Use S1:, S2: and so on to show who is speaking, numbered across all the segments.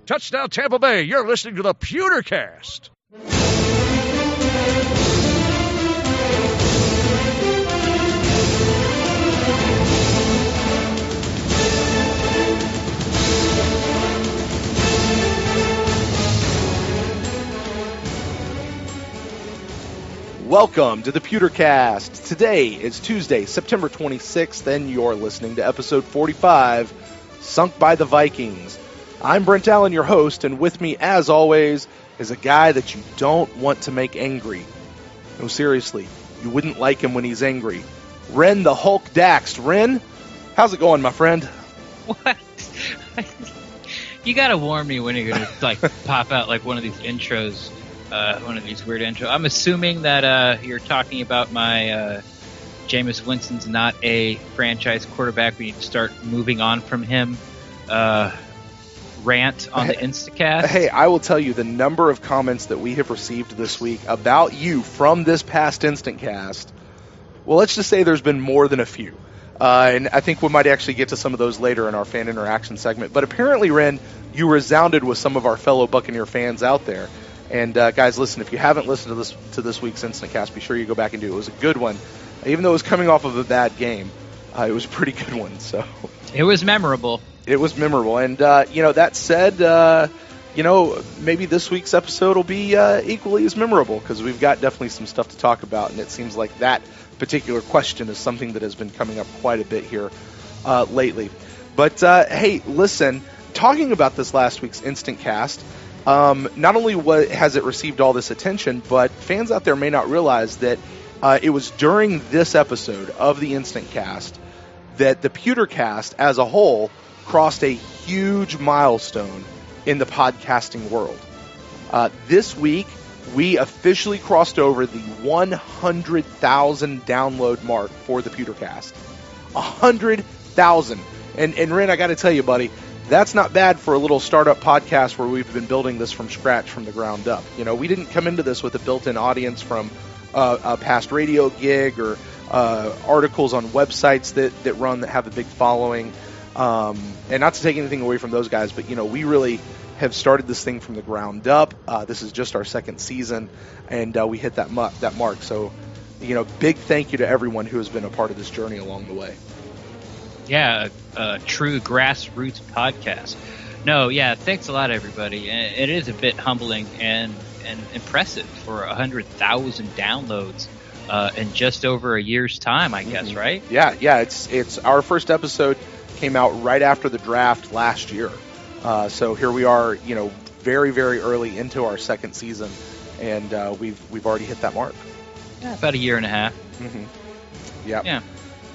S1: Touchdown Tampa Bay, you're listening to the Pewtercast.
S2: Welcome to the Pewtercast. Today is Tuesday, September 26th, and you're listening to episode 45, Sunk by the Vikings. I'm Brent Allen, your host, and with me, as always, is a guy that you don't want to make angry. No, seriously, you wouldn't like him when he's angry. Ren the Hulk Daxt. Ren, how's it going, my friend?
S3: What? You gotta warn me when you're gonna pop out like one of these intros. One of these weird intros. I'm assuming that you're talking about my Jameis Winston's not a franchise quarterback. We need to start moving on from him. Rant on the Instacast.
S2: Hey, I will tell you the number of comments that we have received this week about you from this past Instantcast. Well, let's just say there's been more than a few. And I think we might actually get to some of those later in our fan interaction segment. But apparently, Ren, you resounded with some of our fellow Buccaneer fans out there. And guys, listen, if you haven't listened to this week's Instantcast, be sure you go back and do it. It was a good one. Even though it was coming off of a bad game, it was a pretty good one. So
S3: it was memorable.
S2: It was memorable. And, that said, maybe this week's episode will be equally as memorable because we've got definitely some stuff to talk about. And it seems like that particular question is something that has been coming up quite a bit here lately. But, hey, listen, talking about this last week's Instantcast, not only has it received all this attention, but fans out there may not realize that it was during this episode of the Instantcast that the Pewtercast as a whole crossed a huge milestone in the podcasting world. This week, we officially crossed over the 100,000 download mark for the Pewtercast. 100,000. And Ren, I got to tell you, buddy, that's not bad for a little startup podcast where we've been building this from scratch, from the ground up. You know, we didn't come into this with a built-in audience from a past radio gig or articles on websites that run that have a big following. And not to take anything away from those guys, but, we really have started this thing from the ground up. This is just our second season, and we hit that mark. So, big thank you to everyone who has been a part of this journey along the way.
S3: Yeah, a true grassroots podcast. No, yeah, thanks a lot, everybody. It is a bit humbling and impressive for 100,000 downloads in just over a year's time, I guess, right?
S2: Yeah, it's our first episode came out right after the draft last year. So here we are, very, very early into our second season, and we've already hit that mark.
S3: Yeah, about a year and a half.
S2: Mm-hmm.
S3: Yeah.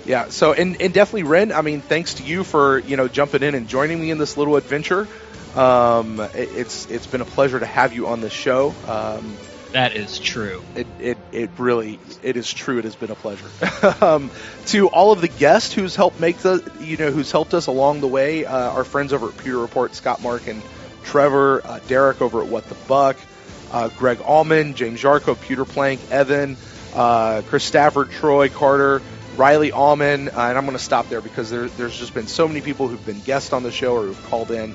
S2: Yeah, so and definitely, Ren, I mean, thanks to you for, jumping in and joining me in this little adventure. It's been a pleasure to have you on the show.
S3: That is true.
S2: It really is true. It has been a pleasure. To all of the guests who's helped who's helped us along the way, our friends over at Pewter Report, Scott, Mark, and Trevor, Derek over at What the Buck, Greg Allman, James Jarko, Pewter Plank, Evan, Chris Stafford, Troy Carter, Riley Allman, and I'm going to stop there because there's just been so many people who've been guests on the show or who've called in.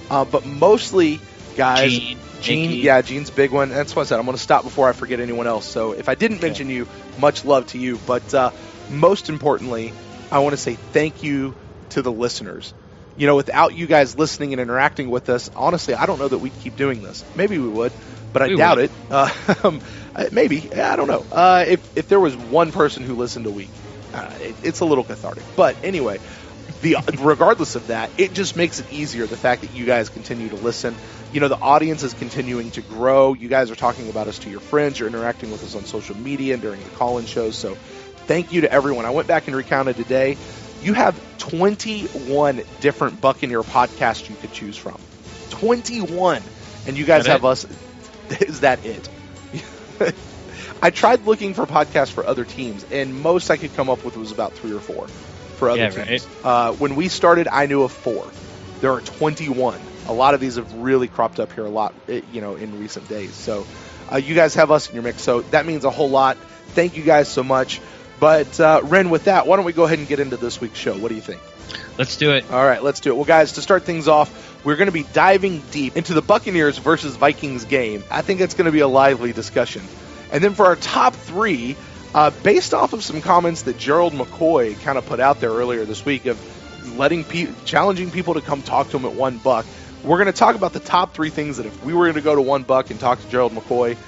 S2: But mostly, guys, Gene, yeah, Gene's a big one. That's what I said. I'm going to stop before I forget anyone else. So if I didn't mention you, much love to you. But most importantly, I want to say thank you to the listeners. Without you guys listening and interacting with us, honestly, I don't know that we'd keep doing this. Maybe we would, but I doubt it. Maybe. I don't know. If there was one person who listened a week, it's a little cathartic. But anyway, regardless of that, it just makes it easier, the fact that you guys continue to listen. The audience is continuing to grow. You guys are talking about us to your friends. You're interacting with us on social media and during the call-in shows. So thank you to everyone. I went back and recounted today. You have 21 different Buccaneer podcasts you could choose from. 21. And you guys have us. Is that it? I tried looking for podcasts for other teams, and most I could come up with was about 3 or 4 for other teams. Right. When we started, I knew of 4. There are 21. A lot of these have really cropped up here a lot, in recent days. So you guys have us in your mix, so that means a whole lot. Thank you guys so much. But, Ren, with that, why don't we go ahead and get into this week's show? What do you think?
S3: Let's do it.
S2: All right, let's do it. Well, guys, to start things off, We're going to be diving deep into the Buccaneers versus Vikings game. I think it's going to be a lively discussion. And then for our top three, based off of some comments that Gerald McCoy kind of put out there earlier this week of challenging people to come talk to him at $1, we're going to talk about the top three things that if we were going to go to $1 and talk to Gerald McCoy,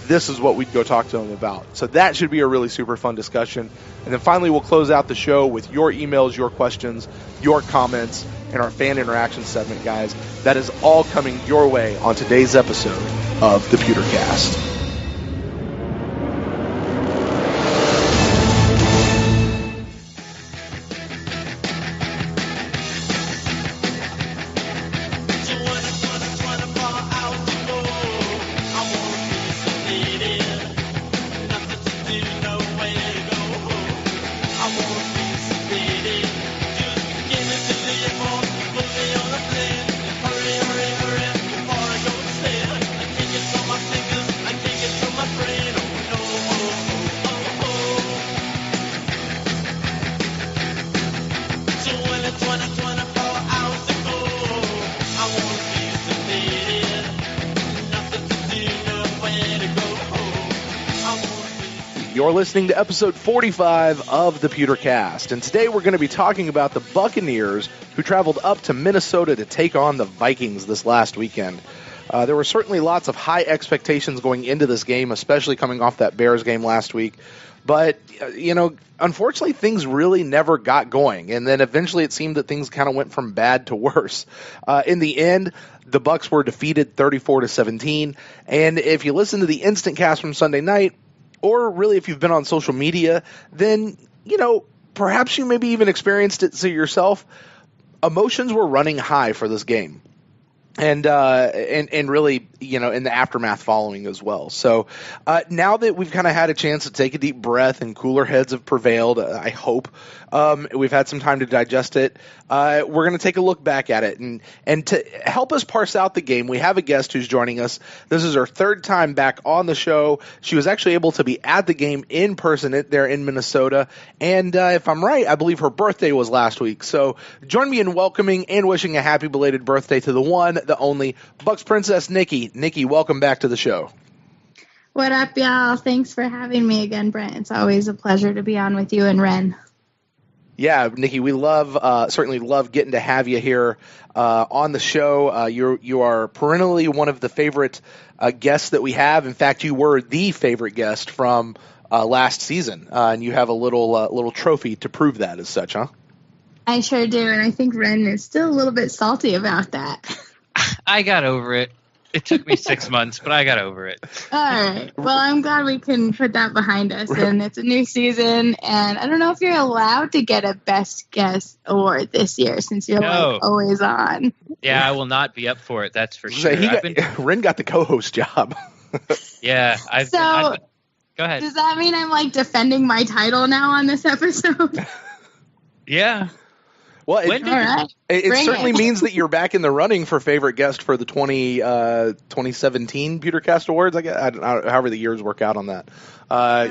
S2: this is what we'd go talk to him about. So that should be a really super fun discussion. And then finally, we'll close out the show with your emails, your questions, your comments, and our fan interaction segment, guys. That is all coming your way on today's episode of the Pewtercast. You're listening to episode 45 of the Pewtercast, and today we're going to be talking about the Buccaneers who traveled up to Minnesota to take on the Vikings this last weekend. There were certainly lots of high expectations going into this game, especially coming off that Bears game last week. But, unfortunately, things really never got going, and then eventually it seemed that things kind of went from bad to worse. In the end, the Bucs were defeated 34-17, and if you listen to the instant cast from Sunday night, or really if you've been on social media, then, perhaps you maybe even experienced it yourself. Emotions were running high for this game. And really, in the aftermath following as well. So now that we've kind of had a chance to take a deep breath and cooler heads have prevailed, I hope, we've had some time to digest it, we're going to take a look back at it. And to help us parse out the game, we have a guest who's joining us. This is her third time back on the show. She was actually able to be at the game in person there in Minnesota. And if I'm right, I believe her birthday was last week. So join me in welcoming and wishing a happy belated birthday to the one, the only Bucs Princess, Nikki. Nikki, welcome back to the show.
S4: What up, y'all? Thanks for having me again, Brent. It's always a pleasure to be on with you and Ren.
S2: Yeah, Nikki, we certainly love getting to have you here on the show. You are perennially one of the favorite guests that we have. In fact, you were the favorite guest from last season, and you have a little trophy to prove that as such, huh?
S4: I sure do, and I think Ren is still a little bit salty about that.
S3: I got over it. It took me 6 months, but I got over it.
S4: All right. Well, I'm glad we can put that behind us, and it's a new season, and I don't know if you're allowed to get a Best Guest award this year since you're always on.
S3: Yeah, I will not be up for it, that's for sure.
S2: Ren got the co-host job.
S3: Yeah. Go ahead.
S4: Does that mean I'm defending my title now on this episode?
S3: Yeah.
S2: Well, it certainly means that you're back in the running for favorite guest for the 2017 Pewtercast Awards. I guess, however the years work out on that.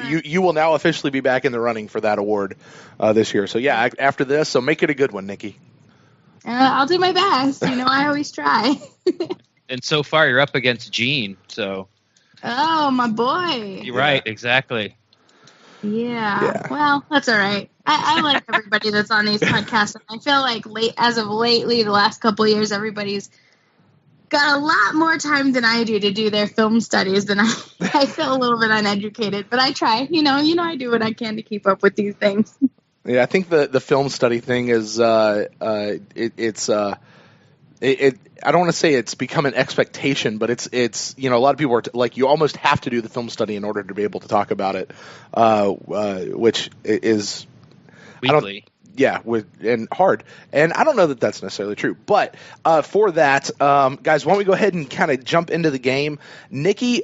S2: You will now officially be back in the running for that award this year. So yeah, after this, so make it a good one, Nikki.
S4: I'll do my best. I always try.
S3: And so far, you're up against Gene. So.
S4: Oh, my boy.
S3: You're right. Exactly.
S4: Yeah. Well, that's all right. I like everybody that's on these podcasts. And I feel like as of lately, the last couple of years, everybody's got a lot more time than I do to do their film studies. Than I feel a little bit uneducated, but I try. I do what I can to keep up with these things.
S2: Yeah, I think the film study thing is I don't want to say it's become an expectation, but it's a lot of people are you almost have to do the film study in order to be able to talk about it, which is
S3: weekly.
S2: And hard. And I don't know that that's necessarily true. But for that, guys, why don't we go ahead and kind of jump into the game? Nikki,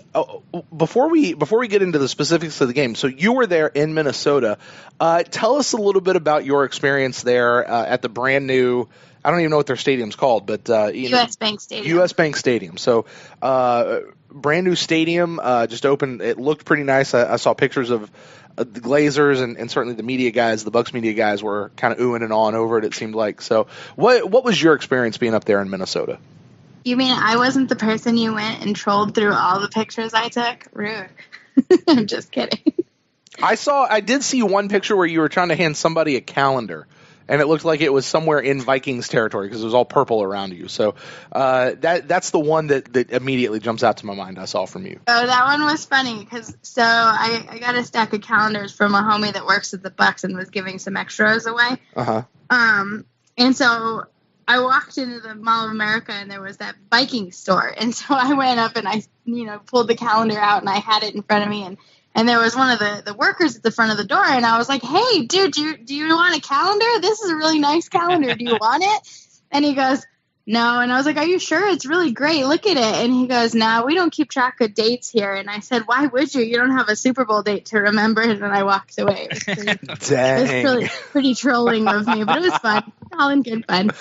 S2: before we get into the specifics of the game, so you were there in Minnesota. Tell us a little bit about your experience there at the brand new, I don't even know what their stadium's called, but
S4: U.S. Bank Stadium.
S2: U.S. Bank Stadium. So brand new stadium, just opened. It looked pretty nice. I saw pictures of the Glazers and certainly the media guys, the Bucs media guys, were kind of oohing and awing over it. It seemed like. So, what was your experience being up there in Minnesota?
S4: You mean I wasn't the person you went and trolled through all the pictures I took? Rude. I'm just kidding.
S2: I did see one picture where you were trying to hand somebody a calendar, and it looked like it was somewhere in Vikings territory because it was all purple around you. So that's the one that immediately jumps out to my mind I saw from you.
S4: Oh, that one was funny because I got a stack of calendars from a homie that works at the Bucs and was giving some extras away.
S2: Uh-huh.
S4: And so I walked into the Mall of America and there was that Viking store. And so I went up and I, pulled the calendar out and I had it in front of me. And there was one of the workers at the front of the door. And I was like, hey, dude, do you want a calendar? This is a really nice calendar. Do you want it? And he goes, no. And I was like, are you sure? It's really great. Look at it. And he goes, no, we don't keep track of dates here. And I said, why would you? You don't have a Super Bowl date to remember. And then I walked away. It was pretty trolling of me, but it was fun. All in good fun.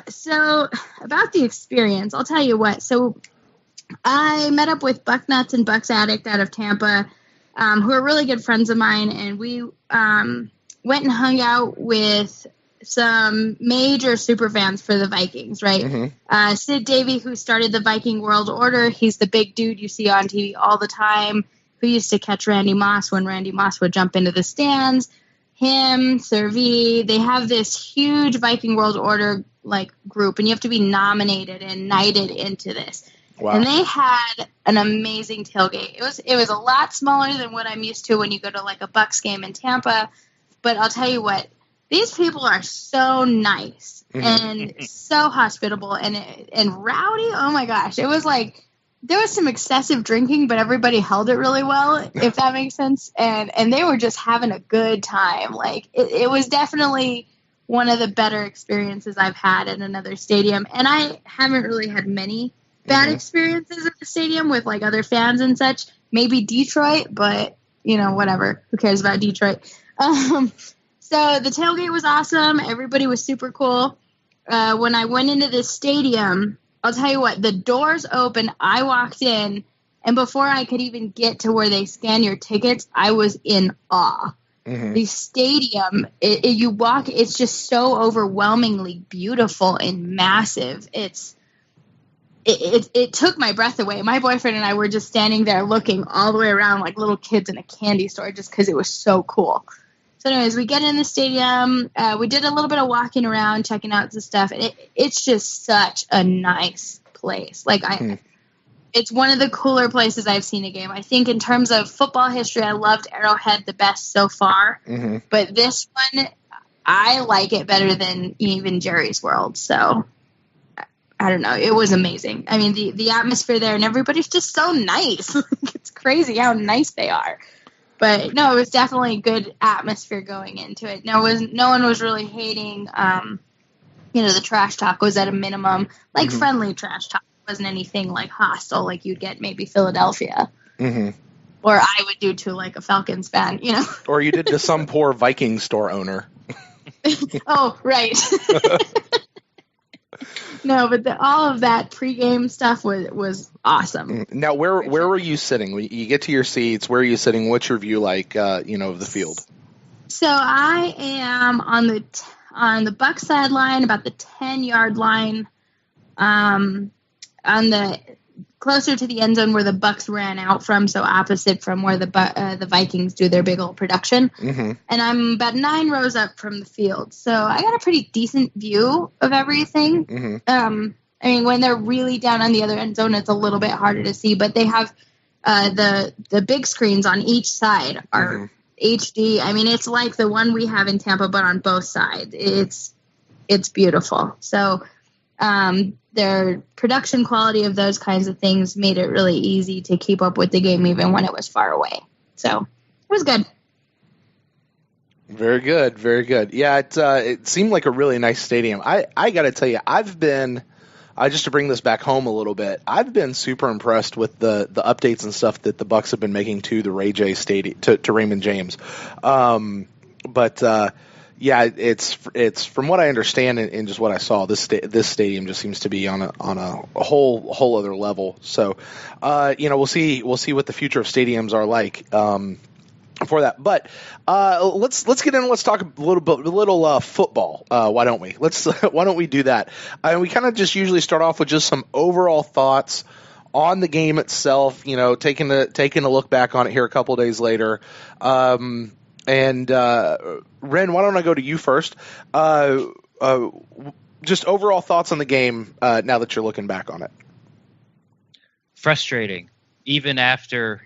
S4: So about the experience, I'll tell you what. So I met up with Bucknuts and Bucks Addict out of Tampa, who are really good friends of mine, and we went and hung out with some major super fans for the Vikings, right? Mm-hmm. Sid Davey, who started the Viking World Order, he's the big dude you see on TV all the time, who used to catch Randy Moss when Randy Moss would jump into the stands. Him, Servi, they have this huge Viking World Order group, and you have to be nominated and knighted into this. Wow. And they had an amazing tailgate. It was a lot smaller than what I'm used to when you go to a Bucs game in Tampa. But I'll tell you what, these people are so nice and so hospitable and rowdy. Oh my gosh, it was there was some excessive drinking, but everybody held it really well, if that makes sense. And they were just having a good time. It was definitely one of the better experiences I've had at another stadium. And I haven't really had many bad experiences at the stadium with other fans and such. Maybe Detroit, but whatever. Who cares about Detroit? So the tailgate was awesome. Everybody was super cool. When I went into this stadium, I'll tell you what, the doors opened, I walked in, and before I could even get to where they scan your tickets, I was in awe. Mm-hmm. The stadium, you walk, it's just so overwhelmingly beautiful and massive. It took my breath away. My boyfriend and I were just standing there looking all the way around like little kids in a candy store just because it was so cool. So anyways, we get in the stadium. We did a little bit of walking around, checking out some stuff. And it's just such a nice place. It's one of the cooler places I've seen a game. I think in terms of football history, I loved Arrowhead the best so far. Mm-hmm. But this one, I like it better than even Jerry's World. So I don't know. It was amazing. I mean, the atmosphere there and everybody's just so nice. It's crazy how nice they are. But no, it was definitely a good atmosphere going into it. No one was really hating. The trash talk was at a minimum, friendly trash talk. It wasn't anything hostile like you'd get maybe Philadelphia, or I would do to a Falcons fan,
S2: or you did to some poor Viking store owner.
S4: Oh, right. No, but all of that pregame stuff was awesome.
S2: Now, where were you sitting? You get to your seats. Where are you sitting? What's your view like, of the field?
S4: So I am on the Bucs sideline, about the 10-yard line, on the closer to the end zone where the Bucs ran out from, so opposite from where the Vikings do their big old production. Mm-hmm. And I'm about 9 rows up from the field, so I got a pretty decent view of everything. Mm-hmm. I mean, when they're really down on the other end zone, it's a little bit harder to see, but they have the big screens on each side are HD. I mean, it's like the one we have in Tampa, but on both sides. It's beautiful. So their production quality of those kinds of things made it really easy to keep up with the game even when it was far away. So it was good.
S2: Very good. Very good. Yeah, it seemed like a really nice stadium. I got to tell you, I've been just to bring this back home a little bit, I've been super impressed with the updates and stuff that the Bucs have been making to the Ray J Stadium, to Raymond James. Yeah, it's from what I understand and just what I saw, this stadium just seems to be on a whole other level. So, we'll see what the future of stadiums are like. for that. But let's get in. Let's talk a little football. Why don't we? Why don't we do that? We kind of just usually start off with just some overall thoughts on the game itself. Taking a look back on it here a couple of days later. And Ren, why don't I go to you first? Just overall thoughts on the game now that you're looking back on it.
S3: Frustrating, even after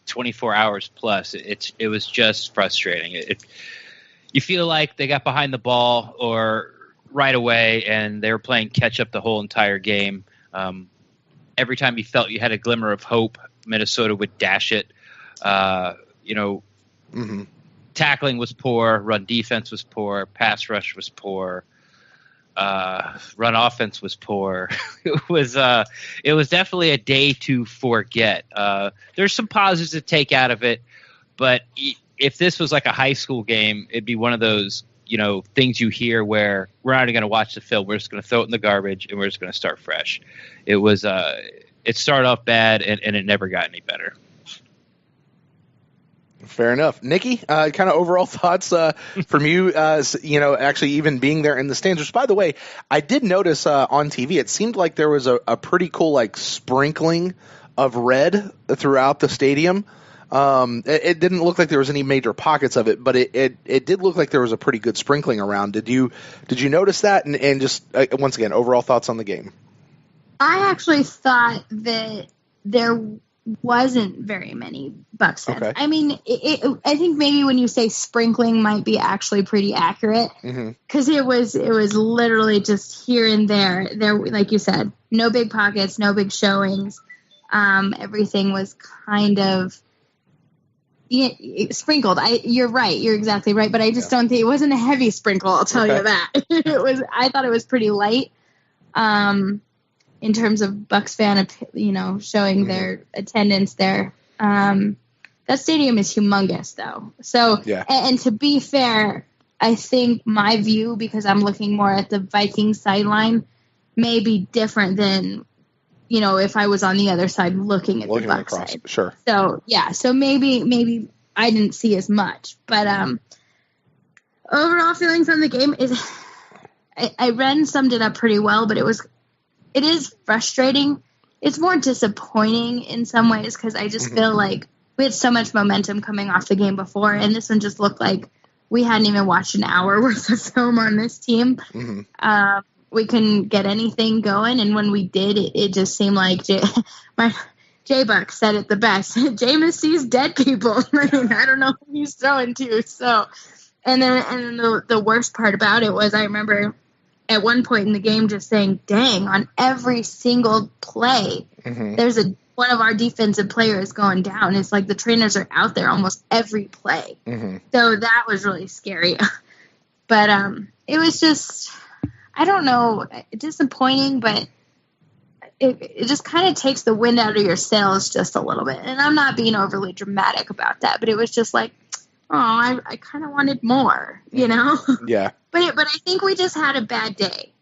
S3: 24 hours plus. It was just frustrating. You feel like they got behind the ball or right away, and they were playing catch up the whole entire game. Every time you felt you had a glimmer of hope, Minnesota would dash it. Tackling was poor, run defense was poor, pass rush was poor. Run offense was poor. It was definitely a day to forget. There's some positives to take out of it, but if this was like a high school game, it'd be one of those things you hear where we're not even going to watch the film. We're just going to throw it in the garbage and we're just going to start fresh. It started off bad and it never got any better.
S2: Fair enough. Nikki, kind of overall thoughts from you, actually even being there in the stands, which, by the way, I did notice on TV, it seemed like there was a pretty cool sprinkling of red throughout the stadium. It didn't look like there was any major pockets of it, but it did look like there was a pretty good sprinkling around. Did you notice that? And just, once again, overall thoughts on the game?
S4: I actually thought that there wasn't very many Bucs fans. Okay. I mean, I think maybe when you say sprinkling might be actually pretty accurate, because it was literally just here and there. There, like you said, no big pockets, no big showings. Everything was kind of sprinkled. You're right. You're exactly right. But I just don't think it wasn't a heavy sprinkle. I'll tell you that. I thought it was pretty light. In terms of Bucs fan, showing their attendance there. That stadium is humongous, though. So, and to be fair, I think my view, because I'm looking more at the Vikings sideline, may be different than, if I was on the other side looking at the Bucs side.
S2: Sure.
S4: So, so maybe I didn't see as much. But overall feelings on the game is, Ren summed it up pretty well, but it is frustrating. It's more disappointing in some ways, because I just feel like we had so much momentum coming off the game before, and this one just looked like we hadn't even watched an hour worth of film on this team. We couldn't get anything going, and when we did, it just seemed like J-Buck said it the best. Jameis sees dead people. I don't know who he's throwing to. So, and then the worst part about it was, I remember at one point in the game just saying, dang, on every single play, there's one of our defensive players going down. It's like the trainers are out there almost every play. So that was really scary. But it was just, I don't know, disappointing, but it just kind of takes the wind out of your sails just a little bit. And I'm not being overly dramatic about that, but it was just like, oh, I kind of wanted more,
S2: Yeah.
S4: But I think we just had a bad day.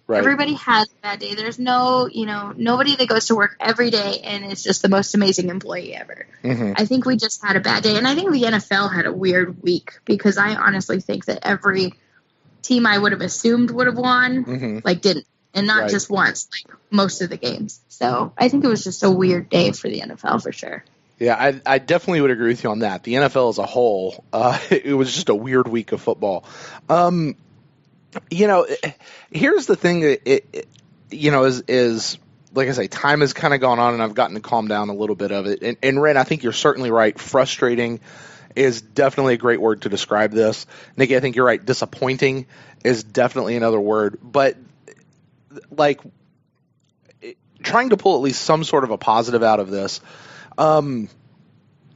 S4: Everybody has a bad day. There's nobody that goes to work every day and is just the most amazing employee ever. I think we just had a bad day. And I think the NFL had a weird week, because I honestly think that every team I would have assumed would have won, didn't. And not just once, most of the games. So I think it was just a weird day for the NFL for sure.
S2: Yeah, I definitely would agree with you on that. The NFL as a whole, it was just a weird week of football. Here's the thing that is like I say, time has kind of gone on, and I've gotten to calm down a little bit of it. And Ren, I think you're certainly right. Frustrating is definitely a great word to describe this. Nikki, I think you're right. Disappointing is definitely another word. But trying to pull at least some sort of a positive out of this. One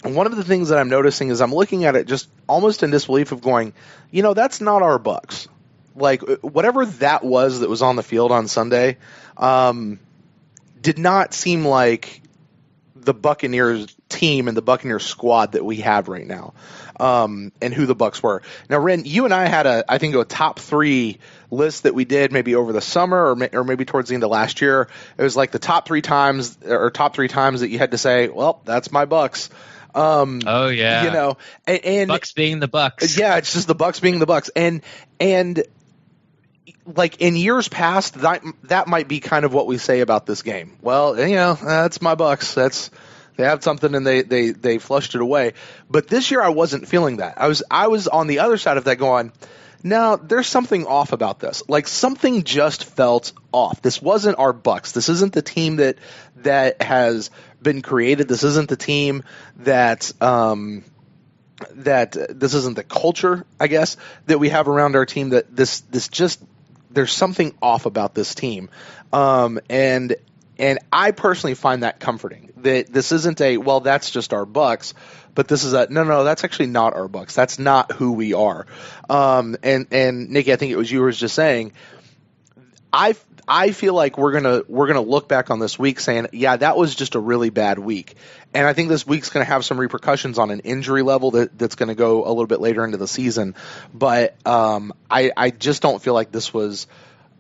S2: of the things that I'm noticing is I'm looking at it just almost in disbelief of going, that's not our Bucs. Whatever that was on the field on Sunday, did not seem like the Buccaneers team and the Buccaneers squad that we have right now, and who the Bucs were. Now, Ren, you and I had I think a top 3 list that we did maybe over the summer or maybe towards the end of last year. It was like the top 3 times that you had to say, well, that's my Bucs.
S3: Oh yeah,
S2: you know, and
S3: Bucks being the Bucks.
S2: Yeah, it's just the Bucks being the Bucks, and like in years past, that might be kind of what we say about this game. Well, you know, that's my Bucks. They have something and they flushed it away. But this year I wasn't feeling that. I was on the other side of that going, no, there's something off about this. Like something just felt off. This wasn't our Bucks. This isn't the team that has been created. This isn't the team that this isn't the culture, I guess, that we have around our team. That this just there's something off about this team, and I personally find that comforting. That this isn't well, that's just our Bucks, but this is no, that's actually not our Bucks. That's not who we are. And Nikki, I think it was you who was just saying, I feel like we're gonna look back on this week saying, yeah, that was just a really bad week. And I think this week's going to have some repercussions on an injury level that's going to go a little bit later into the season. But I just don't feel like this was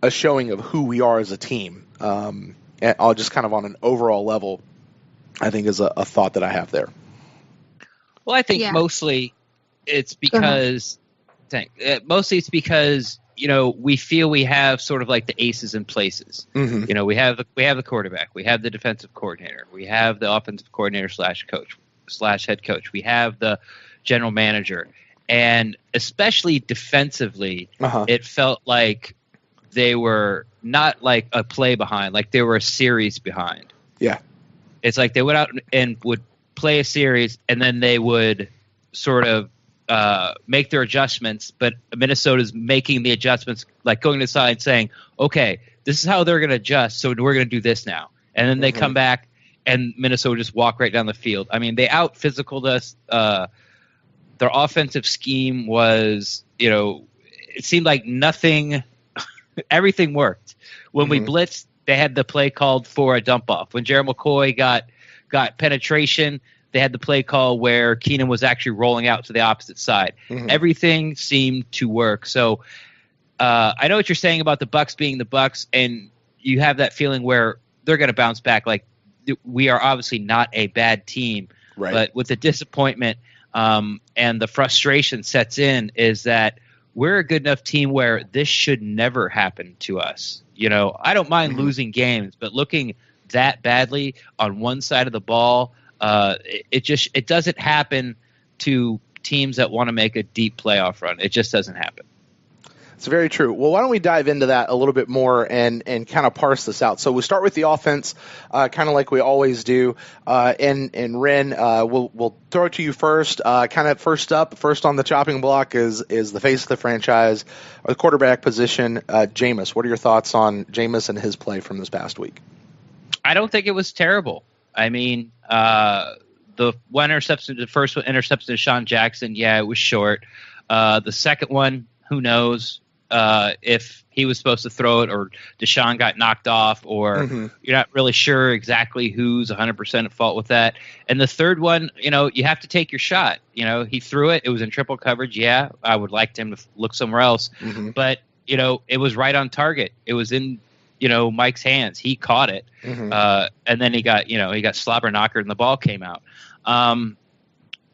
S2: a showing of who we are as a team. And I'll just kind of on an overall level, I think is a thought that I have there.
S3: Well, I think mostly it's because you know, we feel we have sort of like the aces in places.
S2: Mm-hmm.
S3: You know, we have the quarterback, we have the defensive coordinator, we have the offensive coordinator / head coach, we have the general manager, and especially defensively, it felt like they were not like a play behind, like they were a series behind.
S2: Yeah,
S3: it's like they went out and would play a series, and then they would sort of make their adjustments, but Minnesota's making the adjustments, like going to the side and saying, okay, this is how they're going to adjust, so we're going to do this now. And then they come back, and Minnesota just walk right down the field. I mean, they out-physicaled us. Their offensive scheme was, you know, it seemed like nothing – everything worked. When we blitzed, they had the play called for a dump-off. When Jerry McCoy got penetration – they had the play call where Keenan was actually rolling out to the opposite side. Everything seemed to work. So I know what you're saying about the Bucks being the Bucks, and you have that feeling where they're going to bounce back. Like we are obviously not a bad team,
S2: right.
S3: But with the disappointment and the frustration sets in is that we're a good enough team where this should never happen to us. You know, I don't mind losing games, but looking that badly on one side of the ball, it doesn't happen to teams that want to make a deep playoff run. It just doesn't happen.
S2: It's very true. Well, why don't we dive into that a little bit more and kind of parse this out? So we'll start with the offense, kind of like we always do. And Ren, we'll throw it to you first. Kind of first on the chopping block is the face of the franchise, the quarterback position, Jameis. What are your thoughts on Jameis and his play from this past week?
S3: I don't think it was terrible. I mean, the one interception, the first one interception to Sean Jackson, yeah, it was short. The second one, who knows if he was supposed to throw it or Deshaun got knocked off, or you're not really sure exactly who's 100% at fault with that. And the third one, you know, you have to take your shot. You know, he threw it. It was in triple coverage. Yeah, I would like him to look somewhere else. But, you know, it was right on target. It was in, you know, Mike's hands. He caught it. And then he got slobber knocker and the ball came out.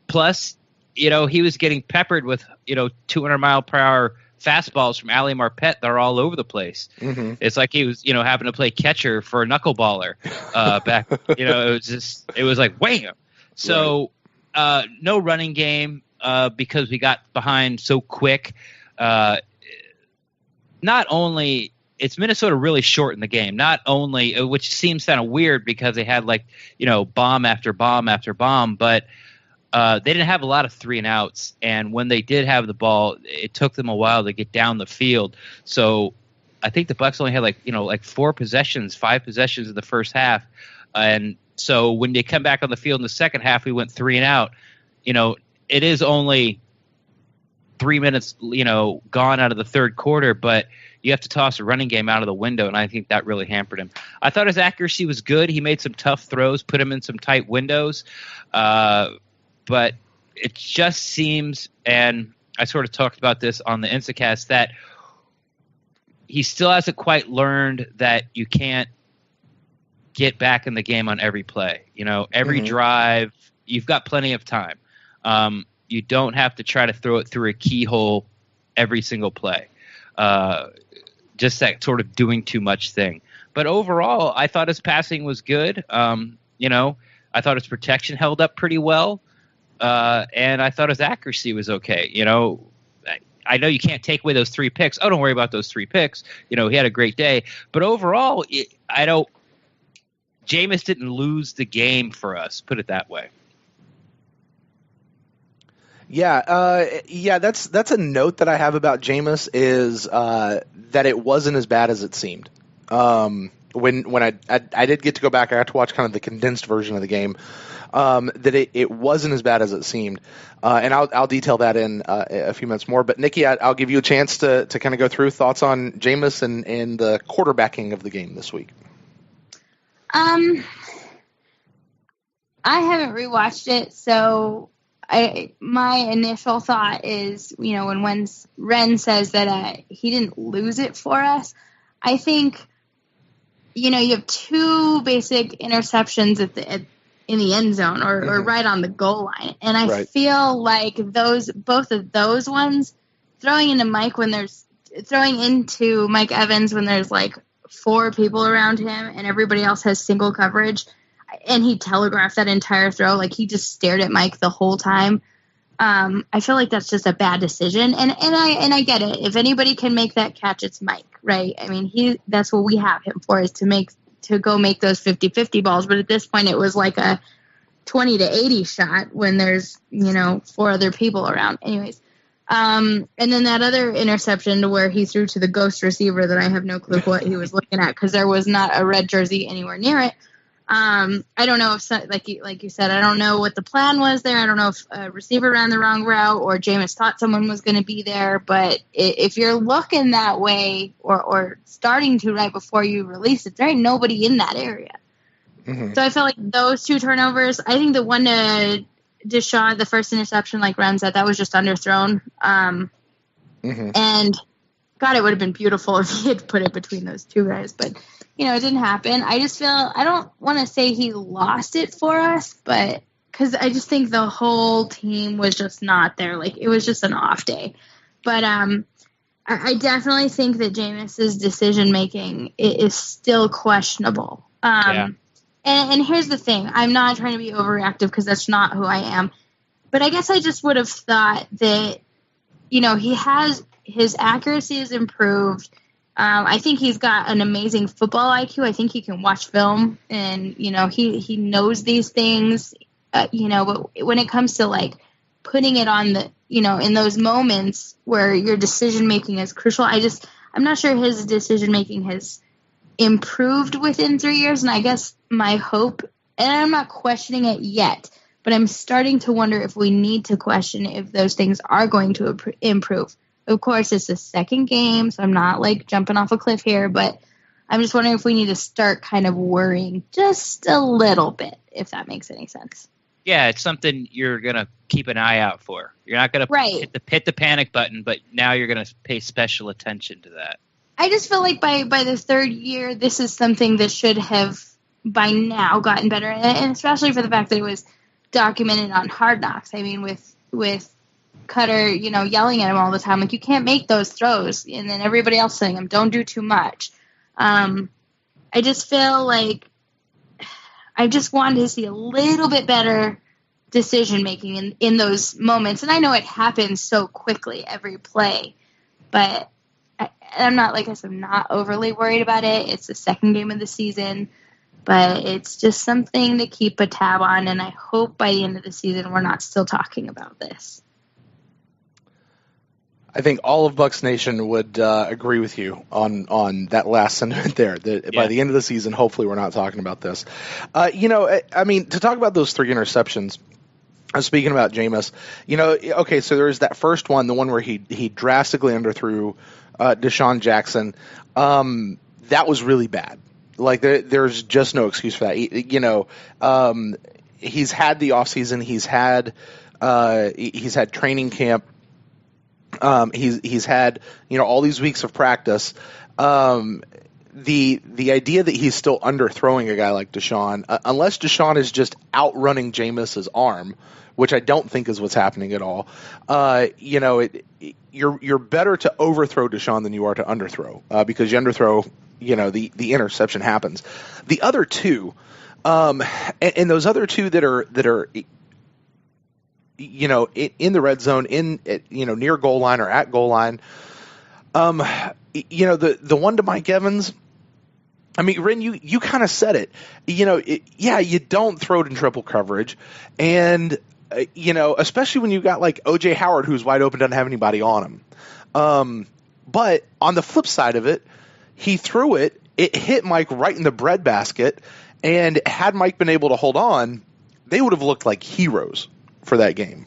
S3: Plus, you know, he was getting peppered with, you know, 200-mile-per-hour fastballs from Ali Marpet that are all over the place. It's like he was, you know, having to play catcher for a knuckleballer back. You know, it was like wham. So no running game because we got behind so quick. Not only it's Minnesota really short in the game, not only, which seems kind of weird because they had like, you know, bomb after bomb after bomb, but they didn't have a lot of 3-and-outs. And when they did have the ball, it took them a while to get down the field. So I think the Bucs only had like 5 possessions in the first half. And so when they come back on the field in the second half, we went 3-and-out. You know, it is only 3 minutes, you know, gone out of the third quarter, but you have to toss a running game out of the window, and I think that really hampered him. I thought his accuracy was good. He made some tough throws, put him in some tight windows, but it just seems, and I sort of talked about this on the Instacast, that he still hasn't quite learned that you can't get back in the game on every play. You know, every drive, you've got plenty of time. You don't have to try to throw it through a keyhole every single play. Just that sort of doing too much thing. But overall, I thought his passing was good. I thought his protection held up pretty well. And I thought his accuracy was okay. I know you can't take away those 3 picks. Oh, don't worry about those 3 picks. He had a great day. But overall, Jameis didn't lose the game for us, put it that way.
S2: Yeah, that's a note that I have about Jameis is that it wasn't as bad as it seemed. When I did get to go back, I got to watch kind of the condensed version of the game. That it wasn't as bad as it seemed, and I'll detail that in a few minutes more. But Nikki, I'll give you a chance to kind of go through thoughts on Jameis and the quarterbacking of the game this week.
S4: I haven't rewatched it, so my initial thought is, when Ren says that he didn't lose it for us, I think, you have 2 basic interceptions in the end zone or right on the goal line, and I feel like both of those ones, throwing into Mike Evans when there's like 4 people around him and everybody else has single coverage, and he telegraphed that entire throw, like he just stared at Mike the whole time. I feel like that's just a bad decision, and I get it. If anybody can make that catch, it's Mike, right? I mean, that's what we have him for, is to go make those 50-50 balls. But at this point, it was like a 20-80 shot when there's 4 other people around. Anyways, and then that other interception where he threw to the ghost receiver that I have no clue what he was looking at, because there was not a red jersey anywhere near it. I don't know if, like you said, I don't know what the plan was there. I don't know if a receiver ran the wrong route or Jameis thought someone was going to be there. But if you're looking that way or starting to right before you release it, there ain't nobody in that area. Mm-hmm. So I feel like those 2 turnovers, I think the one to Deshaun, the first interception, like Ren said, that was just underthrown. And God, it would have been beautiful if he had put it between those 2 guys. But it didn't happen. I just feel, I don't want to say he lost it for us, but because I just think the whole team was just not there. Like, it was just an off day. But I definitely think that Jameis's decision making is still questionable. And here's the thing: I'm not trying to be overreactive, because that's not who I am. But I guess I just would have thought that his accuracy is improved. I think he's got an amazing football IQ. I think he can watch film, and he knows these things. But when it comes to like putting it on the in those moments where your decision making is crucial, I'm not sure his decision making has improved within 3 years. And I guess my hope, and I'm not questioning it yet, but I'm starting to wonder if we need to question if those things are going to improve. Of course, it's the second game, so I'm not like jumping off a cliff here, but I'm just wondering if we need to start kind of worrying just a little bit, if that makes any sense.
S3: Yeah, it's something you're going to keep an eye out for. You're not going to hit the panic button, but now you're going to pay special attention to that.
S4: I just feel like by the 3rd year, this is something that should have by now gotten better, and especially for the fact that it was documented on Hard Knocks. I mean, with Cutter, yelling at him all the time, like, you can't make those throws, and then everybody else saying, don't do too much. I just feel like I just wanted to see a little bit better decision making in those moments. And I know it happens so quickly every play, but I'm not, like I said, I'm not overly worried about it. It's the second game of the season, but it's just something to keep a tab on. And I hope by the end of the season, we're not still talking about this.
S2: I think all of Bucs Nation would agree with you on that last sentiment there. That by the end of the season, hopefully we're not talking about this. I mean, to talk about those 3 interceptions, I was speaking about Jameis. Okay, so there was that first one, the one where he drastically underthrew Deshaun Jackson. That was really bad. Like, there's just no excuse for that. He's had the offseason. He's had training camp. He's had all these weeks of practice. the idea that he's still underthrowing a guy like Deshaun, unless Deshaun is just outrunning Jameis's arm, which I don't think is what's happening at all. You're better to overthrow Deshaun than you are to underthrow, because you underthrow, the interception happens. The other two, and those other two that are in the red zone, near goal line or at goal line. The one to Mike Evans, I mean, Ren, you kind of said it. You don't throw it in triple coverage. And, especially when you've got like O.J. Howard, who's wide open, doesn't have anybody on him. But on the flip side of it, he threw it. It hit Mike right in the breadbasket. And had Mike been able to hold on, they would have looked like heroes for that game.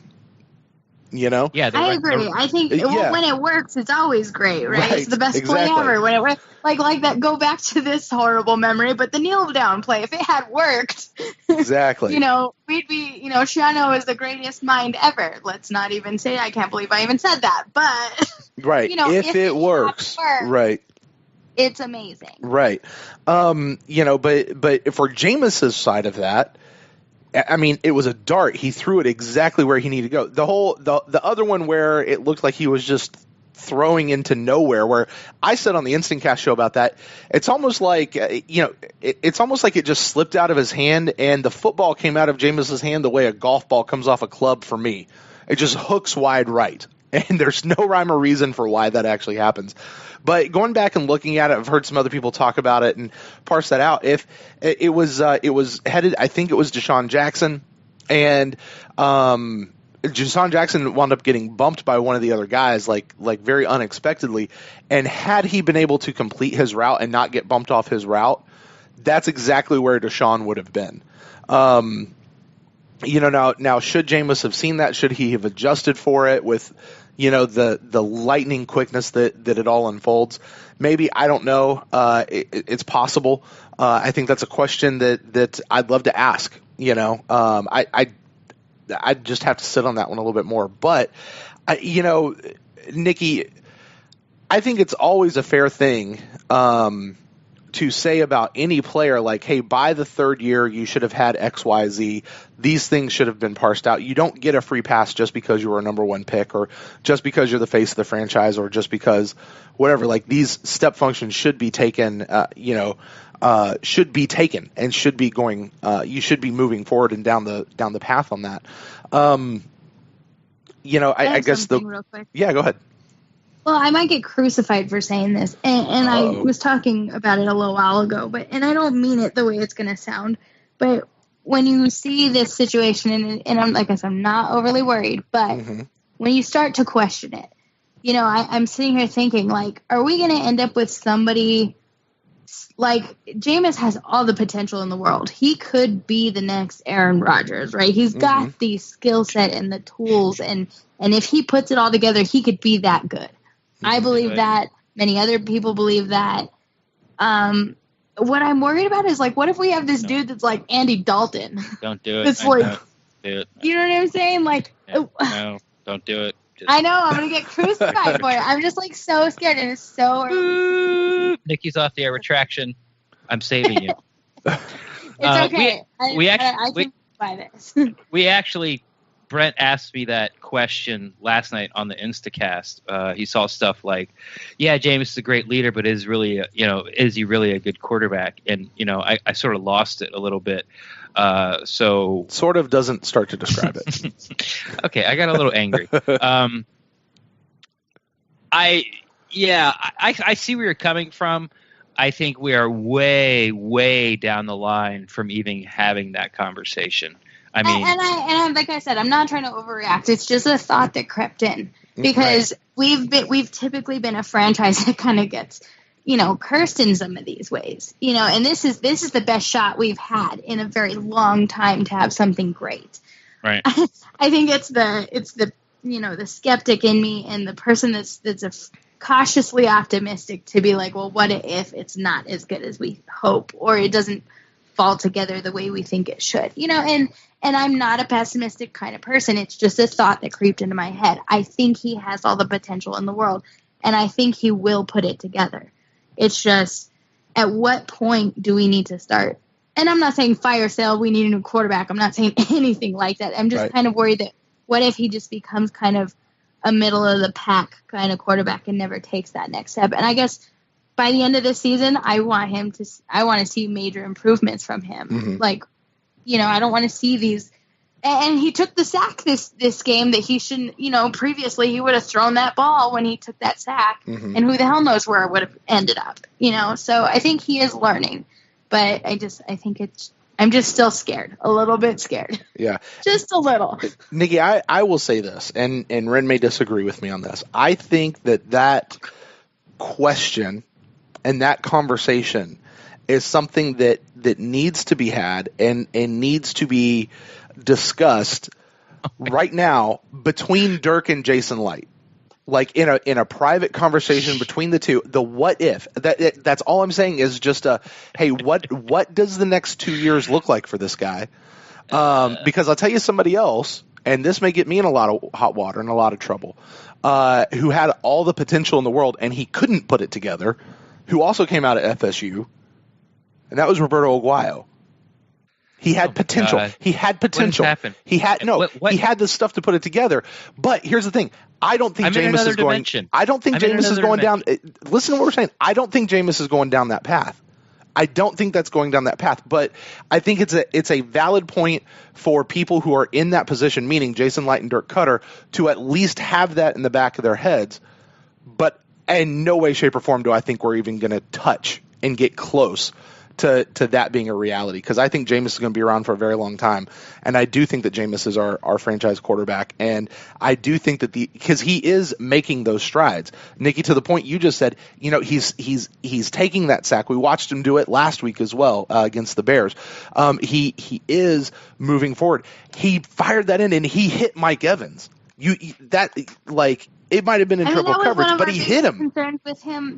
S3: Yeah,
S4: I agree. I think when it works, it's always great, right? It's the best play ever. When it works, like that. Go back to this horrible memory, but the kneel down play. If it had worked,
S2: exactly.
S4: We'd be. Shiano is the greatest mind ever. Let's not even say I can't believe I even said that. But
S2: right, if it works, right,
S4: it's amazing.
S2: Right. But for Jameis's side of that, I mean, it was a dart. He threw it exactly where he needed to go. The other one where it looked like he was just throwing into nowhere, where I said on the Instant Cast show about that, it's almost like, it's almost like it just slipped out of his hand and the football came out of Jameis's hand the way a golf ball comes off a club for me. It just hooks wide right. And there's no rhyme or reason for why that actually happens. But going back and looking at it, I've heard some other people talk about it and parse that out. If it was headed, I think it was Deshaun Jackson, and Deshaun Jackson wound up getting bumped by one of the other guys, like very unexpectedly. And had he been able to complete his route and not get bumped off his route, that's exactly where Deshaun would have been. Now should Jameis have seen that? Should he have adjusted for it with the lightning quickness that it all unfolds? Maybe, I don't know. It's possible. I think that's a question that I'd love to ask. I'd just have to sit on that one a little bit more. But, Nikki, I think it's always a fair thing to say about any player, like, hey, by the third year, you should have had X, Y, Z. These things should have been parsed out. You don't get a free pass just because you were a number one pick, or just because you're the face of the franchise, or just because whatever. Like, these step functions should be taken, should be taken and should be going. You should be moving forward and down the path on that. I guess
S4: real quick.
S2: Yeah, go ahead.
S4: Well, I might get crucified for saying this, and I was talking about it a little while ago, and I don't mean it the way it's going to sound, but when you see this situation, and I'm like I said, I'm not overly worried, but when you start to question it, I'm sitting here thinking, like, are we going to end up with somebody like Jameis has all the potential in the world. He could be the next Aaron Rodgers, right? He's got the skill set and the tools, and if he puts it all together, he could be that good. I believe that. Many other people believe that. What I'm worried about is, like, what if we have this dude that's like Andy Dalton?
S3: Don't do it.
S4: It's like,
S3: don't do it.
S4: You know what I'm saying? Like,
S3: no, don't do it.
S4: I know I'm gonna get crucified for it. I'm just like so scared, and it's so early.
S3: Nikki's off the air. Retraction. I'm saving you.
S4: It's okay. I can buy this.
S3: We actually, Brent asked me that question last night on the Instacast. He saw stuff like, "Yeah, Jameis is a great leader, but is he really a good quarterback?" And I sort of lost it a little bit. So
S2: sort of doesn't start to describe it.
S3: Okay, I got a little angry. I see where you're coming from. I think we are way, way down the line from even having that conversation. I mean,
S4: and like I said, I'm not trying to overreact. It's just a thought that crept in because we've typically been a franchise that kind of gets, cursed in some of these ways, and this is the best shot we've had in a very long time to have something great.
S3: Right.
S4: I think it's the the skeptic in me and the person that's cautiously optimistic to be like, well, what if it's not as good as we hope, or it doesn't fall together the way we think it should, and I'm not a pessimistic kind of person. It's just a thought that creeped into my head. I think he has all the potential in the world, and I think he will put it together. It's just, at what point do we need to start? And I'm not saying fire sale, we need a new quarterback. I'm not saying anything like that. I'm just kind of worried that what if he just becomes kind of a middle of the pack kind of quarterback and never takes that next step. And I guess by the end of the season, I want to see major improvements from him.
S2: Mm-hmm.
S4: Like, I don't want to see these. And he took the sack this game that he shouldn't, previously he would have thrown that ball when he took that sack,
S2: mm-hmm.
S4: and who the hell knows where it would have ended up, So I think he is learning, but I'm just still scared, a little bit scared.
S2: Yeah.
S4: Just a little.
S2: Nikki, I will say this, and Ren may disagree with me on this. I think that question and that conversation is something that needs to be had and needs to be discussed right now between Dirk and Jason Light, like in a private conversation between the two. The what if that's all I'm saying is just hey, what does the next 2 years look like for this guy? Because I'll tell you somebody else, and this may get me in a lot of hot water and a lot of trouble, who had all the potential in the world and he couldn't put it together, who also came out of FSU, and that was Roberto Aguayo. He had potential.
S3: God.
S2: He had potential.
S3: What has happened?
S2: He had
S3: What?
S2: He had the stuff to put it together. But here's the thing: I don't think Jameis is going. I don't think Jameis is going down. Listen to what we're saying. I don't think Jameis is going down that path. I don't think that's going down that path. But I think it's a valid point for people who are in that position, meaning Jason Light and Dirk Cutter, to at least have that in the back of their heads. But in no way, shape, or form do I think we're even going to touch and get close to that being a reality, because I think Jameis is going to be around for a very long time, and I do think that Jameis is our franchise quarterback, and I do think that because he is making those strides, Nikki, to the point you just said, he's taking that sack. We watched him do it last week as well against the Bears. He is moving forward. He fired that in and he hit Mike Evans. It might have been in triple coverage, but he hit him.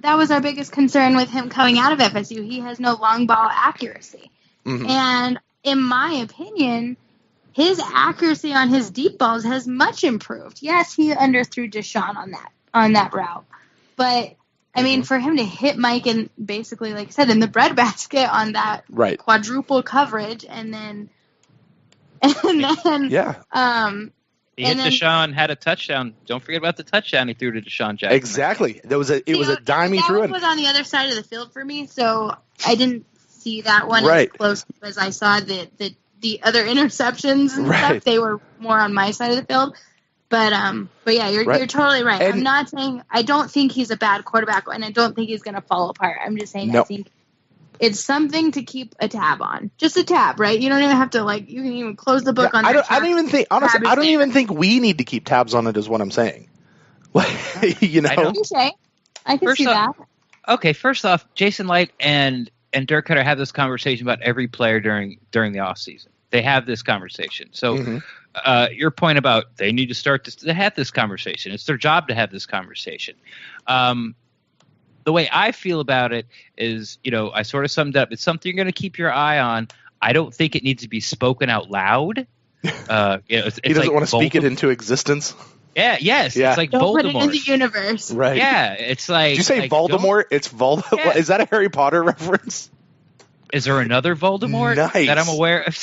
S4: That was our biggest concern with him coming out of FSU. He has no long ball accuracy.
S2: Mm-hmm.
S4: And in my opinion, his accuracy on his deep balls has much improved. Yes, he underthrew Deshaun on that route. But, I mean, for him to hit Mike and basically, like I said, in the breadbasket on that quadruple coverage, and then
S3: he hit Deshaun, had a touchdown. Don't forget about the touchdown he threw to Deshaun Jackson.
S2: Exactly. It was a dime he threw in.
S4: That was on the other side of the field for me, so I didn't see that one as close as I saw the other interceptions and stuff. They were more on my side of the field. But yeah, you're totally right. And I'm not saying I don't think he's a bad quarterback, and I don't think he's going to fall apart. I'm just saying I think it's something to keep a tab on. Just a tab, right? You don't even have to you can even close the book on that.
S2: I don't even think, honestly, I don't even think we need to keep tabs on it, is what I'm saying. I
S4: can see that.
S3: Okay, first off, Jason Light and Dirk Cutter have this conversation about every player during the offseason. They have this conversation. So your point about they need to start to have this conversation. It's their job to have this conversation. The way I feel about it is, I sort of summed up. It's something you're going to keep your eye on. I don't think it needs to be spoken out loud.
S2: He doesn't want to speak it into existence.
S3: Yeah. Yes. Yeah. It's like
S4: don't
S3: Voldemort.
S4: Put it in the universe.
S2: Right.
S3: Yeah. It's like.
S2: Did you say Voldemort? It's Voldemort. Yeah. Is that a Harry Potter reference?
S3: Is there another Voldemort that I'm aware of?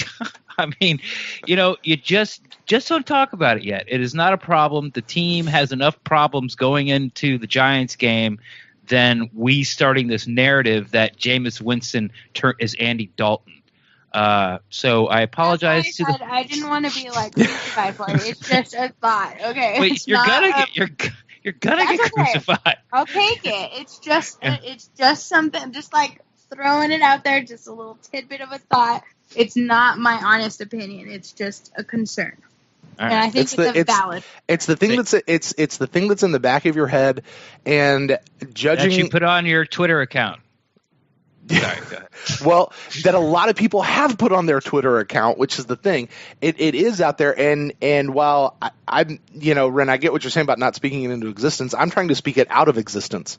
S3: I mean, you just don't talk about it yet. It is not a problem. The team has enough problems going into the Giants game than we starting this narrative that Jameis Winston is Andy Dalton. So I apologize
S4: I didn't want to be crucified for it. It's just a thought. Okay.
S3: Wait, you're gonna get crucified.
S4: I'll take it. It's just something, just throwing it out there, just a little tidbit of a thought. It's not my honest opinion. It's just a concern. And I think it's valid.
S2: It's the thing it's the thing that's in the back of your head, and judging.
S3: That you put on your Twitter account. Sorry, go ahead.
S2: Well, that a lot of people have put on their Twitter account, which is the thing. It is out there, and while I'm, Ren, I get what you're saying about not speaking it into existence. I'm trying to speak it out of existence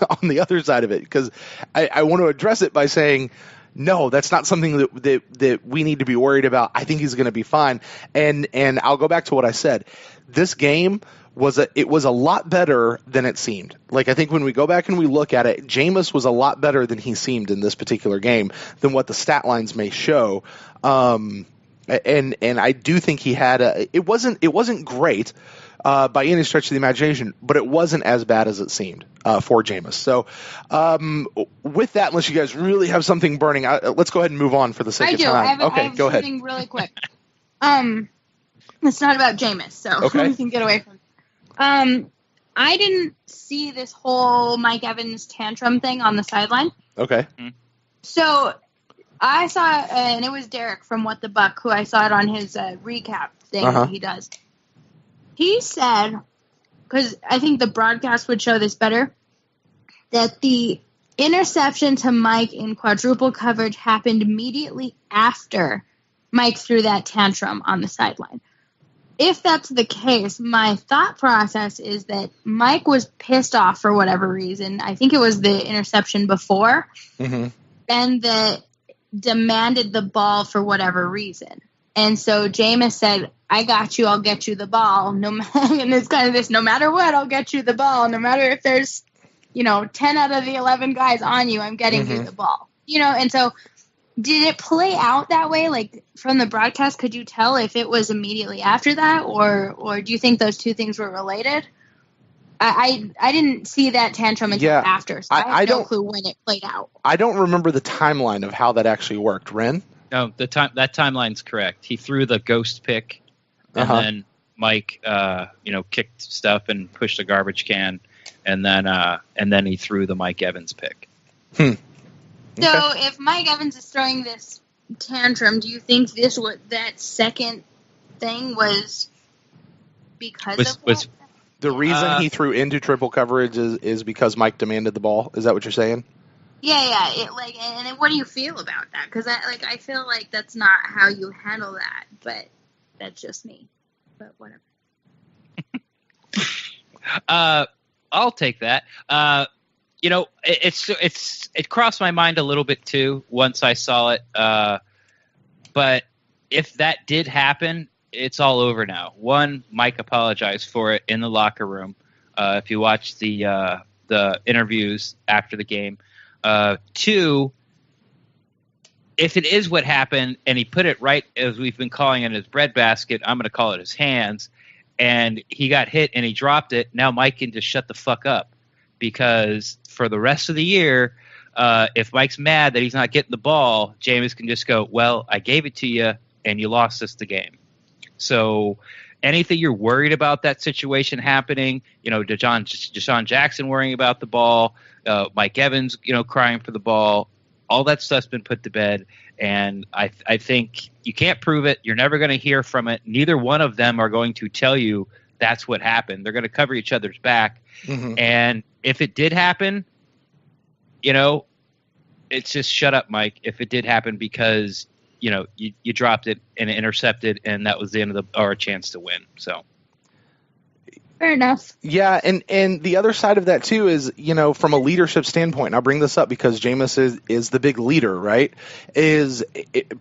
S2: on the other side of it, because I want to address it by saying, no, that's not something that we need to be worried about. I think he's going to be fine. And I'll go back to what I said. This game it was a lot better than it seemed. Like, I think when we go back and we look at it, Jameis was a lot better than he seemed in this particular game than what the stat lines may show. And I do think he had it wasn't great by any stretch of the imagination, but it wasn't as bad as it seemed for Jameis. So with that, unless you guys really have something burning, let's go ahead and move on for the sake of time.
S4: I have
S2: go ahead.
S4: Something really quick. It's not about Jameis, so we can get away from it. I didn't see this whole Mike Evans tantrum thing on the sideline.
S2: Okay.
S4: So I saw, and it was Derek from What the Buck, who I saw it on his recap thing that he does. He said, because I think the broadcast would show this better, that the interception to Mike in quadruple coverage happened immediately after Mike threw that tantrum on the sideline. If that's the case, my thought process is that Mike was pissed off for whatever reason. I think it was the interception before, and that demanded the ball for whatever reason. And so Jameis said, I got you, I'll get you the ball. And it's kind of this, no matter what, I'll get you the ball. No matter if there's, 10 out of the 11 guys on you, I'm getting you the ball. And so did it play out that way? Like, from the broadcast, could you tell if it was immediately after that, or do you think those two things were related? I didn't see that tantrum until after, so I have no clue when it played out.
S2: I don't remember the timeline of how that actually worked. Ren?
S3: No, that timeline's correct. He threw the ghost pick, and then Mike, kicked stuff and pushed a garbage can, and then he threw the Mike Evans pick.
S4: So if Mike Evans is throwing this tantrum, do you think that second thing was because of that?
S2: The reason he threw into triple coverage is because Mike demanded the ball? Is that what you're saying?
S4: Yeah. And what do you feel about that? Because I feel like that's not how you handle that, but that's just me. But whatever.
S3: I'll take that. It crossed my mind a little bit too once I saw it. But if that did happen, it's all over now. One, Mike apologized for it in the locker room. If you watch the interviews after the game. Two, if it is what happened and he put it right as we've been calling it in his breadbasket, I'm going to call it his hands, and he got hit and he dropped it. Now Mike can just shut the fuck up, because for the rest of the year, if Mike's mad that he's not getting the ball, Jameis can just go, well, I gave it to you and you lost us the game. So anything you're worried about that situation happening, Deshaun Jackson worrying about the ball, Mike Evans, crying for the ball, all that stuff's been put to bed. And I think you can't prove it. You're never going to hear from it. Neither one of them are going to tell you that's what happened. They're going to cover each other's back. And if it did happen, it's just shut up, Mike. If it did happen, because you dropped it and it intercepted, and that was the end of our chance to win. So
S4: fair enough.
S2: Yeah, and the other side of that too is, from a leadership standpoint, and I'll bring this up because Jameis is the big leader, right?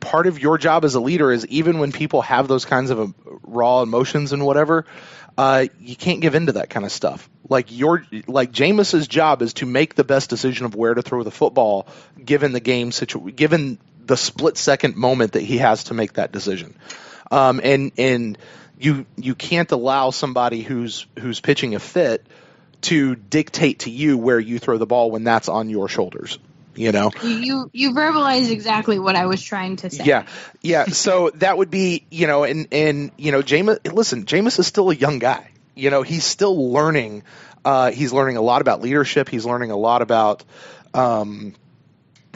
S2: Part of your job as a leader is, even when people have those kinds of raw emotions and whatever, you can't give in to that kind of stuff. Like Jameis's job is to make the best decision of where to throw the football, given the game given the split second moment that he has to make that decision. And you can't allow somebody who's pitching a fit to dictate to you where you throw the ball when that's on your shoulders. You
S4: verbalized exactly what I was trying to say.
S2: Yeah. So that would be, Jameis is still a young guy. He's still learning. He's learning a lot about leadership. He's learning a lot about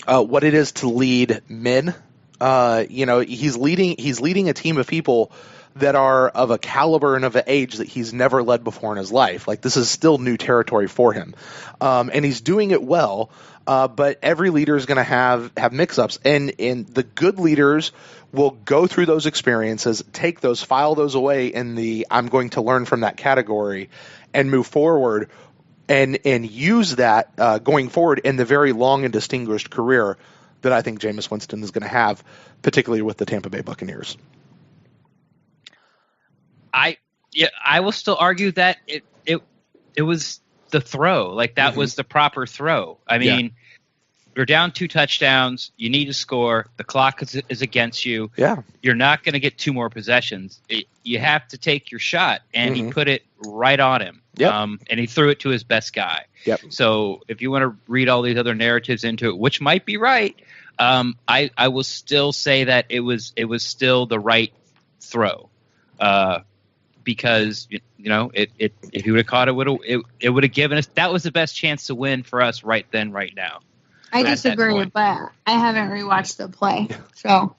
S2: what it is to lead men. He's leading a team of people that are of a caliber and of an age that he's never led before in his life. Like, this is still new territory for him. And he's doing it well. But every leader is going to have mix-ups, and the good leaders will go through those experiences, take those, file those away in the I'm going to learn from that category, and move forward, and use that going forward in the very long and distinguished career that I think Jameis Winston is going to have, particularly with the Tampa Bay Buccaneers.
S3: Yeah, I will still argue that it was the throw. Like, that was the proper throw. I mean, you're down 2 touchdowns. You need to score. The clock is against you.
S2: Yeah.
S3: You're not going to get 2 more possessions. You have to take your shot, and he put it right on him.
S2: Yep.
S3: And he threw it to his best guy.
S2: Yep.
S3: So if you want to read all these other narratives into it, which might be right, I will still say that it was still the right throw. Because if he would have caught it, it would have given us, that was the best chance to win for us right then, right now.
S4: I disagree, but I haven't rewatched the play, so.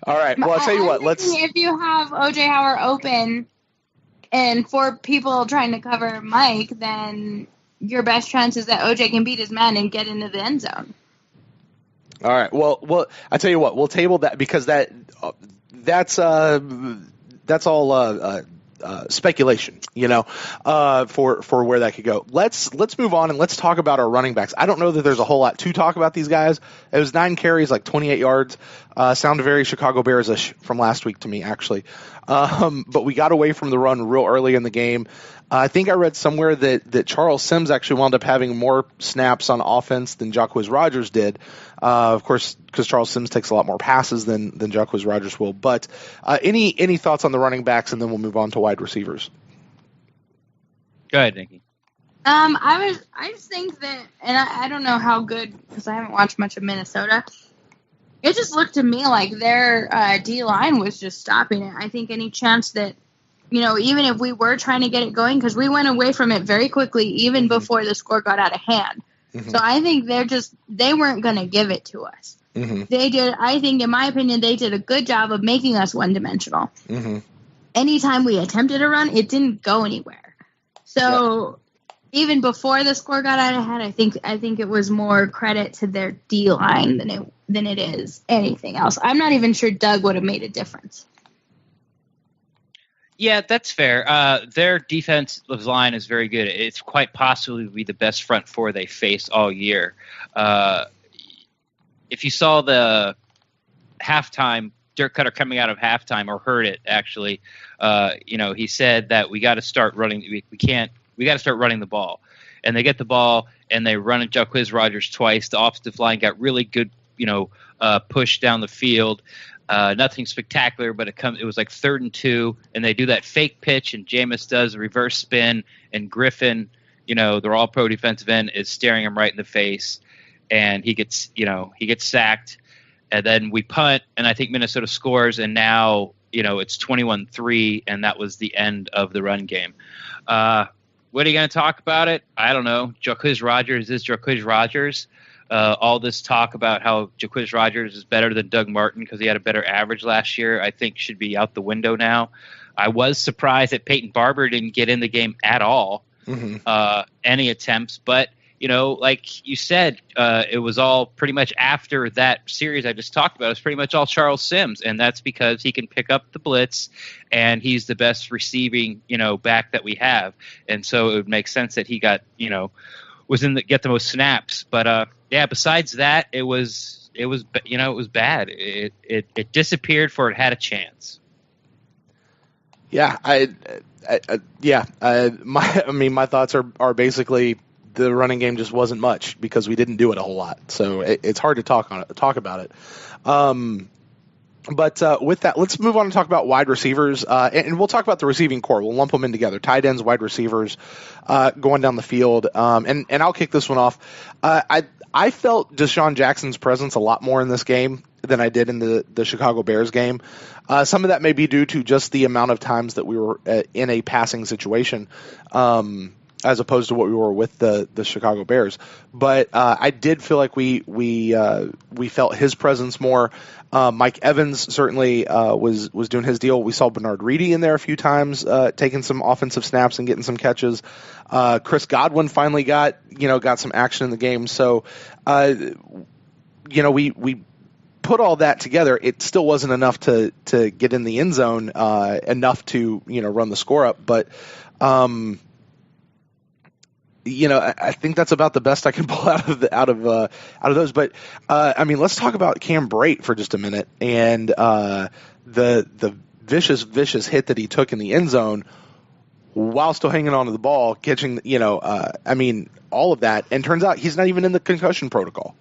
S2: All right. Well, I'll tell you what.
S4: If you have OJ Howard open and 4 people trying to cover Mike, then your best chance is that OJ can beat his man and get into the end zone.
S2: All right. Well, I tell you what. We'll table that because that's all speculation, for where that could go. Let's move on and let's talk about our running backs. I don't know that there's a whole lot to talk about these guys. It was 9 carries, like 28 yards. Sounded very Chicago Bears-ish from last week to me, actually. But we got away from the run real early in the game. I think I read somewhere that Charles Sims actually wound up having more snaps on offense than Jacquizz Rodgers did. Of course, because Charles Sims takes a lot more passes than Jacquizz Rodgers will. But any thoughts on the running backs, and then we'll move on to wide receivers.
S3: Go ahead, Nikki.
S4: I just think that, and I don't know how good, because I haven't watched much of Minnesota. It just looked to me like their D-line was just stopping it. I think any chance that, even if we were trying to get it going, because we went away from it very quickly, even before the score got out of hand. So I think they weren't going to give it to us. They did, I think, in my opinion, they did a good job of making us one-dimensional. Anytime we attempted a run, it didn't go anywhere. So even before the score got out of hand, I think it was more credit to their D-line than it is anything else. I'm not even sure Doug would have made a difference.
S3: Yeah, that's fair. Their defensive line is very good. It's quite possibly the best front 4 they face all year. If you saw the halftime, Dirk Cutter coming out of halftime, or heard it actually, he said that we got to start running. We got to start running the ball, and they get the ball and they run at Jacquizz Rodgers twice. The offensive line got really good, push down the field. Nothing spectacular, but it was like 3rd and 2, and they do that fake pitch, and Jameis does a reverse spin, and Griffin, their all-pro defensive end, is staring him right in the face, and he gets sacked, and then we punt, and I think Minnesota scores, and now, it's 21-3, and that was the end of the run game. What are you going to talk about it? I don't know. Jacquizz Rodgers is Jacquizz Rodgers. All this talk about how Jacquizz Rodgers is better than Doug Martin because he had a better average last year, I think should be out the window now. I was surprised that Peyton Barber didn't get in the game at all, any attempts. But, like you said, it was all pretty much after that series I just talked about. It was pretty much all Charles Sims, and that's because he can pick up the blitz, and he's the best receiving, back that we have. And so it would make sense that he got, get the most snaps. But besides that, it was bad. It disappeared for it had a chance.
S2: Yeah, my thoughts are basically the running game just wasn't much because we didn't do it a whole lot. So it's hard to talk about it. But with that, let's move on and talk about wide receivers, and we'll talk about the receiving core. We'll lump them in together: tight ends, wide receivers, going down the field. And I'll kick this one off. I felt Deshaun Jackson's presence a lot more in this game than I did in the Chicago Bears game. Some of that may be due to just the amount of times that we were in a passing situation, as opposed to what we were with the Chicago Bears. But I did feel like we felt his presence more. Mike Evans certainly was doing his deal. We saw Bernard Reedy in there a few times, taking some offensive snaps and getting some catches. Chris Godwin finally got some action in the game. So, we put all that together. It still wasn't enough to get in the end zone, enough to run the score up. But I think that's about the best I can pull out of those. But let's talk about Cam Brate for just a minute and the vicious hit that he took in the end zone while still hanging on to the ball, catching, all of that. And turns out he's not even in the concussion protocol.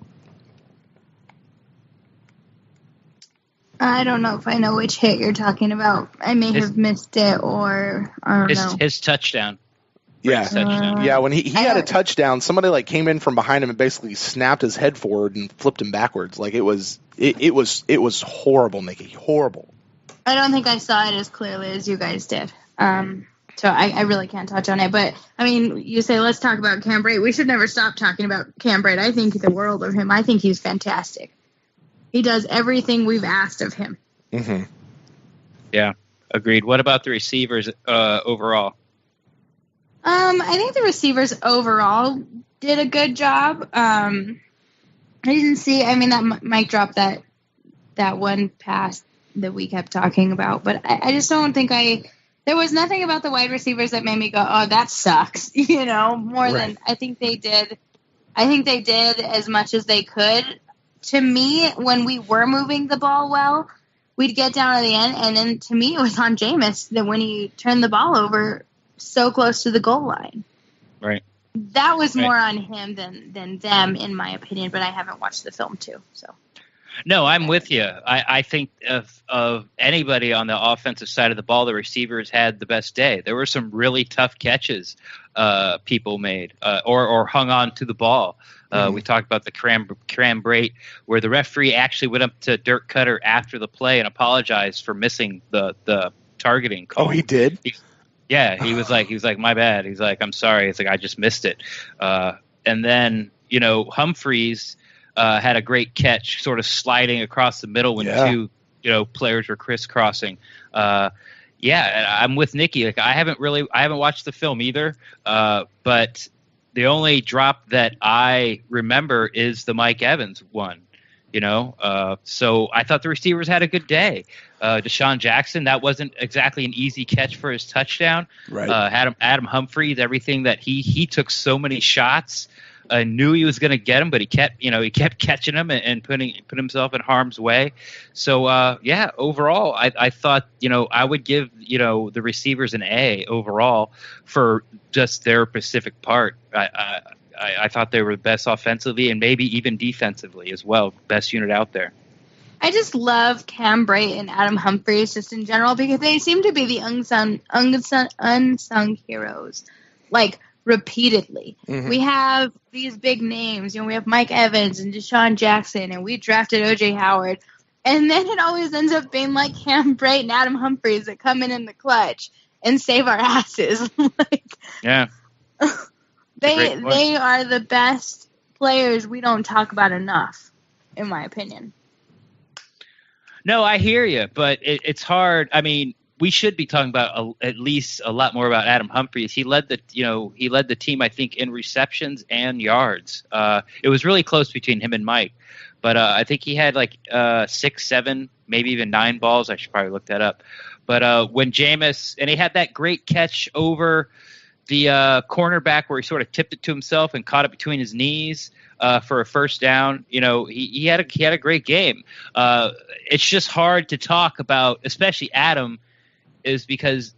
S4: I don't know if I know which hit you're talking about. I may have missed it, or I don't know.
S3: His touchdown.
S2: Yeah.
S3: Touchdown.
S2: Yeah, when he had a touchdown, somebody came in from behind him and basically snapped his head forward and flipped him backwards. It was horrible, Nikki. Horrible.
S4: I don't think I saw it as clearly as you guys did. So I really can't touch on it. But, you say let's talk about Cam Brate. We should never stop talking about Cam Brate. I think the world of him. I think he's fantastic. He does everything we've asked of him.
S2: Mm-hmm.
S3: Yeah, agreed. What about the receivers overall?
S4: I think the receivers overall did a good job. I didn't see. That Mike dropped that one pass that we kept talking about, but I just don't think there was nothing about the wide receivers that made me go, oh, that sucks. More than I think they did. I think they did as much as they could. To me, when we were moving the ball well, we'd get down to the end, and then to me it was on Jameis that when he turned the ball over so close to the goal line.
S3: Right.
S4: That was more on him than them, in my opinion, but I haven't watched the film too. So.
S3: No, I'm with you. I think of anybody on the offensive side of the ball, the receivers had the best day. There were some really tough catches people made or hung on to the ball. We talked about the Cam Brate, where the referee actually went up to Dirk Cutter after the play and apologized for missing the targeting call.
S2: Oh, he did?
S3: He was like, my bad. He's like, I'm sorry. It's like, I just missed it. And then, Humphreys had a great catch, sort of sliding across the middle when two, players were crisscrossing. I'm with Nikki. I haven't watched the film either. But the only drop that I remember is the Mike Evans one. So I thought the receivers had a good day. Deshaun Jackson, that wasn't exactly an easy catch for his touchdown.
S2: Right.
S3: Adam Humphries, everything that he took so many shots. Knew he was going to get him, but he kept catching him and put himself in harm's way. So overall, I thought I would give the receivers an A overall for just their specific part. I thought they were the best offensively and maybe even defensively as well. Best unit out there.
S4: I just love Cam Brate and Adam Humphries just in general because they seem to be the unsung heroes. Repeatedly. Mm-hmm. We have these big names. We have Mike Evans and Deshaun Jackson, and we drafted O.J. Howard. And then it always ends up being like Cam Brate and Adam Humphries that come in the clutch and save our asses. They are the best players we don't talk about enough, in my opinion.
S3: No, I hear you, but it's hard. We should be talking about at least a lot more about Adam Humphries. He led the team, I think, in receptions and yards. It was really close between him and Mike, but I think he had 6, 7, maybe even 9 balls. I should probably look that up. But when Jameis and he had that great catch over the cornerback where he sort of tipped it to himself and caught it between his knees for a first down. He had a great game. It's just hard to talk about, especially Adam. Is because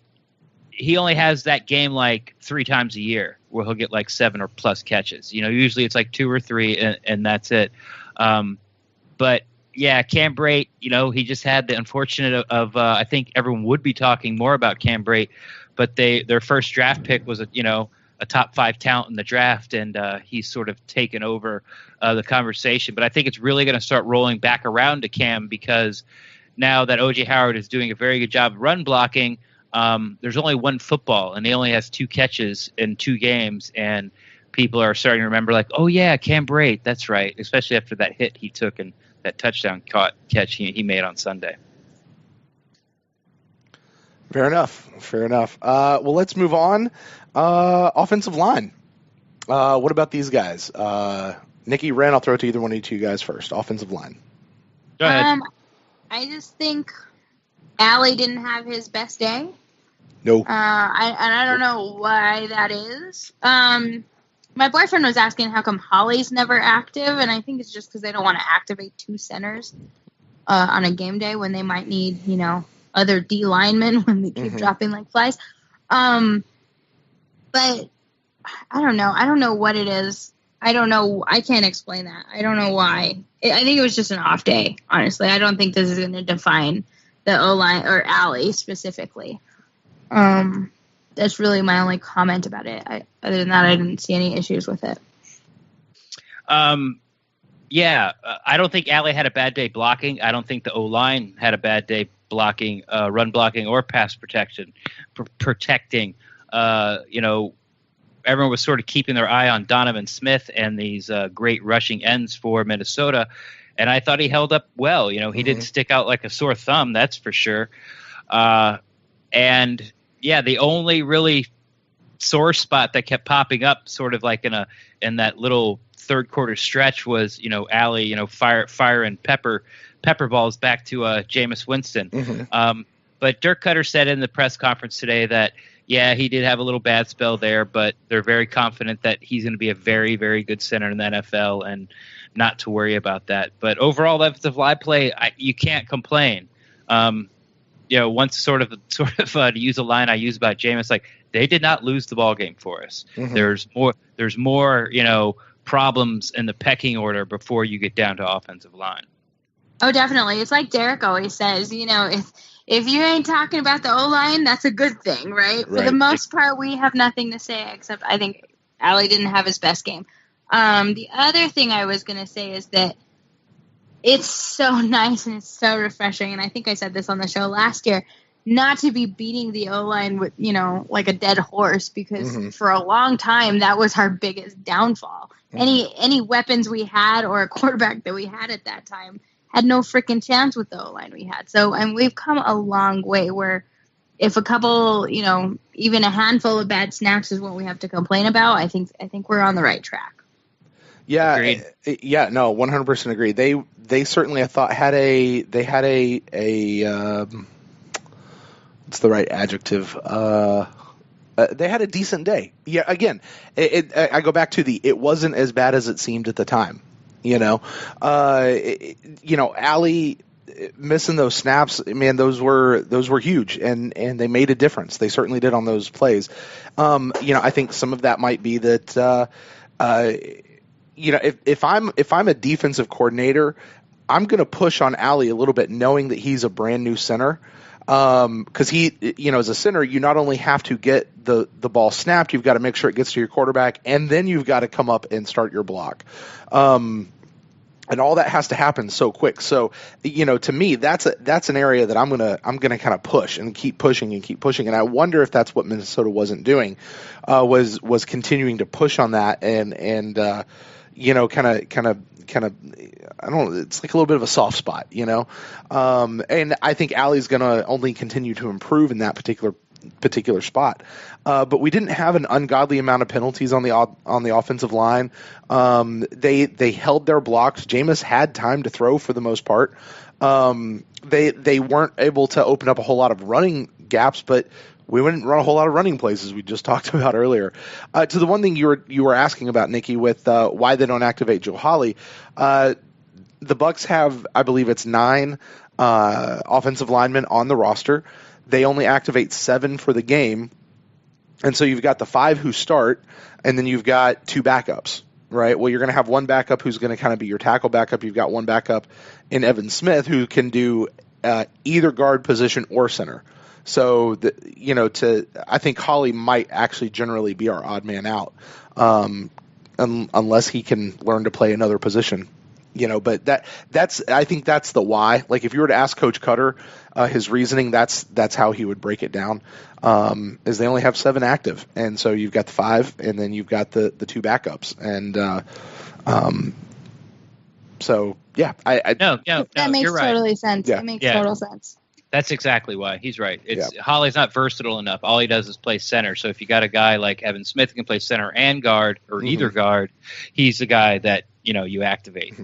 S3: he only has that game 3 times a year where he'll get 7 or plus catches. Usually it's 2 or 3 and that's it. But yeah, Cam Brate, he just had the unfortunate of I think everyone would be talking more about Cam Brate, but their first draft pick was a top 5 talent in the draft, and he's sort of taken over the conversation. But I think it's really going to start rolling back around to Cam because now that O.J. Howard is doing a very good job of run blocking, there's only one football, and he only has 2 catches in 2 games, and people are starting to remember, oh, yeah, Cam Brate, that's right, especially after that hit he took and that touchdown catch he made on Sunday.
S2: Fair enough. Well, let's move on. Offensive line. What about these guys? Nikki, Ren, I'll throw it to either one of you two guys first. Offensive line.
S3: Go ahead.
S4: I just think Allie didn't have his best day.
S2: No.
S4: I don't know why that is. My boyfriend was asking how come Holly's never active, and I think it's just because they don't want to activate 2 centers on a game day when they might need, other D linemen when they keep dropping like flies. But I don't know. I don't know what it is. I don't know. I can't explain that. I don't know why. I think it was just an off day, honestly. I don't think this is going to define the O-line or Allie specifically. That's really my only comment about it. Other than that, I didn't see any issues with it.
S3: Yeah, I don't think Allie had a bad day blocking. I don't think the O-line had a bad day blocking, run blocking or pass protecting. Everyone was sort of keeping their eye on Donovan Smith and these great rushing ends for Minnesota, and I thought he held up well. He didn't stick out like a sore thumb, that's for sure. And yeah, the only really sore spot that kept popping up, sort of like in that little third quarter stretch, was Allie fire and pepper balls back to Jameis Winston. But Dirk Cutter said in the press conference today that yeah, he did have a little bad spell there, but they're very confident that he's going to be a very, very good center in the NFL and not to worry about that. But overall, offensive line play, you can't complain. Once sort of to use a line I use about Jameis, like, they did not lose the ball game for us. There's more problems in the pecking order before you get down to offensive line.
S4: Oh, definitely. It's like Derek always says, if you ain't talking about the O-line, that's a good thing, right? For the most part, we have nothing to say, except I think Allie didn't have his best game. The other thing I was going to say is that it's so nice and it's so refreshing, and I think I said this on the show last year, not to be beating the O-line with, like a dead horse, because for a long time, that was our biggest downfall. Any weapons we had or a quarterback that we had at that time had no freaking chance with the O-line we had. So, and we've come a long way where if a couple, even a handful of bad snaps is what we have to complain about, I think we're on the right track.
S2: Yeah.
S3: Agreed.
S2: Yeah, no, 100% agree. They certainly, I thought, had a what's the right adjective? They had a decent day. Yeah. Again, I go back to it wasn't as bad as it seemed at the time. Allie missing those snaps, man, those were huge, and they made a difference. They certainly did on those plays. I think some of that might be that, if I'm a defensive coordinator, I'm going to push on Allie a little bit, knowing that he's a brand new center. Because he, as a center, you not only have to get the ball snapped, you've got to make sure it gets to your quarterback, and then you've got to come up and start your block. And all that has to happen so quick. So, to me, that's an area that I'm gonna kind of push and keep pushing. And I wonder if that's what Minnesota wasn't doing, was continuing to push on that and kind of. I don't know. It's like a little bit of a soft spot, and I think Allie's going to only continue to improve in that particular spot. But we didn't have an ungodly amount of penalties on the offensive line. They held their blocks. Jameis had time to throw for the most part. They weren't able to open up a whole lot of running gaps, but we wouldn't run a whole lot of running plays, as we just talked about earlier. To the one thing you were asking about, Nikki, with why they don't activate Joe Hawley, the Bucs have, I believe it's 9 offensive linemen on the roster. They only activate 7 for the game, and so you've got the 5 who start, and then you've got 2 backups, right? Well, you're going to have one backup who's going to kind of be your tackle backup. You've got one backup in Evan Smith who can do either guard position or center. So, I think Hawley might actually generally be our odd man out, unless he can learn to play another position. But I think that's the why. Like, if you were to ask Coach Cutter his reasoning, that's how he would break it down. Is they only have 7 active, and so you've got the 5, and then you've got the 2 backups, and so yeah,
S4: that makes totally sense.
S3: Yeah.
S4: It makes total sense.
S3: That's exactly why. He's right. Hawley's not versatile enough. All he does is play center. So if you got a guy like Evan Smith who can play center and guard, or either guard, he's the guy that you activate.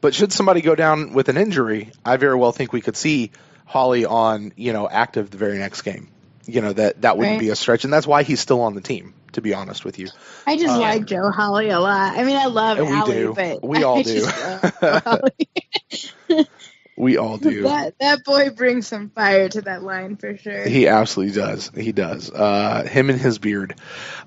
S2: But should somebody go down with an injury, I very well think we could see Hawley on active the very next game. That wouldn't be a stretch, and that's why he's still on the team, to be honest with you.
S4: I just like Joe Hawley a lot. I mean, I love Allie, but
S2: we all do. We all do.
S4: That boy brings some fire to that line for sure.
S2: He absolutely does. He does. Him and his beard.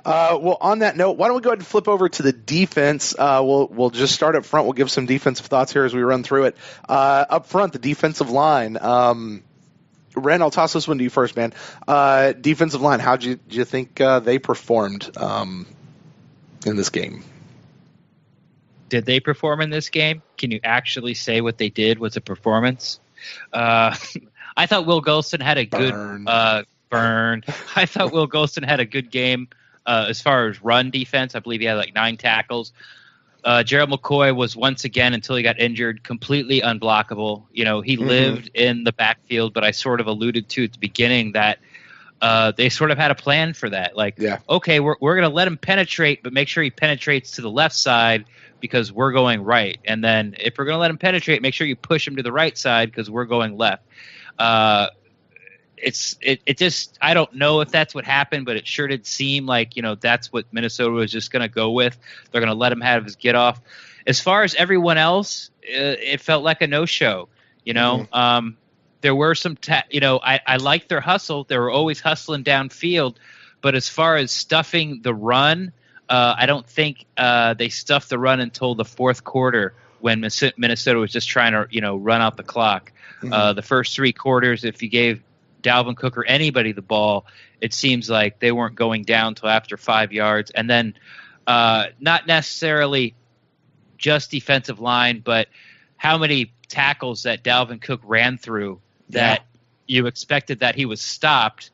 S2: Well, on that note, why don't we go ahead and flip over to the defense? We'll just start up front. We'll give some defensive thoughts here as we run through it. Up front, the defensive line. Ren, I'll toss this one to you first, man. Defensive line, how do you think they performed in this game?
S3: Did they perform in this game? Can you actually say what they did was a performance? I thought Will Golston had a good burn. I thought Will Golston had a good game as far as run defense. I believe he had like 9 tackles. Gerald McCoy was once again, until he got injured, completely unblockable. He lived in the backfield, but I sort of alluded to at the beginning that they sort of had a plan for that. Okay, we're going to let him penetrate, but make sure he penetrates to the left side because we're going right. And then if we're going to let him penetrate, make sure you push him to the right side because we're going left. It just, I don't know if that's what happened, but it sure did seem like, that's what Minnesota was just going to go with. They're going to let him have his get off. As far as everyone else, it felt like a no-show, There were some, I liked their hustle. They were always hustling downfield, but as far as stuffing the run, I don't think they stuffed the run until the fourth quarter when Minnesota was just trying to, run out the clock. The first 3 quarters, if you gave Dalvin Cook or anybody the ball, it seems like they weren't going down till after 5 yards. And then not necessarily just defensive line, but how many tackles that Dalvin Cook ran through that you expected that he was stopped,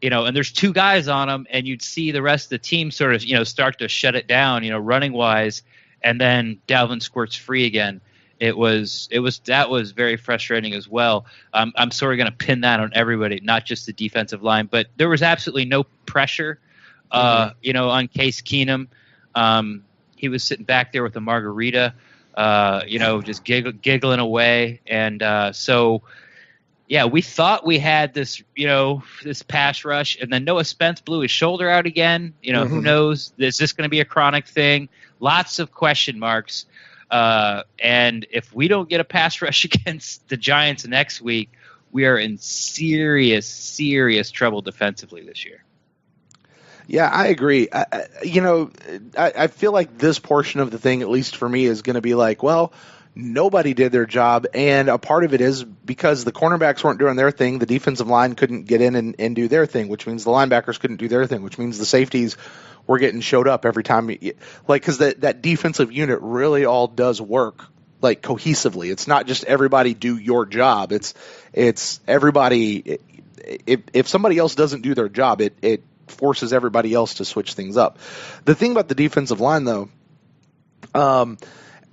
S3: and there's 2 guys on him, and you'd see the rest of the team sort of, start to shut it down, running wise, and then Dalvin squirts free again. That was very frustrating as well. I'm sort of going to pin that on everybody, not just the defensive line, but there was absolutely no pressure, on Case Keenum. He was sitting back there with a margarita, just giggling away. And so, we thought we had this, this pass rush, and then Noah Spence blew his shoulder out again. Who knows? Is this going to be a chronic thing? Lots of question marks. And if we don't get a pass rush against the Giants next week, we are in serious, serious trouble defensively this year.
S2: Yeah, I agree. I feel like this portion of the thing, at least for me, is going to be like, well, nobody did their job, and a part of it is because the cornerbacks weren't doing their thing, the defensive line couldn't get in and do their thing, which means the linebackers couldn't do their thing, which means the safeties were getting showed up every time. Because that defensive unit really all does work like cohesively. It's not just everybody do your job. It's everybody. If somebody else doesn't do their job, it forces everybody else to switch things up. The thing about the defensive line, though,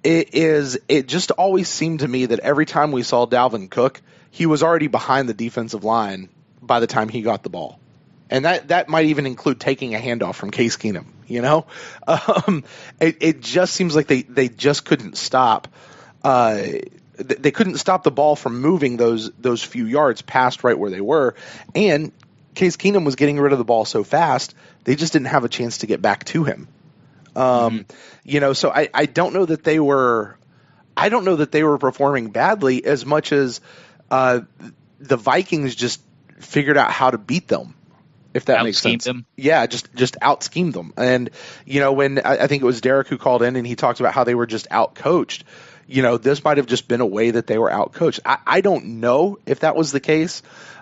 S2: it just always seemed to me that every time we saw Dalvin Cook, he was already behind the defensive line by the time he got the ball. And that might even include taking a handoff from Case Keenum, It just seems like they just couldn't stop. They couldn't stop the ball from moving those few yards past right where they were. And Case Keenum was getting rid of the ball so fast, they just didn't have a chance to get back to him. So I don't know that they were performing badly as much as the Vikings just figured out how to beat them, if that makes sense.
S3: Them.
S2: Yeah, just out-schemed them. And, when I think it was Derek who called in and he talked about how they were just out-coached, this might have just been a way that they were out-coached. I don't know if that was the case.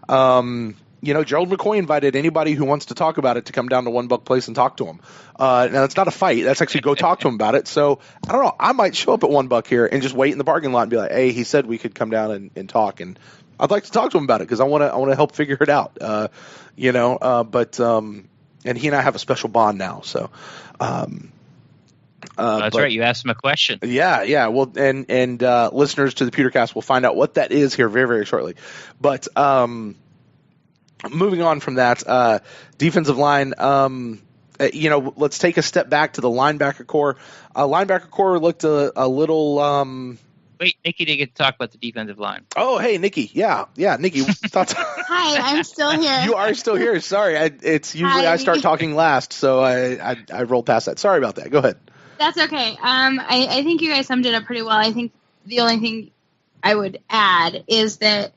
S2: Gerald McCoy invited anybody who wants to talk about it to come down to One Buck Place and talk to him. Now, it's not a fight. That's actually go talk to him about it. So, I don't know. I might show up at One Buck here and just wait in the parking lot and be like, hey, he said we could come down and talk. And I'd like to talk to him about it because I want to help figure it out. And he and I have a special bond now. So,
S3: that's right. You asked him a question.
S2: Yeah. Well, and listeners to the Pewtercast will find out what that is here very, very shortly. But, moving on from that, defensive line, let's take a step back to the linebacker core. Linebacker core looked a little.
S3: Wait, Nikki didn't get to talk about the defensive line.
S2: Oh, hey, Nikki. Yeah, Nikki. Thoughts?
S4: Hi, I'm still here.
S2: You are still here. Sorry, it's usually I start talking last, so I rolled past that. Sorry about that. Go ahead.
S4: That's okay. I think you guys summed it up pretty well. I think the only thing I would add is that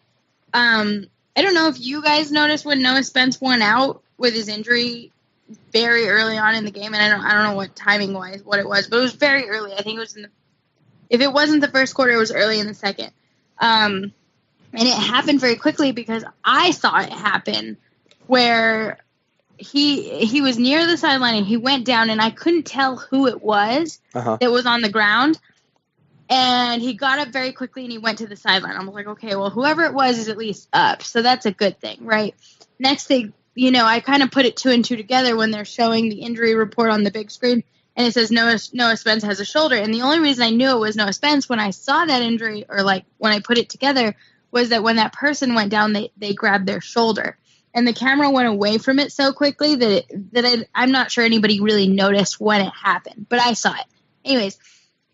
S4: I don't know if you guys noticed when Noah Spence went out with his injury very early on in the game, and I don't know what timing wise what it was, but it was very early. I think it was if it wasn't the first quarter, it was early in the second. And it happened very quickly because I saw it happen where he was near the sideline and he went down and I couldn't tell who it was that was on the ground. And he got up very quickly and he went to the sideline. I was like, okay, well, whoever it was is at least up. So that's a good thing, right? Next thing, I kind of put it 2 and 2 together when they're showing the injury report on the big screen. And it says Noah Spence has a shoulder. And the only reason I knew it was Noah Spence when I saw that injury, or like when I put it together, was that when that person went down, they grabbed their shoulder. And the camera went away from it so quickly that I'm not sure anybody really noticed when it happened. But I saw it. Anyways,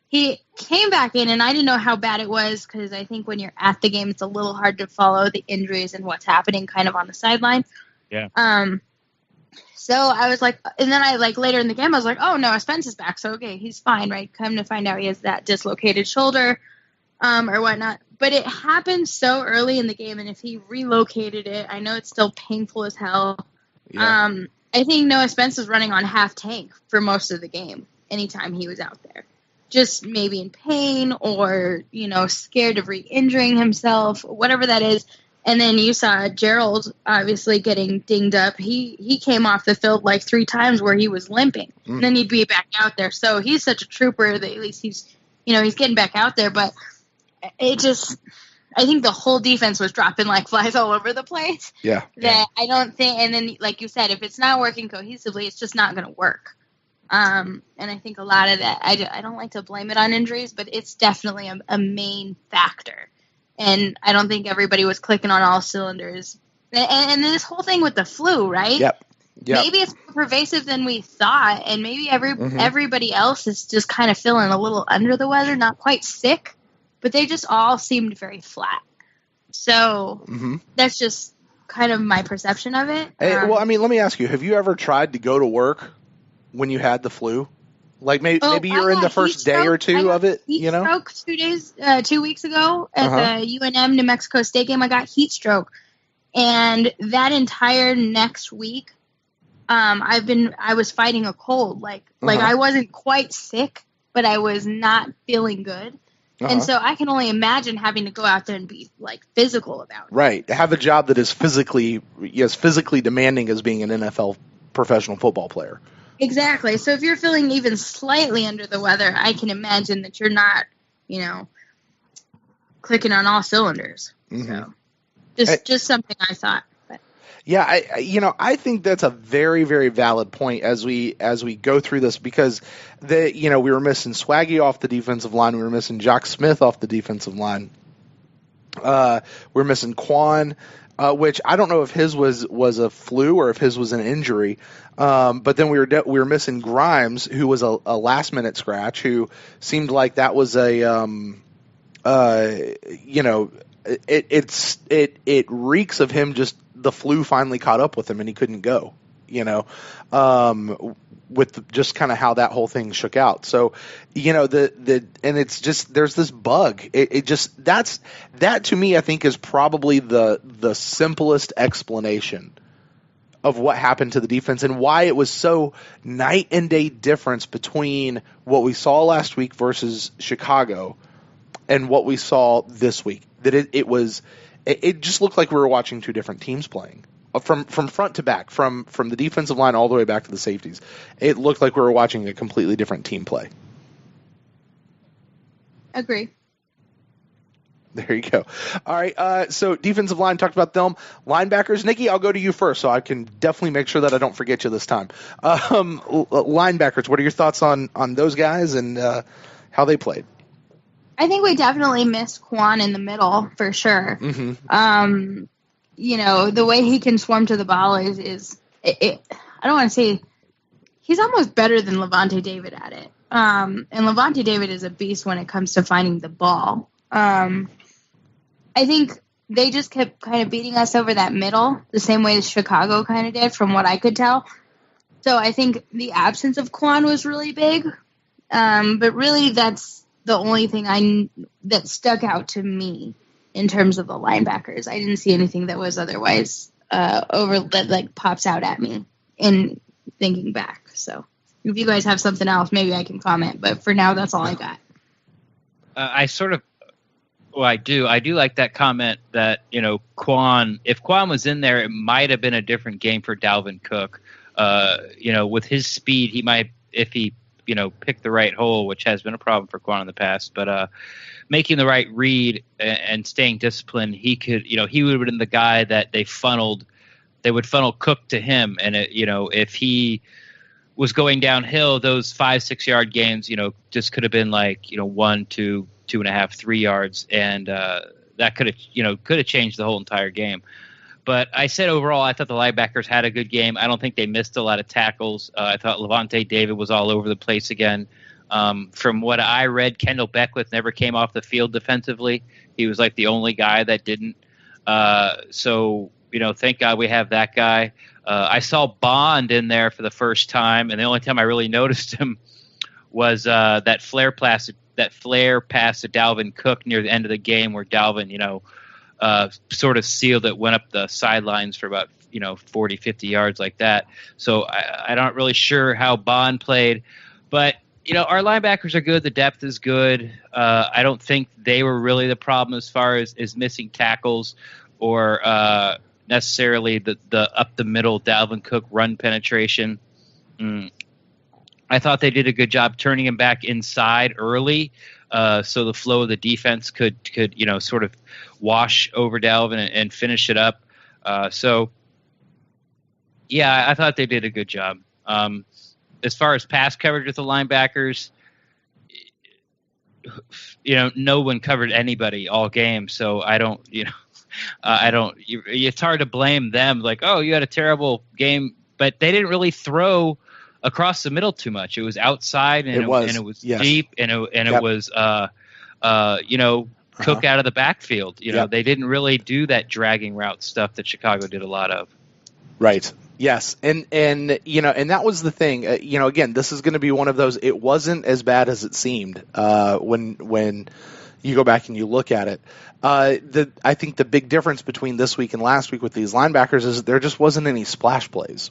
S4: he came back in, and I didn't know how bad it was because I think when you're at the game, it's a little hard to follow the injuries and what's happening kind of on the sideline.
S3: Yeah.
S4: So I was like, and then I later in the game, I was like, oh, Noah Spence is back. So, okay, he's fine, right? Come to find out he has that dislocated shoulder or whatnot. But it happened so early in the game, and if he relocated it, I know it's still painful as hell. Yeah. I think Noah Spence was running on half tank for most of the game anytime he was out there. Just maybe in pain or, scared of re-injuring himself, whatever that is. And then you saw Gerald obviously getting dinged up. He came off the field 3 times where he was limping. And then he'd be back out there. So he's such a trooper that at least he's getting back out there. But I think the whole defense was dropping like flies all over the place.
S2: Yeah.
S4: That I don't think, and then like you said, if it's not working cohesively, it's just not going to work. And I think a lot of that, I don't like to blame it on injuries, but it's definitely a main factor. And I don't think everybody was clicking on all cylinders. And this whole thing with the flu, right?
S2: Yep.
S4: Maybe it's more pervasive than we thought, and maybe everybody else is just kind of feeling a little under the weather, not quite sick, but they just all seemed very flat. So that's just kind of my perception of it.
S2: Well, I mean, let me ask you, have you ever tried to go to work when you had the flu? Maybe you're in the first day or two of it,
S4: heat stroke 2 weeks ago at the UNM New Mexico State game. I got heat stroke, and that entire next week, I was fighting a cold. I wasn't quite sick, but I was not feeling good, and so I can only imagine having to go out there and be physical about it.
S2: Right, have a job that is physically demanding as being an NFL professional football player.
S4: Exactly. So if you're feeling even slightly under the weather, I can imagine that you're not, clicking on all cylinders. So just something I thought. But.
S2: Yeah, I think that's a very, very valid point as we go through this because we were missing Swaggy off the defensive line, we were missing Jock Smith off the defensive line, we're missing Quan. Which I don't know if his was a flu or if his was an injury, but then we were missing Grimes, who was a last minute scratch, who seemed like that was it reeks of him just the flu finally caught up with him and he couldn't go, with just kind of how that whole thing shook out. So, and it's just, there's this bug. That to me, I think is probably the simplest explanation of what happened to the defense and why it was so night and day difference between what we saw last week versus Chicago and what we saw this week. That it just looked like we were watching 2 different teams playing. From front to back, from the defensive line all the way back to the safeties, it looked like we were watching a completely different team play.
S4: Agree.
S2: There you go. All right, so defensive line, talked about them. Linebackers, Nikki, I'll go to you first, so I can definitely make sure that I don't forget you this time. Linebackers, what are your thoughts on those guys and how they played?
S4: I think we definitely missed Quan in the middle, for sure. The way he can swarm to the ball is I don't want to say he's almost better than Levante David at it. And Levante David is a beast when it comes to finding the ball. I think they just kept kind of beating us over that middle the same way as Chicago kind of did from what I could tell. So I think the absence of Quan was really big. But really that's the only thing that stuck out to me in terms of the linebackers. I didn't see anything that was otherwise that like pops out at me in thinking back. So if you guys have something else, maybe I can comment. But for now, that's all I got.
S3: I do like that comment that, if Quan was in there, it might have been a different game for Dalvin Cook. With his speed, he might, if he, picked the right hole, which has been a problem for Quan in the past, but making the right read and staying disciplined, he could, he would have been the guy that they would funnel Cook to him. And, if he was going downhill, those 5-6 yard gains, just could have been like, 1, 2, 2.5, 3 yards. And that could have changed the whole entire game. But I said overall, I thought the linebackers had a good game. I don't think they missed a lot of tackles. I thought Levante David was all over the place again. From what I read, Kendall Beckwith never came off the field defensively. He was like the only guy that didn't. So, thank God we have that guy. I saw Bond in there for the first time, and the only time I really noticed him was that flare pass to Dalvin Cook near the end of the game where Dalvin, sort of sealed it, went up the sidelines for about 40, 50 yards like that. So I'm not really sure how Bond played, but our linebackers are good. The depth is good. I don't think they were really the problem as far as missing tackles or necessarily the up the middle Dalvin Cook run penetration. I thought they did a good job turning him back inside early, so the flow of the defense could sort of wash over Dalvin and finish it up. I thought they did a good job. As far as pass coverage with the linebackers, no one covered anybody all game, so I don't. It's hard to blame them. Like, oh, you had a terrible game, but they didn't really throw across the middle too much. It was outside, and it was
S2: yes.
S3: deep, and it was Cook out of the backfield. They didn't really do that dragging route stuff that Chicago did a lot of.
S2: Right. Yes, and that was the thing. Again, this is going to be one of those. It wasn't as bad as it seemed when you go back and you look at it. I think the big difference between this week and last week with these linebackers is there just wasn't any splash plays.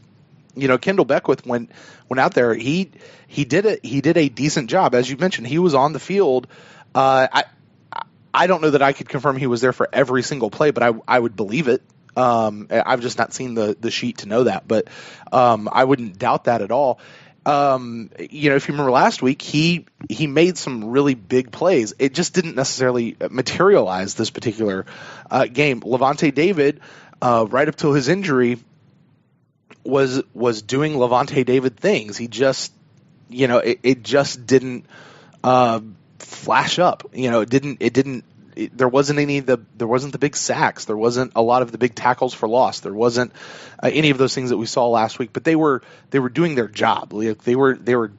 S2: Kendall Beckwith went out there. He did a decent job, as you mentioned. He was on the field. I don't know that I could confirm he was there for every single play, but I would believe it. I've just not seen the sheet to know that, but I wouldn't doubt that at all. If you remember last week, he made some really big plays. It just didn't necessarily materialize this particular game. Levante David, right up till his injury, was doing Levante David things. He just, it just didn't flash up. There wasn't the big sacks. There wasn't a lot of the big tackles for loss. There wasn't any of those things that we saw last week. But they were doing their job. They were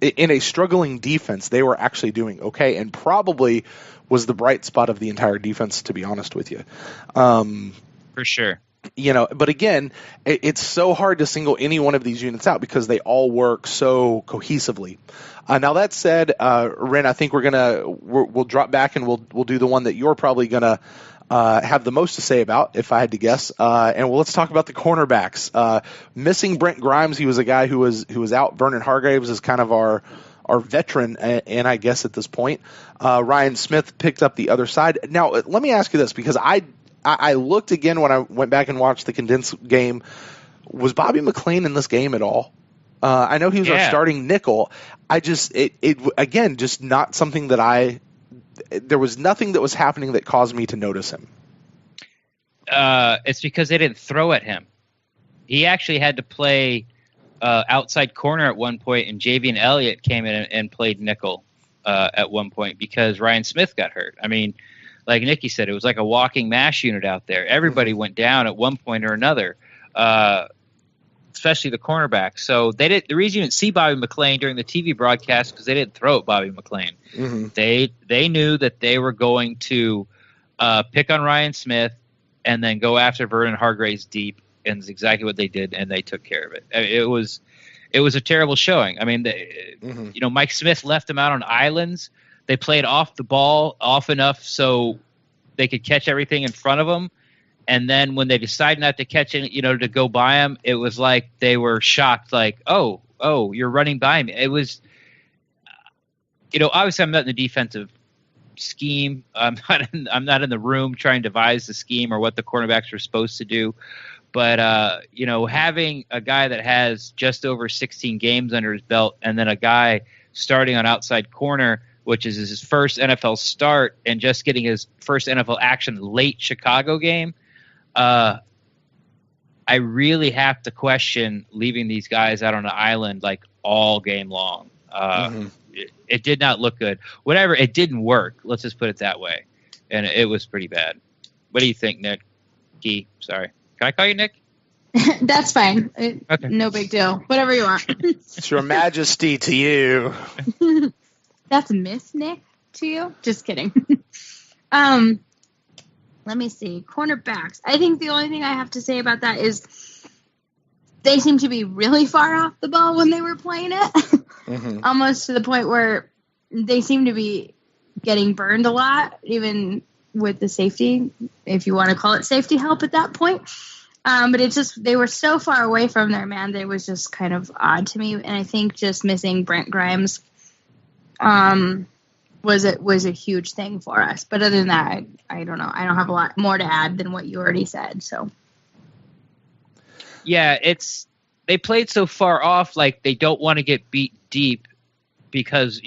S2: in a struggling defense. They were actually doing okay, and probably was the bright spot of the entire defense, to be honest with you.
S3: For sure.
S2: But again, it's so hard to single any one of these units out because they all work so cohesively. Now that said, Ren, I think we'll drop back and we'll do the one that you're probably gonna have the most to say about, if I had to guess. Let's talk about the cornerbacks. Missing Brent Grimes, he was a guy who was out. Vernon Hargraves is kind of our veteran, and I guess at this point, Ryan Smith picked up the other side. Now, let me ask you this, because I looked again when I went back and watched the condensed game. Was Bobby McLean in this game at all? I know he was our starting nickel. Again, just not something that there was nothing that was happening that caused me to notice him.
S3: It's because they didn't throw at him. He actually had to play outside corner at one point, and Javian Elliott came in and played nickel at one point because Ryan Smith got hurt. I mean, like Nikki said, it was like a walking mash unit out there. Everybody went down at one point or another, especially the cornerbacks. So the reason you didn't see Bobby McLean during the TV broadcast because they didn't throw at Bobby McLean. Mm-hmm. They knew that they were going to pick on Ryan Smith and then go after Vernon Hargraves deep, and it's exactly what they did, and they took care of it. It it was a terrible showing. I mean, Mike Smith left them out on islands. They played off the ball off enough so they could catch everything in front of them. And then when they decided not to catch it, to go by them, it was like they were shocked, like, oh, you're running by me. It was, obviously I'm not in the defensive scheme. I'm not in the room trying to devise the scheme or what the cornerbacks are supposed to do. But, having a guy that has just over 16 games under his belt and then a guy starting on outside corner, which is his first NFL start, and just getting his first NFL action late Chicago game, I really have to question leaving these guys out on an island like all game long. It did not look good. Whatever, it didn't work. Let's just put it that way. And it was pretty bad. What do you think, Nick? Sorry. Can I call you Nick?
S4: That's fine.
S3: Okay.
S4: No big deal. Whatever you want.
S2: It's Your Majesty to you.
S4: That's Miss Nick to you? Just kidding. Let me see. Cornerbacks. I think the only thing I have to say about that is they seem to be really far off the ball when they were playing it. Almost to the point where they seem to be getting burned a lot, even with the safety, if you want to call it safety help at that point. But it's just, they were so far away from their man that it was just kind of odd to me. And I think just missing Brent Grimes was a huge thing for us. But other than that, I don't know. I don't have a lot more to add than what you already said. So
S3: yeah, they played so far off, like they don't want to get beat deep because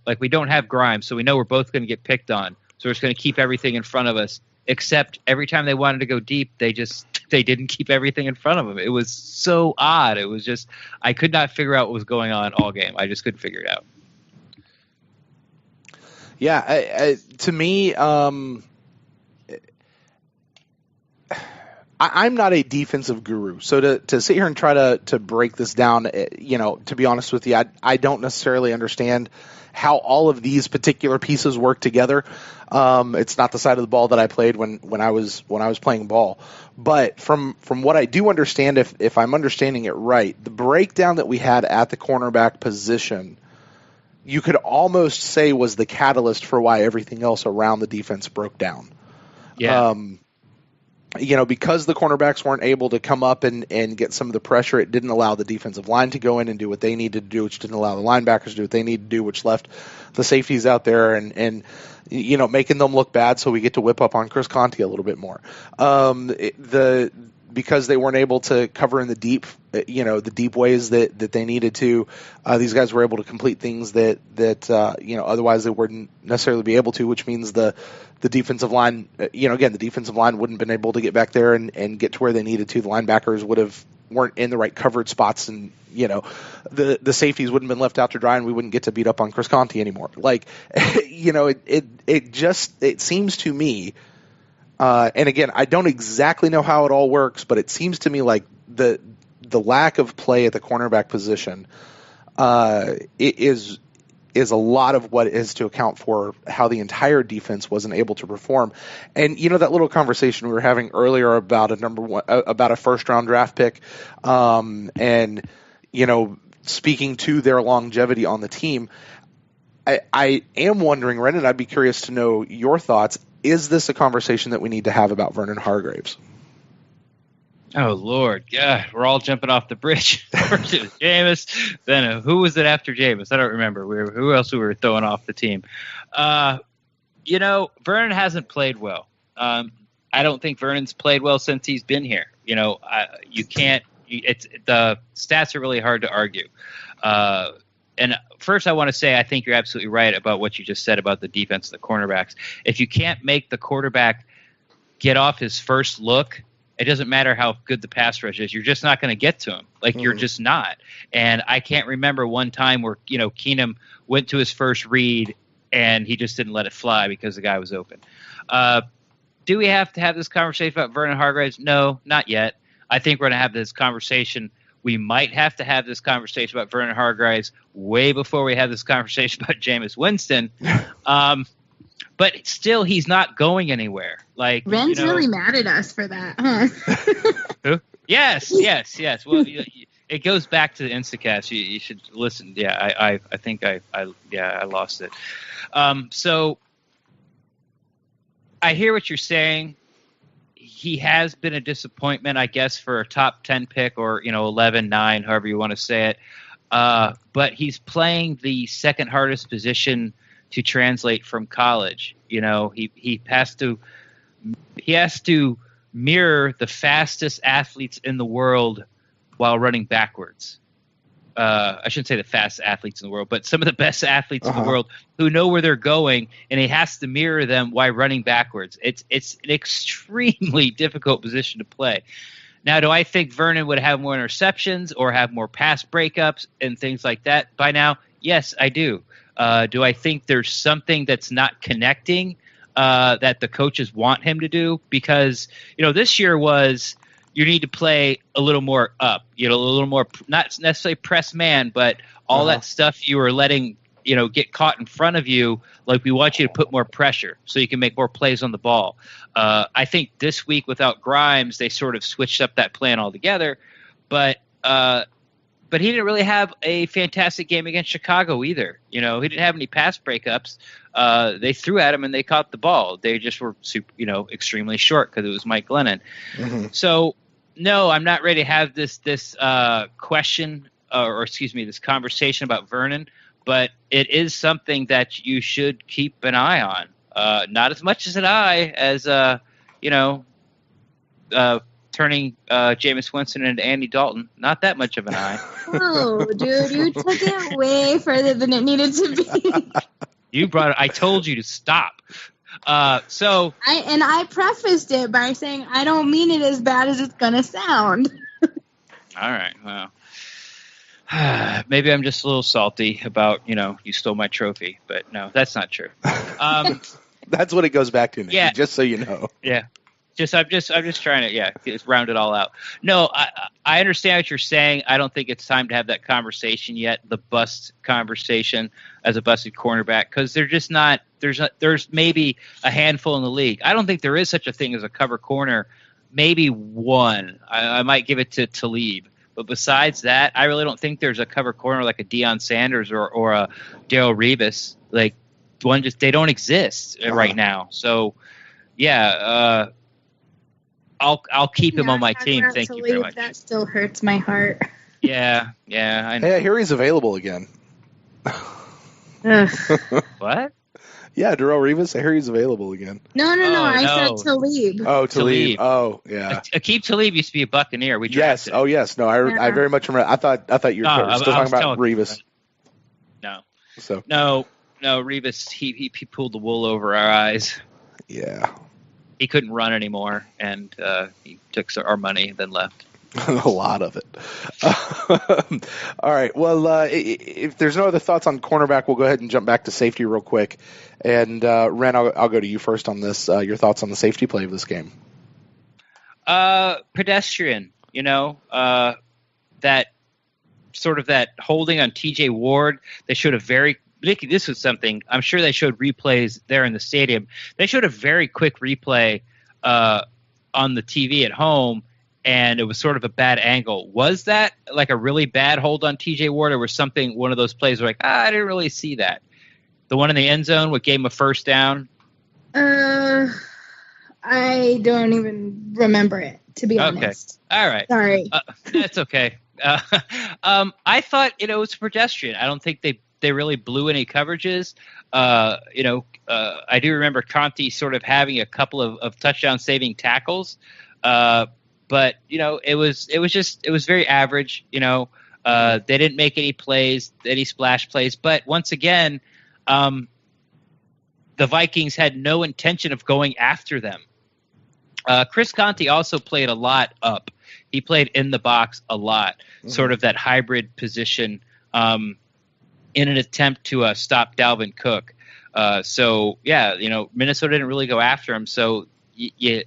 S3: like we don't have Grimes, so we know we're both going to get picked on. So we're just going to keep everything in front of us. Except every time they wanted to go deep, they didn't keep everything in front of them. It was so odd. It was just I could not figure out what was going on all game. I just couldn't figure it out.
S2: Yeah, to me, I'm not a defensive guru, so to sit here and try to break this down, to be honest with you, I don't necessarily understand how all of these particular pieces work together. It's not the side of the ball that I played when I was playing ball, but from what I do understand, if I'm understanding it right, the breakdown that we had at the cornerback position, you could almost say was the catalyst for why everything else around the defense broke down.
S3: Yeah.
S2: Because the cornerbacks weren't able to come up and get some of the pressure, it didn't allow the defensive line to go in and do what they needed to do, which didn't allow the linebackers to do what they needed to do, which left the safeties out there and making them look bad, so we get to whip up on Chris Conte a little bit more. Because they weren't able to cover in the deep ways that they needed to, these guys were able to complete things that otherwise they wouldn't necessarily be able to, which means the defensive line, the defensive line wouldn't have been able to get back there and get to where they needed to. The linebackers weren't in the right covered spots, and the safeties wouldn't have been left out to dry, and we wouldn't get to beat up on Chris Conte anymore. Like, it seems to me. And again, I don't exactly know how it all works, but it seems to me like the lack of play at the cornerback position is a lot of what is to account for how the entire defense wasn't able to perform. And that little conversation we were having earlier about a first round draft pick, and speaking to their longevity on the team, I am wondering, Brendan, I'd be curious to know your thoughts. Is this a conversation that we need to have about Vernon Hargreaves?
S3: Oh, Lord. Yeah, we're all jumping off the bridge. First it was Jameis. Then who was it after Jameis? I don't remember. Who else we were throwing off the team? Vernon hasn't played well. I don't think Vernon's played well since he's been here. You can't – the stats are really hard to argue. And first I want to say I think you're absolutely right about what you just said about the defense of the cornerbacks. If you can't make the quarterback get off his first look, it doesn't matter how good the pass rush is. You're just not going to get to him. You're just not. And I can't remember one time where, Keenum went to his first read and he just didn't let it fly because the guy was open. Do we have to have this conversation about Vernon Hargreaves? No, not yet. I think we're going to have this conversation. We might have to have this conversation about Vernon Hargreaves way before we have this conversation about Jameis Winston. But still, he's not going anywhere. Ren's
S4: really mad at us for that, huh?
S3: Who? Yes. Well, it goes back to the Instacast. You should listen. Yeah, I think I lost it. So I hear what you're saying. He has been a disappointment, I guess, for a top 10 pick or 11, 9, however you want to say it. But he's playing the second hardest position to translate from college. He has to mirror the fastest athletes in the world while running backwards. I shouldn't say the fastest athletes in the world, but some of the best athletes in the world who know where they're going, and he has to mirror them while running backwards. It's an extremely difficult position to play. Now, do I think Vernon would have more interceptions or have more pass breakups and things like that by now? Yes, I do. Do I think there's something that's not connecting that the coaches want him to do? Because, this year was you need to play a little more up, a little more, not necessarily press man, but all that stuff you were letting, get caught in front of you. Like, we want you to put more pressure so you can make more plays on the ball. I think this week without Grimes, they sort of switched up that plan altogether. But he didn't really have a fantastic game against Chicago either. He didn't have any pass breakups. They threw at him and they caught the ball. They just were extremely short because it was Mike Glennon. Mm-hmm. So, no, I'm not ready to have this question this conversation about Vernon. But it is something that you should keep an eye on. Not as much as an eye as turning Jameis Winston into Andy Dalton. Not that much of an eye.
S4: Oh, dude, you took it way further than it needed to be.
S3: You brought it. I told you to stop.
S4: I prefaced it by saying I don't mean it as bad as it's gonna sound.
S3: All right. Well, maybe I'm just a little salty about you stole my trophy, but no, that's not true.
S2: That's what it goes back to, Nicky,
S3: yeah.
S2: Just so you know.
S3: Yeah. I'm just trying to round it all out. No, I understand what you're saying. I don't think it's time to have that conversation yet, the bust conversation as a busted cornerback, because they're just not. There's maybe a handful in the league. I don't think there is such a thing as a cover corner. Maybe one. I might give it to Talib. But besides that, I really don't think there's a cover corner like a Deion Sanders or a Darrelle Revis. Like they don't exist right now. So yeah. I'll keep him on my team. Thank you very much.
S4: That still hurts my heart.
S3: Yeah, I know.
S2: Hey, I hear he's available again.
S3: What?
S2: Yeah, Darrelle Revis. I hear he's available again.
S4: No. I said Talib.
S2: Oh, Talib. Oh, yeah.
S3: Akeem Talib used to be a Buccaneer.
S2: Yes. Oh, yes. No, I very much remember. I thought you were still talking about Revis.
S3: No.
S2: So
S3: no, Revis. He pulled the wool over our eyes.
S2: Yeah.
S3: He couldn't run anymore, and he took our money and then left.
S2: A lot of it. All right. Well, if there's no other thoughts on cornerback, we'll go ahead and jump back to safety real quick. And Ren, I'll go to you first on this. Your thoughts on the safety play of this game?
S3: Pedestrian. That sort of that holding on T.J. Ward. They showed a very Nicky, this was something I'm sure they showed replays there in the stadium. They showed a very quick replay on the TV at home, and it was sort of a bad angle. Was that like a really bad hold on TJ Ward, or was one of those plays where like, I didn't really see that? The one in the end zone, what gave him a first down?
S4: I don't even remember it, to be honest.
S3: All right.
S4: Sorry.
S3: That's okay. I thought, it was pedestrian. I don't think they really blew any coverages. I do remember Conti sort of having a couple of touchdown saving tackles. But it was very average. They didn't make any plays, any splash plays. But once again, the Vikings had no intention of going after them. Chris Conti also played a lot up. He played in the box a lot, sort of that hybrid position in an attempt to stop Dalvin Cook. Minnesota didn't really go after him. So if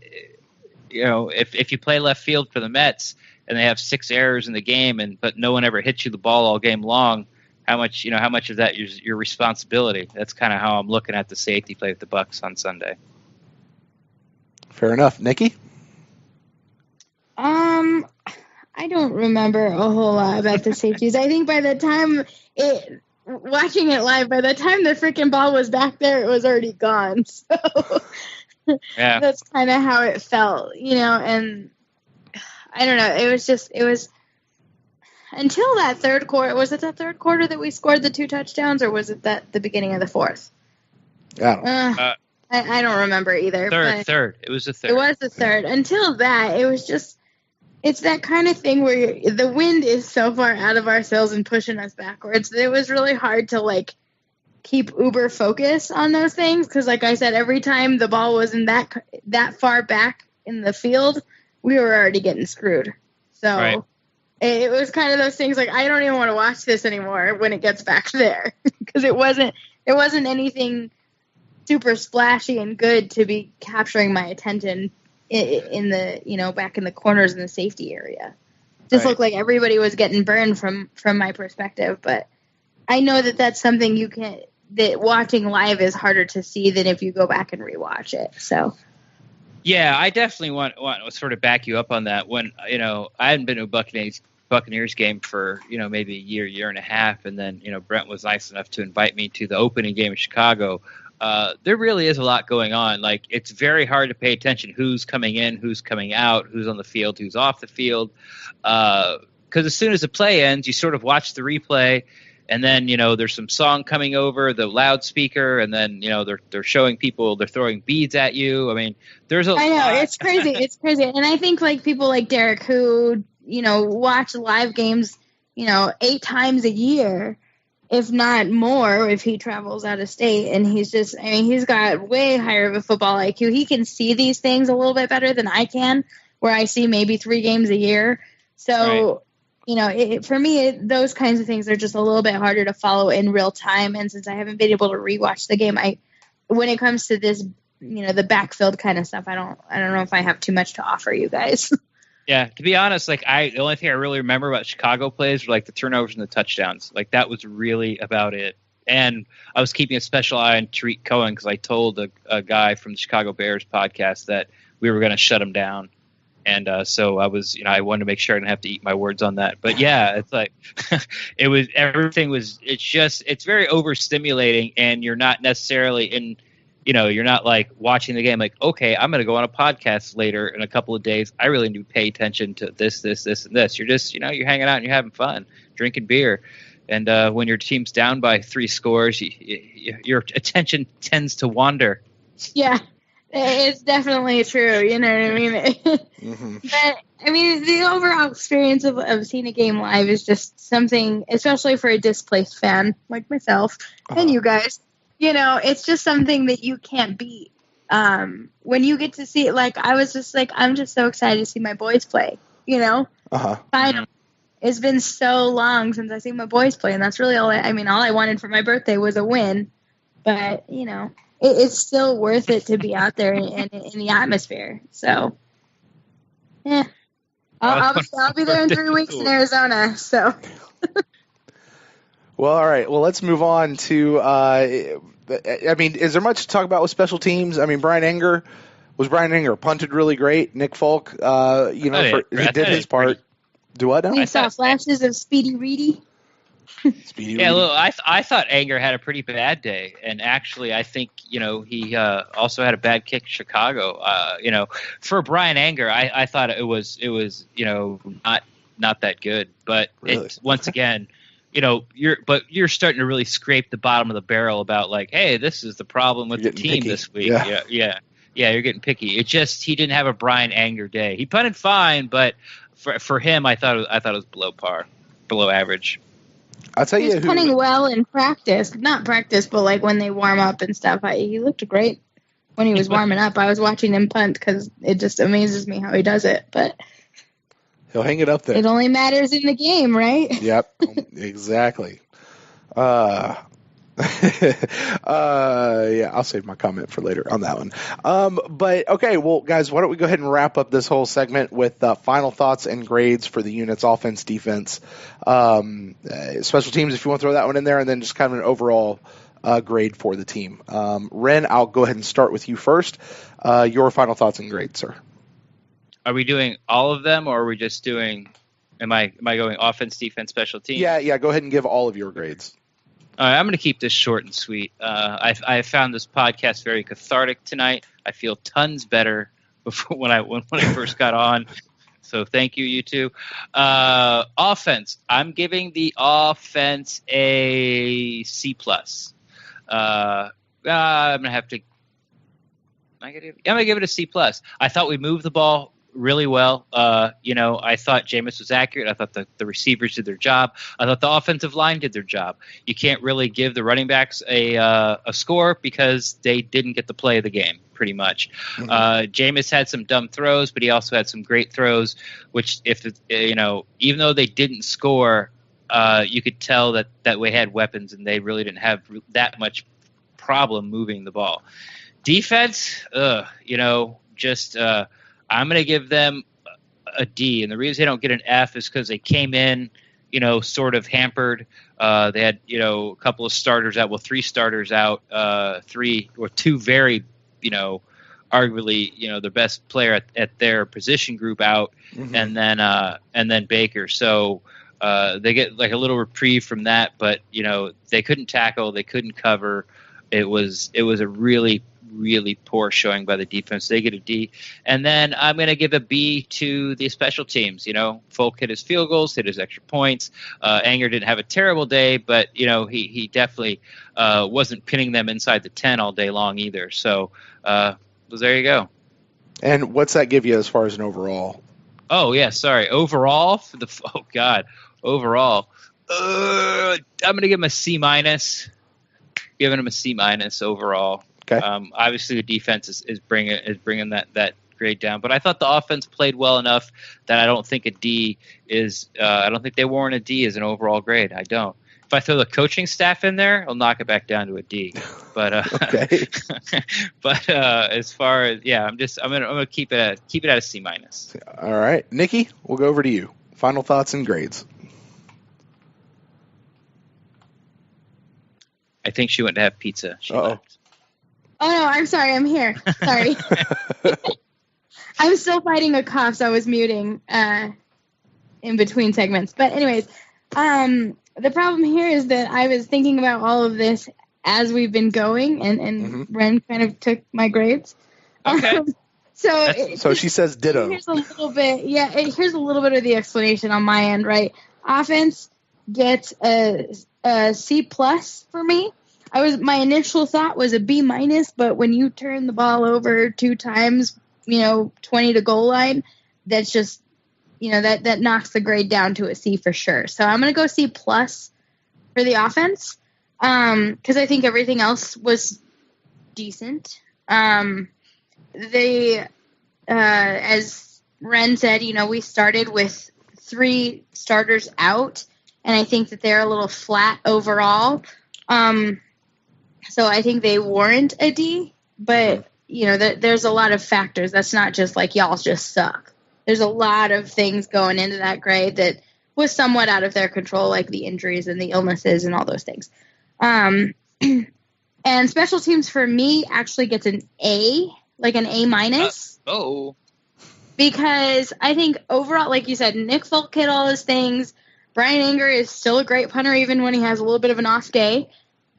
S3: you play left field for the Mets and they have 6 errors in the game, but no one ever hits you the ball all game long, how much of that is your responsibility? That's kind of how I'm looking at the safety play with the Bucs on Sunday.
S2: Fair enough. Nikki?
S4: I don't remember a whole lot about the safeties. I think by the time watching it live, by the time the freaking ball was back there, it was already gone. So
S3: Yeah.
S4: that's kind of how it felt, and I don't know. It was until that third quarter. Was it that third quarter that we scored the 2 touchdowns, or was it the beginning of the fourth?
S2: Yeah.
S4: I don't remember either.
S3: Third. It was the third.
S4: It was the third. Until that, it was just, it's that kind of thing where the wind is so far out of our sails and pushing us backwards that it was really hard to, keep uber focus on those things. Because, like I said, every time the ball wasn't that far back in the field, we were already getting screwed. So
S3: right.
S4: It was kind of those things like, I don't even want to watch this anymore when it gets back there. Because it wasn't anything super splashy and good to be capturing my attention in the back in the corners in the safety area. Just looked like everybody was getting burned from my perspective, but I know that that's something that watching live is harder to see than if you go back and rewatch it. So
S3: yeah, I definitely want to sort of back you up on that. When I hadn't been to a Buccaneers game for maybe a year and a half, and then Brent was nice enough to invite me to the opening game in Chicago. There really is a lot going on. Like, it's very hard to pay attention who's coming in, who's coming out, who's on the field, who's off the field. Because as soon as the play ends, you sort of watch the replay, and then there's some song coming over the loudspeaker, and then they're showing people, they're throwing beads at you. I mean, there's I
S4: know it's crazy. It's crazy, and I think people like Derek who watch live games 8 times a year, if not more, if he travels out of state, and he's got way higher of a football IQ. He can see these things a little bit better than I can, where I see maybe 3 games a year. So, for me, those kinds of things are just a little bit harder to follow in real time. And since I haven't been able to rewatch the game, when it comes to this, the backfield kind of stuff, I don't know if I have too much to offer you guys.
S3: Yeah, to be honest, the only thing I really remember about Chicago plays were the turnovers and the touchdowns. That was really about it. And I was keeping a special eye on Tariq Cohen because I told a guy from the Chicago Bears podcast that we were going to shut him down. And so I was, I wanted to make sure I didn't have to eat my words on that. But yeah, it's it's very overstimulating, and you're not necessarily in. You're not watching the game okay, I'm going to go on a podcast later in a couple of days. I really need to pay attention to this, and this. You're just, you're hanging out and you're having fun, drinking beer. And when your team's down by 3 scores, your attention tends to wander.
S4: Yeah, it's definitely true. You know what I mean?
S2: Mm-hmm.
S4: But, I mean, the overall experience of seeing a game live is just something, especially for a displaced fan like myself and you guys. It's just something that you can't beat. When you get to see it, I was just I'm just so excited to see my boys play, Finally. It's been so long since I've seen my boys play, and that's really all I wanted for my birthday was a win. But, it's still worth it to be out there in the atmosphere. So, yeah. I'll be there in 3 weeks in Arizona, so...
S2: Well, all right. Well, let's move on to, is there much to talk about with special teams? Brian Anger punted really great. Nick Folk, he did his part. Do what now?
S4: You saw flashes of Speedy Reedy?
S3: Yeah, look, I thought Anger had a pretty bad day, and actually, I think he also had a bad kick in Chicago. For Brian Anger, I thought it was not that good, but
S2: really?
S3: Once again. You're starting to really scrape the bottom of the barrel about hey, this is the problem with the team
S2: picky.
S3: this week.
S2: Yeah,
S3: you're getting picky. It just he didn't have a Brian Anger day. He punted fine, but for him, I thought it was below par, below average.
S2: I'll tell you,
S4: he's punting well in practice, not practice, but when they warm up and stuff. He looked great when he was warming up. I was watching him punt because it just amazes me how he does it, but.
S2: He'll hang it up there.
S4: It only matters in the game, right?
S2: Yep, exactly. Yeah, I'll save my comment for later on that one. But okay, well, guys, why don't we go ahead and wrap up this whole segment with final thoughts and grades for the units, offense, defense, special teams, if you want to throw that one in there, and then just kind of an overall grade for the team. Ren, I'll go ahead and start with you first. Your final thoughts and grades, sir.
S3: Are we doing all of them, or are we just doing Am I going offense, defense, special teams?
S2: Yeah. Go ahead and give all of your grades.
S3: All right, I'm going to keep this short and sweet. I found this podcast very cathartic tonight. I feel tons better before when I first got on. So thank you, you two. Offense. I'm giving the offense a C+. I'm gonna have to. I'm gonna give it a C+. I thought we moved the ball really well. I thought Jameis was accurate. I thought the receivers did their job. I thought the offensive line did their job. You can't really give the running backs a score because they didn't get the play of the game, pretty much. Mm-hmm. Jameis had some dumb throws, but he also had some great throws, which even though they didn't score, you could tell that we had weapons and they really didn't have that much problem moving the ball. Defense, I'm going to give them a D, and the reason they don't get an F is because they came in, sort of hampered. They had, a couple of starters out, 3 starters out, 3 or 2 very, arguably, the best player at their position group out, mm-hmm. and then Baker. So they get like a little reprieve from that, but they couldn't tackle, they couldn't cover. It was a really poor showing by the defense. They get a D. And then I'm going to give a B to the special teams. Folk hit his field goals, hit his extra points. Anger didn't have a terrible day, but, he definitely wasn't pinning them inside the 10 all day long either. So there you go.
S2: And what's that give you as far as an overall?
S3: Oh, yeah, sorry. Overall, overall, I'm going to give him a C-. Giving him a C- overall.
S2: Okay.
S3: Obviously, the defense is bringing that grade down, but I thought the offense played well enough that I don't think a D is. I don't think they warrant a D as an overall grade. I don't. If I throw the coaching staff in there, I'll knock it back down to a D. But
S2: okay.
S3: But as far as I'm gonna keep it at a C-.
S2: All right, Nikki, we'll go over to you. Final thoughts and grades.
S3: I think she went to have pizza. She left.
S4: Oh, no, I'm sorry. I'm here. Sorry. I'm still fighting a cough, so I was muting in between segments. But anyways, the problem here is that I was thinking about all of this as we've been going, and mm-hmm. Ren kind of took my grades.
S3: Okay.
S2: So she says ditto.
S4: Here's a little bit. Yeah, here's a little bit of the explanation on my end, right? Offense gets a C+ for me. My initial thought was a B-, but when you turn the ball over 2 times, 20 to goal line, that's just, that knocks the grade down to a C for sure. So I'm going to go C+ for the offense, because I think everything else was decent. As Ren said, we started with 3 starters out, and I think that they're a little flat overall. So I think they warrant a D, but, there's a lot of factors. That's not just like y'all just suck. There's a lot of things going into that grade that was somewhat out of their control, like the injuries and the illnesses and all those things. And special teams for me actually gets an A, like an A-. Because I think overall, like you said, Nick Folk hit all his things. Brian Anger is still a great punter even when he has a little bit of an off day.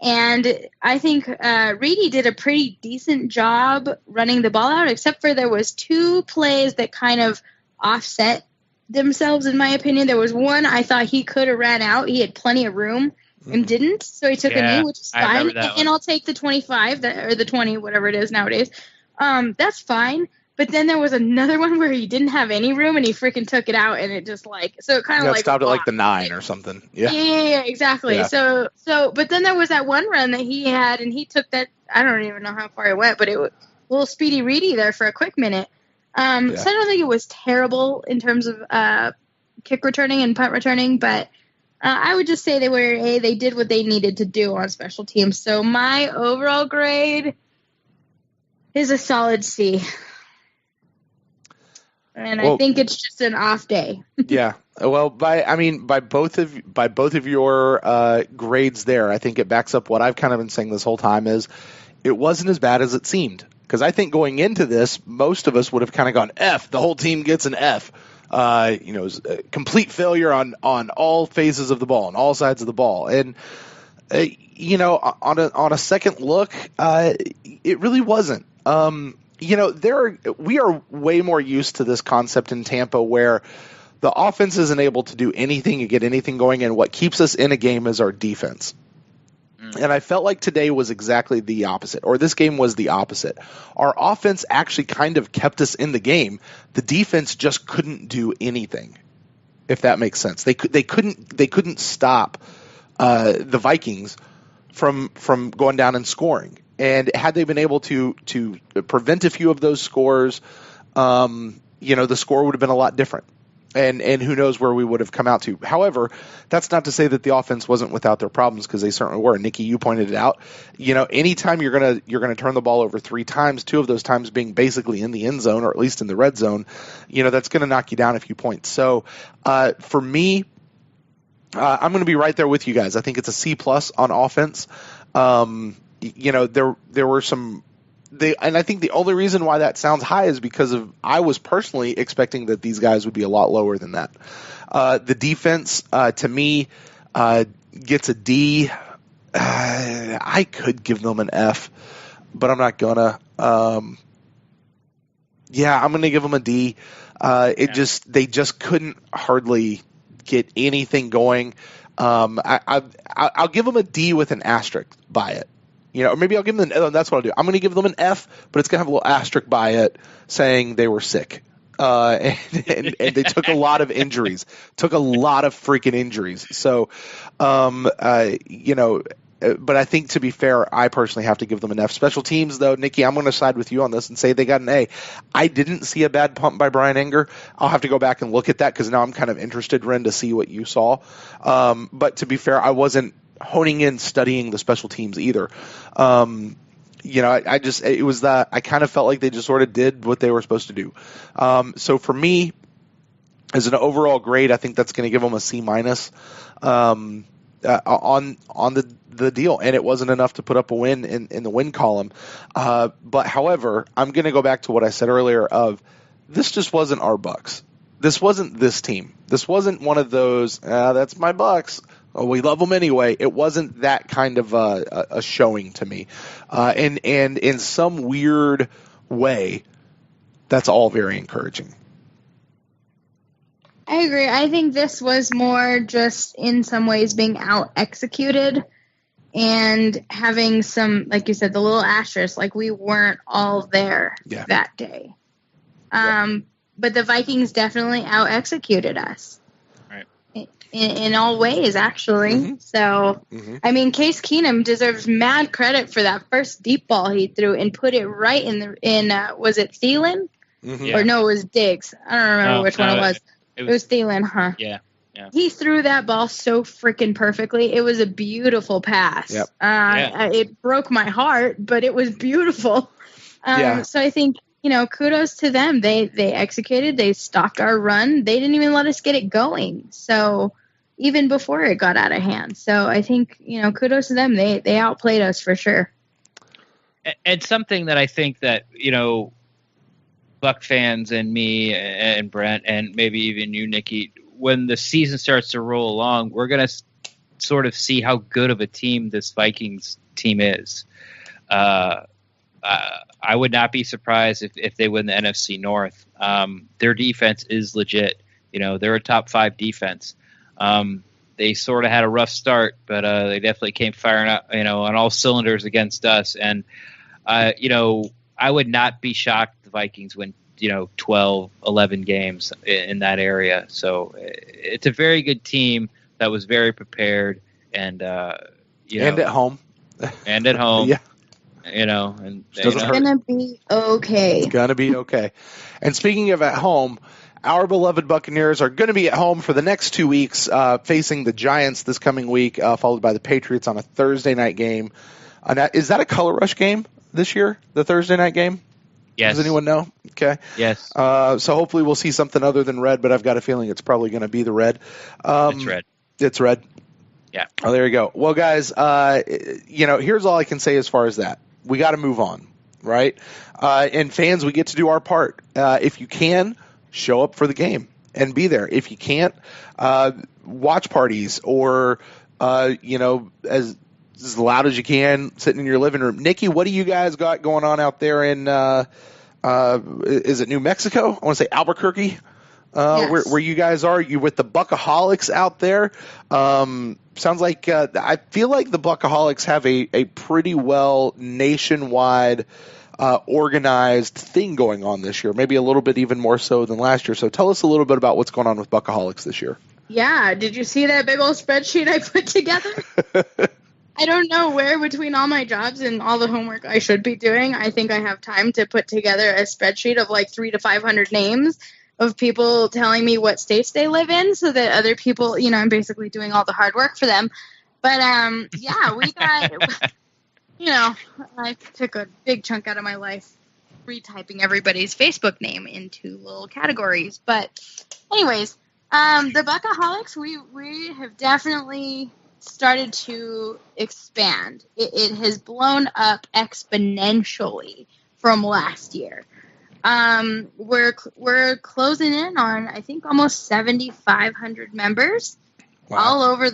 S4: And I think Reedy did a pretty decent job running the ball out, except for there was 2 plays that kind of offset themselves, in my opinion. There was one I thought he could have ran out. He had plenty of room and didn't, so he took a knee, which is fine. And I'll take the 25 or the 20, whatever it is nowadays. That's fine. But then there was another one where he didn't have any room and he freaking took it out, and it just so it kind of
S2: stopped at like the 9 or something.
S4: Yeah, exactly. Yeah. So but then there was that one run that he had, and he took that. I don't even know how far it went, but it was a little speedy Reedy there for a quick minute. So I don't think it was terrible in terms of kick returning and punt returning, but I would just say they did what they needed to do on special teams. So my overall grade is a solid C. And I think it's just an off day.
S2: Yeah. Well, by both of your grades there, I think it backs up what I've kind of been saying this whole time is it wasn't as bad as it seemed. Because I think going into this, most of us would have kind of gone F. The whole team gets an F. It was a complete failure on all phases of the ball, on all sides of the ball. And, on a second look, it really wasn't. We are way more used to this concept in Tampa where the offense isn't able to do anything and get anything going, and what keeps us in a game is our defense. And I felt like today was exactly the opposite, or this game was the opposite. Our offense actually kind of kept us in the game. The defense just couldn't do anything, if that makes sense. They couldn't stop the Vikings from going down and scoring. And had they been able to prevent a few of those scores, the score would have been a lot different. And who knows where we would have come out to. However, that's not to say that the offense wasn't without their problems, because they certainly were. Nikki, you pointed it out. Anytime you're gonna turn the ball over 3 times, 2 of those times being basically in the end zone or at least in the red zone, that's going to knock you down a few points. So for me, I'm going to be right there with you guys. I think it's a C+ on offense. There were some. And I think the only reason why that sounds high is because I was personally expecting that these guys would be a lot lower than that. The defense, to me, gets a D. I could give them an F, but I'm not gonna. I'm gonna give them a D. They just couldn't hardly get anything going. I'll give them a D with an asterisk by it. Or maybe I'll give them that's what I'll do. I'm going to give them an F, but it's going to have a little asterisk by it saying they were sick. And they took a lot of injuries, freaking injuries. So, but I think, to be fair, I personally have to give them an F. Special teams, though, Nikki, I'm going to side with you on this and say they got an A. I didn't see a bad punt by Brian Enger. I'll have to go back and look at that, because now I'm kind of interested, Ren, to see what you saw. But to be fair, I wasn't honing in studying the special teams either. I kind of felt like they just sort of did what they were supposed to do. So for me, as an overall grade, I think that's going to give them a C- on the deal, and it wasn't enough to put up a win in the win column. But however, I'm going to go back to what I said earlier of this just wasn't our Bucks. This wasn't this team. This wasn't one of those, that's my Bucks. Oh, we love them anyway. It wasn't that kind of a showing to me. And in some weird way, that's all very encouraging.
S4: I agree. I think this was more just in some ways being out executed and having some, like you said, the little asterisk, like we weren't all there that day. But the Vikings definitely out executed us. In all ways, actually. Mm-hmm. So, I mean, Case Keenum deserves mad credit for that first deep ball he threw and put it right in was it Thielen? Mm-hmm. Or no, it was Diggs. I don't remember which one it was. It was Thielen, huh? Yeah. He threw that ball so freaking perfectly. It was a beautiful pass. Yep. It broke my heart, but it was beautiful. So I think, kudos to them. They executed. They stopped our run. They didn't even let us get it going. So even before it got out of hand. So I think, kudos to them. They outplayed us for sure.
S3: And something that I think that, Buck fans and me and Brent and maybe even you, Nikki, when the season starts to roll along, we're going to sort of see how good of a team this Vikings team is. I would not be surprised if they win the NFC North. Their defense is legit. They're a top 5 defense. They sort of had a rough start, but they definitely came firing up, on all cylinders against us. And, I would not be shocked if the Vikings win, 12, 11 games in that area. So it's a very good team that was very prepared and,
S2: and at home.
S3: And at home.
S2: Yeah.
S3: And
S4: it's gonna be okay.
S2: It's gonna be okay. And speaking of at home, our beloved Buccaneers are going to be at home for the next 2 weeks, facing the Giants this coming week, followed by the Patriots on a Thursday night game. Is that a Color Rush game this year? The Thursday night game?
S3: Yes.
S2: Does anyone know? Okay.
S3: Yes.
S2: So hopefully we'll see something other than red, but I've got a feeling it's probably going to be the red.
S3: It's red.
S2: It's red.
S3: Yeah.
S2: Oh, there you go. Well, guys, here's all I can say as far as that. We got to move on, right? And fans, we get to do our part. If you can, show up for the game. and be there. If you can't, watch parties or, as loud as you can, sitting in your living room. Nikki, what do you guys got going on out there in, is it New Mexico? I want to say Albuquerque.
S4: Yes.
S2: Where you guys are, you with the Buckaholics out there. Sounds like I feel like the Buckaholics have a pretty well nationwide organized thing going on this year, maybe a little bit even more so than last year. So tell us a little bit about what's going on with Buckaholics this year.
S4: Yeah, did you see that big old spreadsheet I put together? I don't know where between all my jobs and all the homework I should be doing, I think I have time to put together a spreadsheet of like 300 to 500 names of people telling me what states they live in so that other people, I'm basically doing all the hard work for them. But, yeah, we got, I took a big chunk out of my life retyping everybody's Facebook name into little categories. But anyways, the Buckaholics, we have definitely started to expand. It has blown up exponentially from last year. We're closing in on, I think, almost 7,500 members. Wow. All over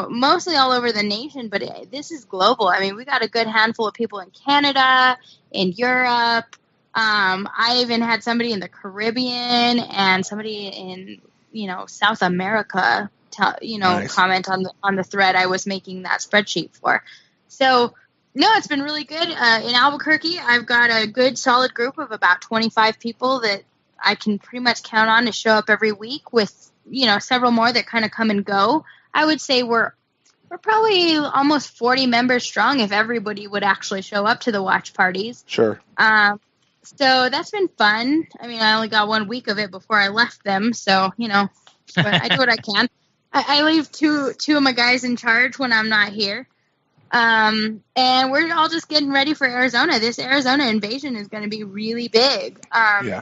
S4: mostly all over the nation, but this is global. I mean, we got a good handful of people in Canada, in Europe. I even had somebody in the Caribbean and somebody in, South America, nice. Comment on the thread I was making that spreadsheet for. So, no, it's been really good. In Albuquerque, I've got a good solid group of about 25 people that I can pretty much count on to show up every week with, several more that kind of come and go. I would say we're probably almost 40 members strong if everybody would actually show up to the watch parties.
S2: Sure.
S4: So that's been fun. I mean, I only got 1 week of it before I left them. So, but I do what I can. I leave two of my guys in charge when I'm not here. And we're all just getting ready for Arizona. This Arizona invasion is going to be really big. Yeah.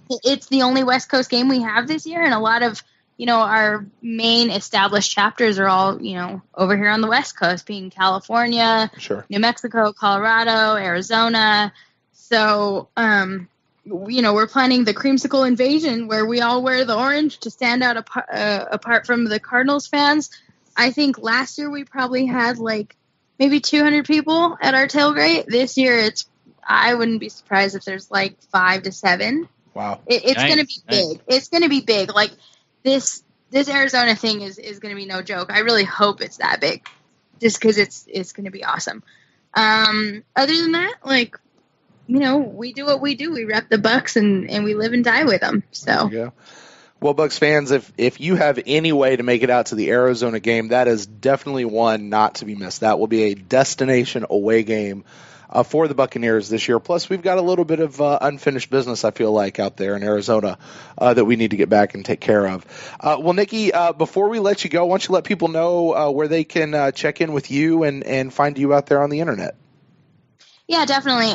S4: It's the only West Coast game we have this year, and a lot of, our main established chapters are all, over here on the West Coast, being California, sure. New Mexico, Colorado, Arizona. So, we're planning the creamsicle invasion where we all wear the orange to stand out apart from the Cardinals fans. I think last year we probably had maybe 200 people at our tailgate. This year I wouldn't be surprised if there's 5 to 7.
S2: Wow.
S4: It's going to be big. It's going to be big. This Arizona thing is going to be no joke. I really hope it's that big just because it's going to be awesome. Other than that, we do what we do. We rep the Bucks and we live and die with them. So.
S2: Yeah. Well, Bucks fans, if you have any way to make it out to the Arizona game, that is definitely one not to be missed. That will be a destination away game for the Buccaneers this year. Plus, we've got a little bit of unfinished business, I feel like, out there in Arizona that we need to get back and take care of. Well, Nikki, before we let you go, why don't you let people know where they can check in with you and find you out there on the internet?
S4: Yeah, definitely.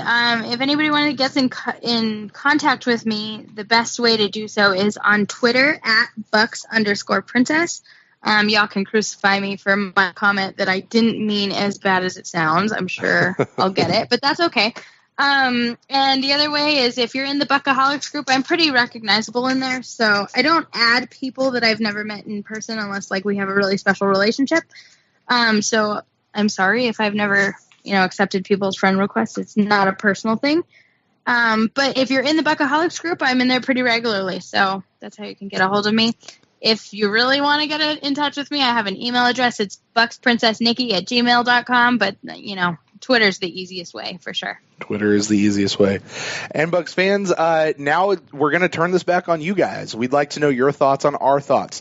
S4: If anybody wanted to get in contact with me, the best way to do so is on Twitter at @Bucks_Princess. Y'all can crucify me for my comment that I didn't mean as bad as it sounds. I'm sure I'll get it, but that's okay. And the other way is if you're in the Buckaholics group, I'm pretty recognizable in there. So I don't add people that I've never met in person unless we have a really special relationship. So I'm sorry if I've never accepted people's friend requests. It's not a personal thing. But if you're in the Buckaholics group, I'm in there pretty regularly. So that's how you can get a hold of me. If you really want to get in touch with me, I have an email address. It's bucksprincessnikki@gmail.com. But, Twitter's the easiest way for sure.
S2: Twitter is the easiest way. And Bucks fans, now we're going to turn this back on you guys. We'd like to know your thoughts on our thoughts.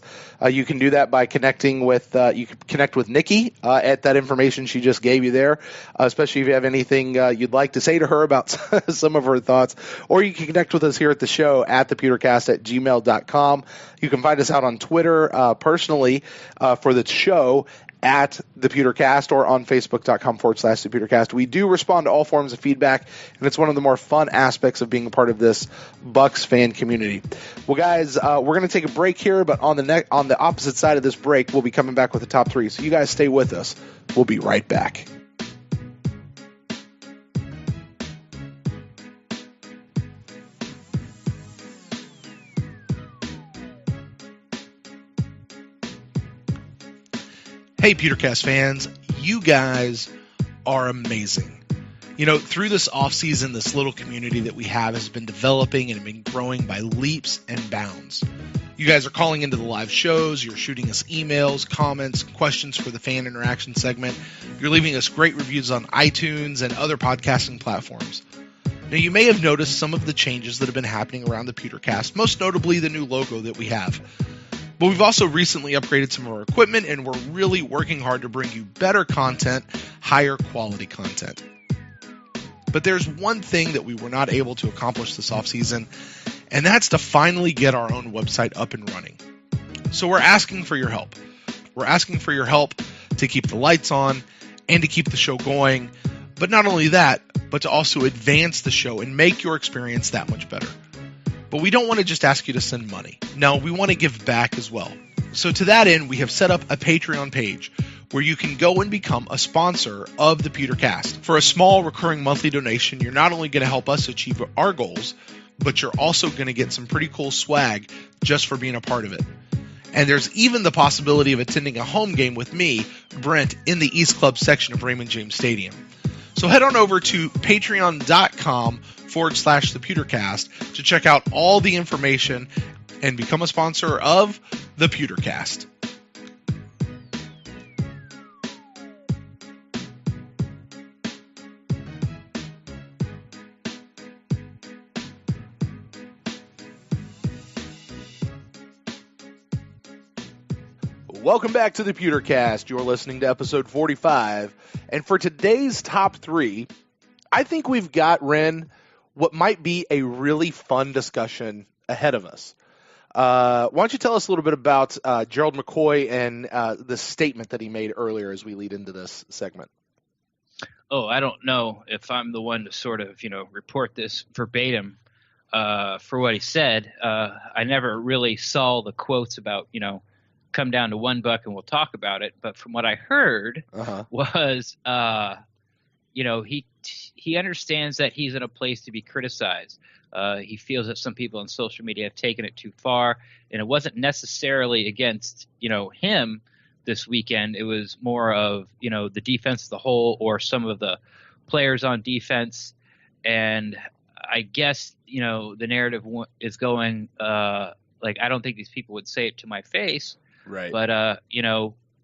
S2: You can do that by connecting with you can connect with Nikki at that information she just gave you there, especially if you have anything you'd like to say to her about some of her thoughts. Or you can connect with us here at the show at thepewtercast@gmail.com. You can find us out on Twitter personally for the show at the Pewtercast or on Facebook.com/the Pewtercast. We do respond to all forms of feedback, and it's one of the more fun aspects of being a part of this Bucks fan community. Well, guys, we're going to take a break here, but on the opposite side of this break, we'll be coming back with the top 3. So you guys stay with us. We'll be right back. Hey, PewterCast fans, you guys are amazing. You know, through this offseason, this little community that we have has been developing and been growing by leaps and bounds. You guys are calling into the live shows, you're shooting us emails, comments, questions for the fan interaction segment, you're leaving us great reviews on iTunes and other podcasting platforms. Now, you may have noticed some of the changes that have been happening around the PewterCast, most notably the new logo that we have. But we've also recently upgraded some of our equipment, and we're really working hard to bring you better content, higher quality content. But there's one thing that we were not able to accomplish this offseason, and that's to finally get our own website up and running. So we're asking for your help. We're asking for your help to keep the lights on and to keep the show going. But not only that, but to also advance the show and make your experience that much better. But we don't want to just ask you to send money. No, we want to give back as well. So to that end, we have set up a Patreon page where you can go and become a sponsor of the PewterCast. For a small recurring monthly donation, you're not only going to help us achieve our goals, but you're also going to get some pretty cool swag just for being a part of it. And there's even the possibility of attending a home game with me, Brent, in the East Club section of Raymond James Stadium. So head on over to patreon.com/thepewtercast to check out all the information and become a sponsor of the PewterCast. Welcome back to the PewterCast. You're listening to episode 45. And for today's top three, I think we've got, Ren, what might be a really fun discussion ahead of us. Why don't you tell us a little bit about Gerald McCoy and the statement that he made earlier as we lead into this segment?
S3: Oh, I don't know if I'm the one to sort of, report this verbatim for what he said. I never really saw the quotes about, come down to $1 and we'll talk about it. But from what I heard was, he understands that he's in a place to be criticized. He feels that some people on social media have taken it too far, and it wasn't necessarily against, him this weekend. It was more of, the defense as a whole or some of the players on defense. And I guess, the narrative is going, I don't think these people would say it to my face.
S2: Right.
S3: But,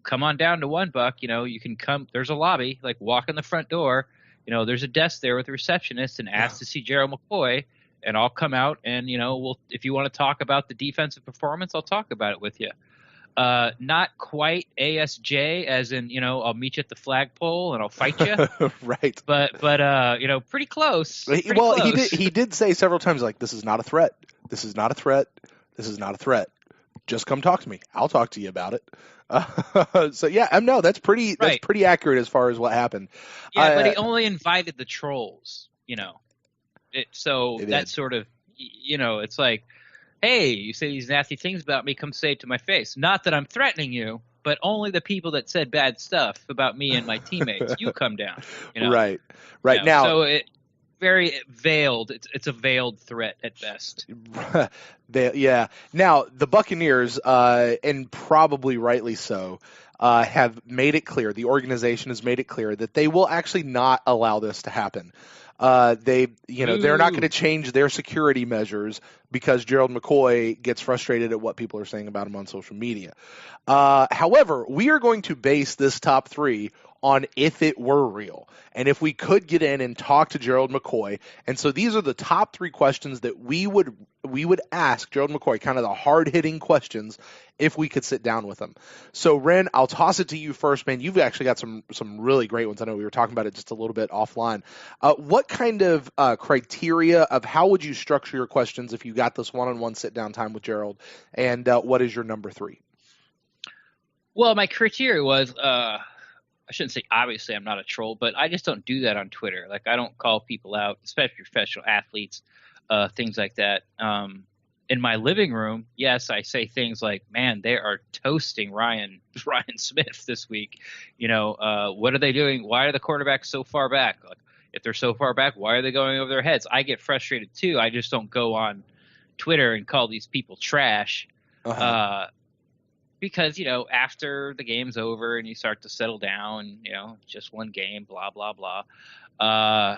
S3: come on down to $1. You can come. There's a lobby, walk in the front door. There's a desk there with a receptionist and ask to see Gerald McCoy. And I'll come out and, if you want to talk about the defensive performance, I'll talk about it with you. Not quite ASJ as in, I'll meet you at the flagpole and I'll fight you.
S2: Right.
S3: But pretty close.
S2: Close. He did say several times, this is not a threat. This is not a threat. This is not a threat. Just come talk to me. I'll talk to you about it. No, that's pretty accurate as far as what happened.
S3: Yeah, but he only invited the trolls, That's sort of, it's like, hey, you say these nasty things about me, come say it to my face. Not that I'm threatening you, but only the people that said bad stuff about me and my teammates. You come down.
S2: Right. Now.
S3: So it very veiled. It's a veiled threat at best.
S2: Yeah. Now, the Buccaneers, and probably rightly so, have made it clear, the organization has made it clear that they will actually not allow this to happen. They're not going to change their security measures because Gerald McCoy gets frustrated at what people are saying about him on social media. However, we are going to base this top three on if it were real and if we could get in and talk to Gerald McCoy. And so these are the top three questions that we would ask Gerald McCoy, kind of the hard-hitting questions, if we could sit down with him. So, Ren, I'll toss it to you first, man. You've actually got some really great ones. I know we were talking about it just a little bit offline. What kind of criteria of how would you structure your questions if you got this one-on-one sit-down time with Gerald? And what is your number three?
S3: Well, my criteria was I shouldn't say obviously I'm not a troll, but I just don't do that on Twitter. I don't call people out, especially professional athletes, things like that. In my living room, yes, I say things like, man, they are toasting Ryan Smith this week. What are they doing? Why are the quarterbacks so far back? If they're so far back, why are they going over their heads? I get frustrated too. I just don't go on Twitter and call these people trash. because, after the game's over and you start to settle down, just one game, blah, blah, blah. And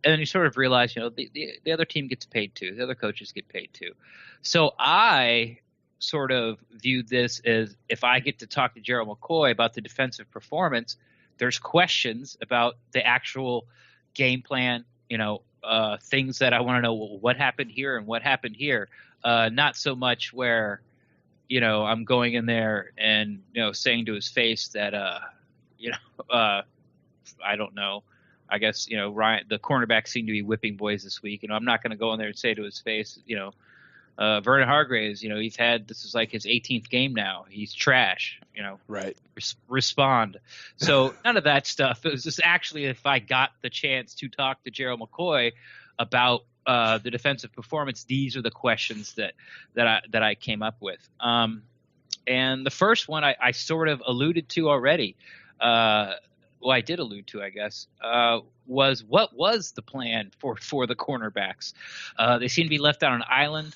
S3: then you sort of realize, the other team gets paid too. The other coaches get paid too. So I sort of viewed this as, if I get to talk to Gerald McCoy about the defensive performance, there's questions about the actual game plan, things that I want to know, what happened here and what happened here. Not so much where, I'm going in there and, saying to his face that, I don't know. I guess, Ryan, the cornerbacks seem to be whipping boys this week. I'm not going to go in there and say to his face, Vernon Hargraves, this is like his 18th game now. He's trash,
S2: Right.
S3: Respond. So none of that stuff. It was just actually, if I got the chance to talk to Gerald McCoy about the defensive performance, these are the questions that I came up with. And the first one I sort of alluded to already. I did allude to, I guess, was what was the plan for the cornerbacks? They seem to be left out on an island.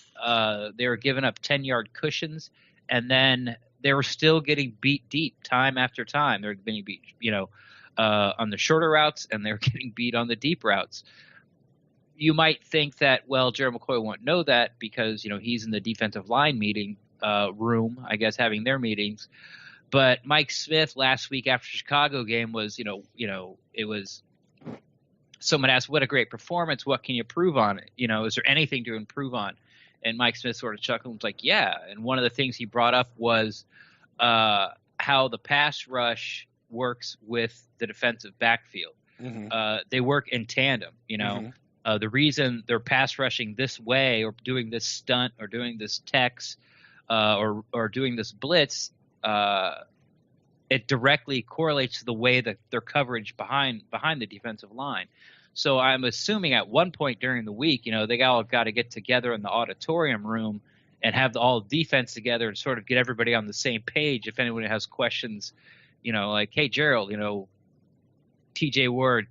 S3: They were giving up 10-yard cushions, and then they were still getting beat deep time after time. They were getting beat, on the shorter routes, and they were getting beat on the deep routes. You might think that, well, Gerald McCoy won't know that because, he's in the defensive line meeting room, I guess, having their meetings. But Mike Smith last week after the Chicago game was, it was someone asked, what a great performance. What can you improve on it? Is there anything to improve on? And Mike Smith sort of chuckled and was like, yeah. And one of the things he brought up was how the pass rush works with the defensive backfield. Mm-hmm. They work in tandem, Mm-hmm. The reason they're pass rushing this way or doing this stunt or doing this tex or doing this blitz, it directly correlates to the way that their coverage behind the defensive line. So I'm assuming at one point during the week, they all got to get together in the auditorium room and have all defense together and sort of get everybody on the same page. If anyone has questions, like, hey, Gerald, TJ Ward,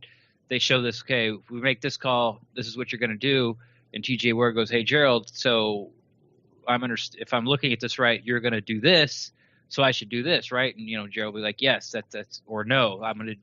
S3: they show this, okay, if we make this call, this is what you're going to do. And TJ Ward goes, hey, Gerald, so if I'm looking at this right, you're going to do this. So I should do this, right? And, Gerald will be like, yes, that's, or no,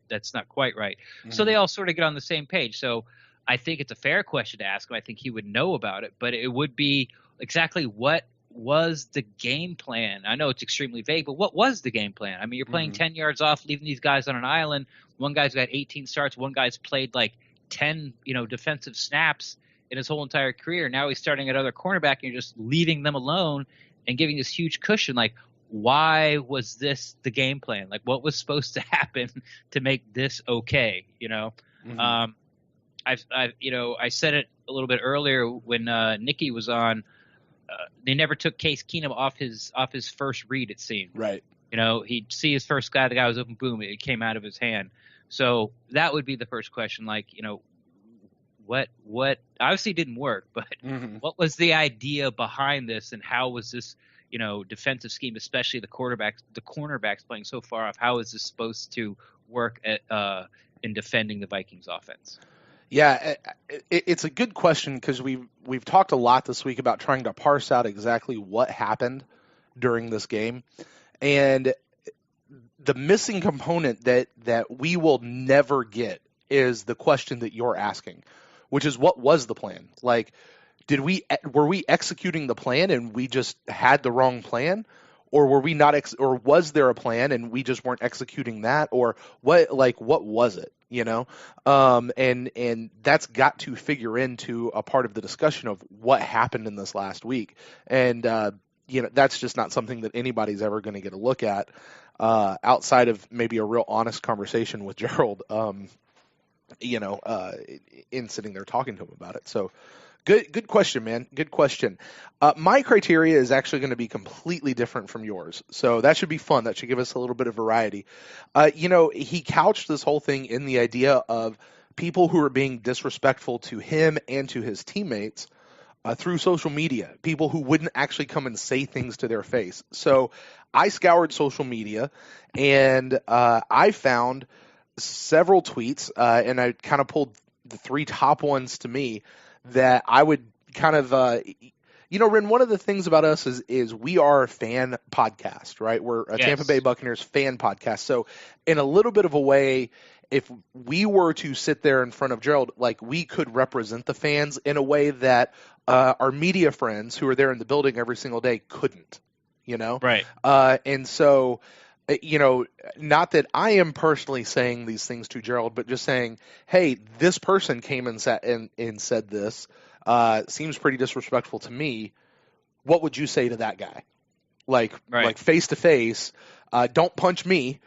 S3: that's not quite right. Mm-hmm. So they all sort of get on the same page. So I think it's a fair question to ask him. I think he would know about it, but it would be exactly what was the game plan? I know it's extremely vague, but what was the game plan? I mean, you're playing 10 yards off, leaving these guys on an island. One guy's got 18 starts. One guy's played like 10, defensive snaps in his whole entire career. Now he's starting at other cornerback and you're just leaving them alone and giving this huge cushion. Like, why was this the game plan? Like, what was supposed to happen to make this okay? Mm-hmm. I said it a little bit earlier when Nikki was on. They never took Case Keenum off his first read. It seemed
S2: right.
S3: He'd see his first guy. The guy was open. Boom! It came out of his hand. So that would be the first question. Like, what obviously didn't work, but mm-hmm. what was the idea behind this, and how was this? Defensive scheme, especially the cornerbacks playing so far off. How is this supposed to work in defending the Vikings offense?
S2: Yeah, it's a good question because we've talked a lot this week about trying to parse out exactly what happened during this game, and the missing component that we will never get is the question that you're asking, which is, what was the plan? Like, were we executing the plan and we just had the wrong plan, or were we not or was there a plan and we just weren't executing that, or what was it, and that's got to figure into a part of the discussion of what happened in this last week. And that's just not something that anybody's ever going to get a look at outside of maybe a real honest conversation with Gerald in sitting there talking to him about it. So Good question, man. Good question. My criteria is actually going to be completely different from yours, so that should be fun. That should give us a little bit of variety. He couched this whole thing in the idea of people who are being disrespectful to him and to his teammates through social media, people who wouldn't actually come and say things to their face. So I scoured social media, and I found several tweets, and I kind of pulled the three top ones to me that I would kind of, Ren, one of the things about us is we are a fan podcast, right? We're a Tampa Bay Buccaneers fan podcast. So in a little bit of a way, if we were to sit there in front of Gerald, like, we could represent the fans in a way that our media friends who are there in the building every single day couldn't,
S3: Right.
S2: And so, not that I am personally saying these things to Gerald, but just saying, hey, this person came and said this. Seems pretty disrespectful to me. What would you say to that guy? Like face to face, don't punch me.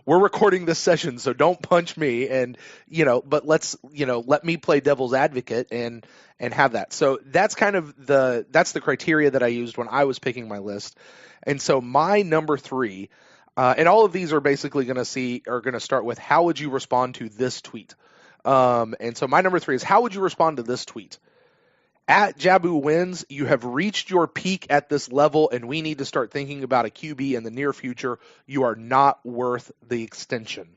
S2: We're recording this session, so don't punch me. And, but let me play devil's advocate and have that. So that's kind of that's the criteria that I used when I was picking my list. And so my number 3, and all of these are basically going to start with, how would you respond to this tweet? And so my number 3 is, how would you respond to this tweet? At Jabu wins, you have reached your peak at this level, and we need to start thinking about a QB in the near future. You are not worth the extension.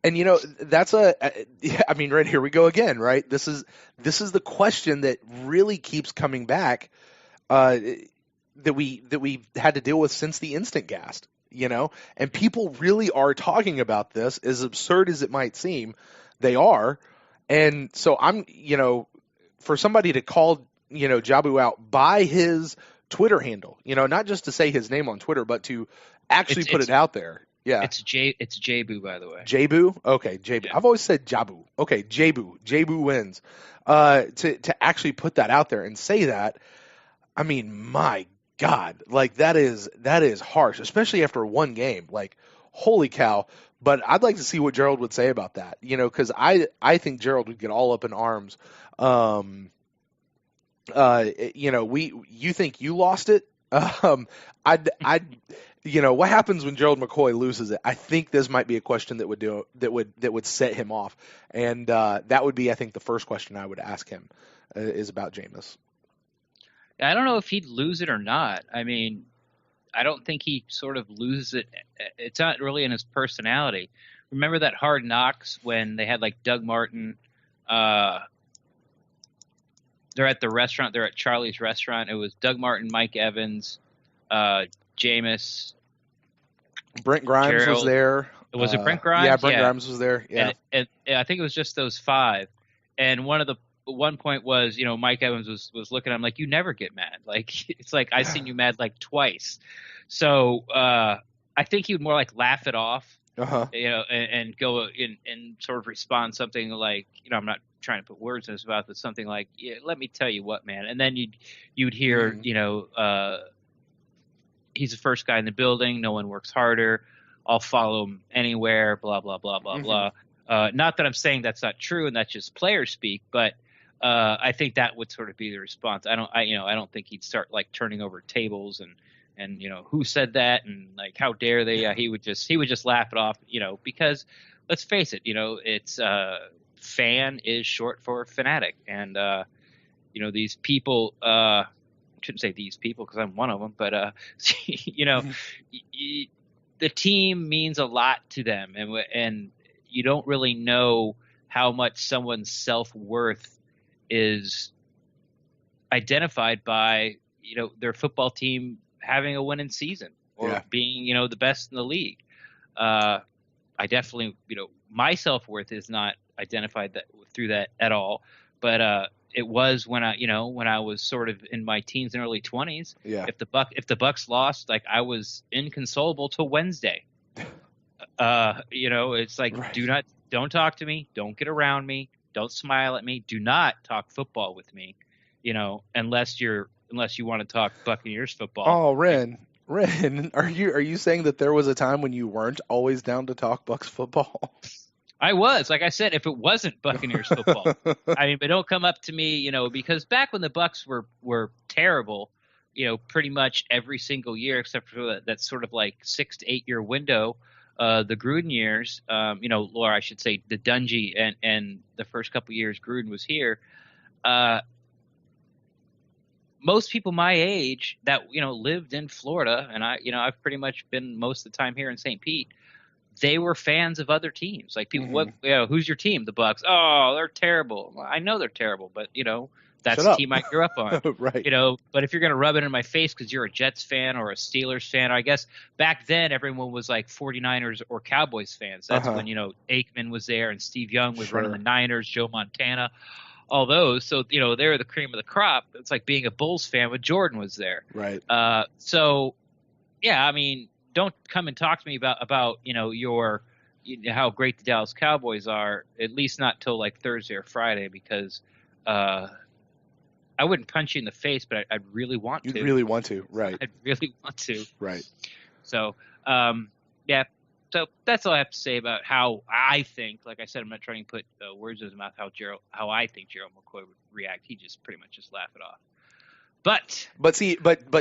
S2: And, that's right here we go again, right? This is the question that really keeps coming back, that we had to deal with since the instant gassed, and people really are talking about this. As absurd as it might seem, they are. And so I'm, for somebody to call, Jabu out by his Twitter handle, not just to say his name on Twitter, but to actually put it out there. Yeah.
S3: It's Jabu, by the way.
S2: Jabu? Okay, Jabu. Yeah. I've always said Jabu. Okay, Jabu. Jabu wins. To actually put that out there and say that, I mean, my God, like, that is harsh, especially after one game. Like, holy cow. But I'd like to see what Gerald would say about that, because I think Gerald would get all up in arms. You think you lost it? What happens when Gerald McCoy loses it? I think this might be a question that would set him off, and that would be, I think, the first question I would ask him is about Jameis.
S3: I don't know if he'd lose it or not. I mean, I don't think he sort of loses it. It's not really in his personality. Remember that Hard Knocks when they had like Doug Martin? They're at the restaurant. They're at Charlie's restaurant. It was Doug Martin, Mike Evans, Jameis.
S2: Brent Grimes was there.
S3: Was it Brent Grimes?
S2: Yeah, Brent Grimes was there. Yeah.
S3: And I think it was just those 5. And one point was, Mike Evans was looking at him like, you never get mad. Like, it's like, I've seen you mad like twice. So I think he would more like laugh it off, and go and sort of respond something like, I'm not trying to put words in his mouth, but something like, yeah, let me tell you what, man. And then you'd hear, he's the first guy in the building. No one works harder. I'll follow him anywhere, blah, blah, blah, blah, blah. Not that I'm saying that's not true and that's just player speak, but I think that would sort of be the response. I don't think he'd start like turning over tables and who said that and like how dare they? He would just laugh it off, because let's face it, it's fan is short for fanatic, and these people. I shouldn't say these people because I'm one of them, but the team means a lot to them, and you don't really know how much someone's self-worth is identified by, their football team having a winning season or being, the best in the league. I definitely, my self-worth is not identified through that at all. But it was when I was sort of in my teens and early 20s.
S2: Yeah.
S3: If the Bucks lost, like, I was inconsolable till Wednesday. It's like, right. Don't talk to me, don't get around me, don't smile at me, do not talk football with me, unless you want to talk Buccaneers football.
S2: Oh, Ren, are you saying that there was a time when you weren't always down to talk Bucks football?
S3: I was, like I said, if it wasn't Buccaneers football. I mean, but don't come up to me, because back when the Bucks were terrible, pretty much every single year except for that sort of like 6 to 8 year window, the Gruden years, or I should say the Dungy and the first couple of years Gruden was here. Most people my age that, lived in Florida, and I've pretty much been most of the time here in St. Pete, they were fans of other teams. Like people, who's your team? The Bucks. Oh, they're terrible. Well, I know they're terrible, but That's the team I grew up on.
S2: Right.
S3: But if you're going to rub it in my face because you're a Jets fan or a Steelers fan, or I guess back then everyone was like 49ers or Cowboys fans. That's when, Aikman was there and Steve Young was running the Niners, Joe Montana, all those. So, they were the cream of the crop. It's like being a Bulls fan when Jordan was there.
S2: Right.
S3: So, yeah, I mean, don't come and talk to me about your how great the Dallas Cowboys are, at least not till like Thursday or Friday, because I wouldn't punch you in the face, but I'd really want to.
S2: You'd really want to, right.
S3: I'd really want to.
S2: Right.
S3: So, yeah. So that's all I have to say about how I think. Like I said, I'm not trying to put words in his mouth how I think Gerald McCoy would react. He just pretty much just laugh it off. But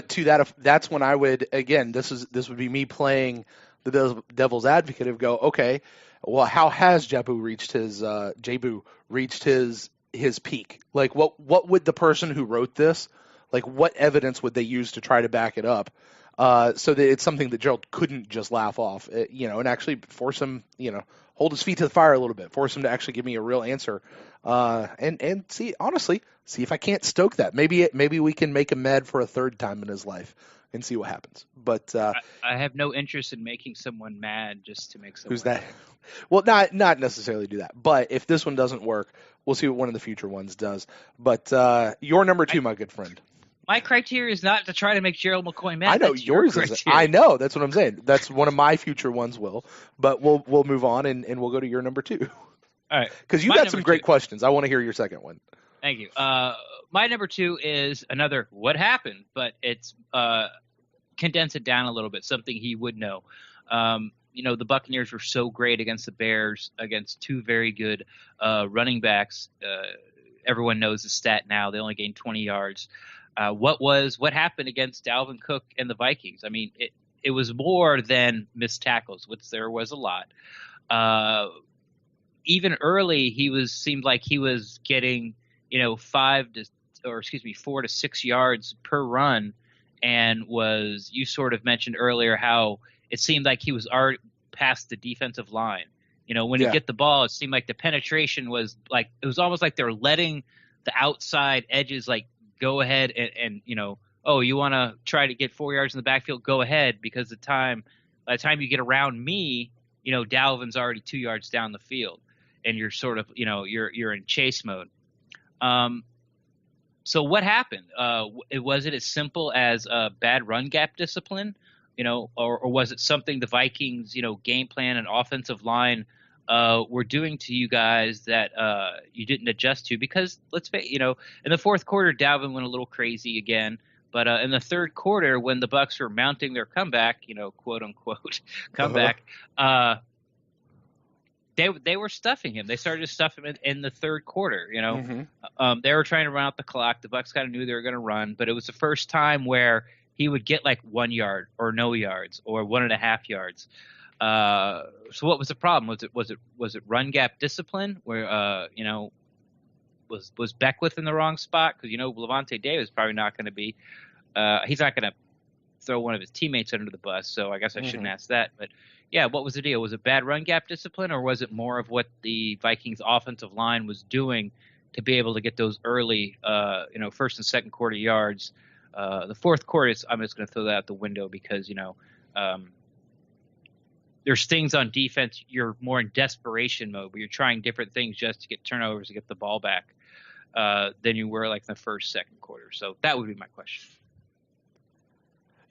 S2: to that, that's when I would, again, this would be me playing the devil's advocate of go, okay, well, how has Jabu reached his peak? Like, what would the person who wrote this, like, what evidence would they use to try to back it up, so that it's something that Gerald couldn't just laugh off, and actually force him, hold his feet to the fire a little bit, force him to actually give me a real answer, and see if I can't stoke that. Maybe we can make him mad for a third time in his life and see what happens. But
S3: I have no interest in making someone mad just to make someone.
S2: Who's that? Well, not necessarily do that. But if this one doesn't work, we'll see what one of the future ones does. But your number 2, my good friend.
S3: My criteria is not to try to make Gerald McCoy mad.
S2: I know yours is. I know. That's what I'm saying. That's one of my future ones will. But we'll move on and we'll go to your number 2.
S3: All right.
S2: Because you got some great questions. I want to hear your second one.
S3: Thank you. My number 2 is another what happened, but it's condense it down a little bit, something he would know. The Buccaneers were so great against the Bears, against 2 very good running backs. Everyone knows the stat now. They only gained 20 yards. What happened against Dalvin Cook and the Vikings? I mean, it was more than missed tackles, which there was a lot. Even early, seemed like he was getting 4 to 6 yards per run, and you sort of mentioned earlier how it seemed like he was already past the defensive line. When you get the ball, it seemed like the penetration was like, it was almost like they're letting the outside edges like go ahead and oh, you want to try to get 4 yards in the backfield, go ahead, because by the time you get around me, Dalvin's already 2 yards down the field, and you're sort of, you're in chase mode. So what happened? Was it as simple as bad run gap discipline, or was it something the Vikings, game plan and offensive line were doing to you guys that you didn't adjust to? Because let's face, in the fourth quarter, Dalvin went a little crazy again. But in the third quarter, when the Bucs were mounting their comeback, quote unquote comeback, they were stuffing him. They started to stuff him in the third quarter. They were trying to run out the clock. The Bucs kind of knew they were going to run, but it was the first time where he would get like 1 yard or no yards or 1.5 yards. So what was the problem? Was it run gap discipline where was Beckwith in the wrong spot? Because Levante Davis is probably not going to be. He's not going to throw one of his teammates under the bus. So I guess I shouldn't ask that. But yeah, what was the deal? Was it bad run gap discipline, or was it more of what the Vikings offensive line was doing to be able to get those early, first and second quarter yards? The fourth quarter, I'm just going to throw that out the window because there's things on defense you're more in desperation mode, where you're trying different things just to get turnovers to get the ball back than you were like in the first, second quarter. So that would be my question.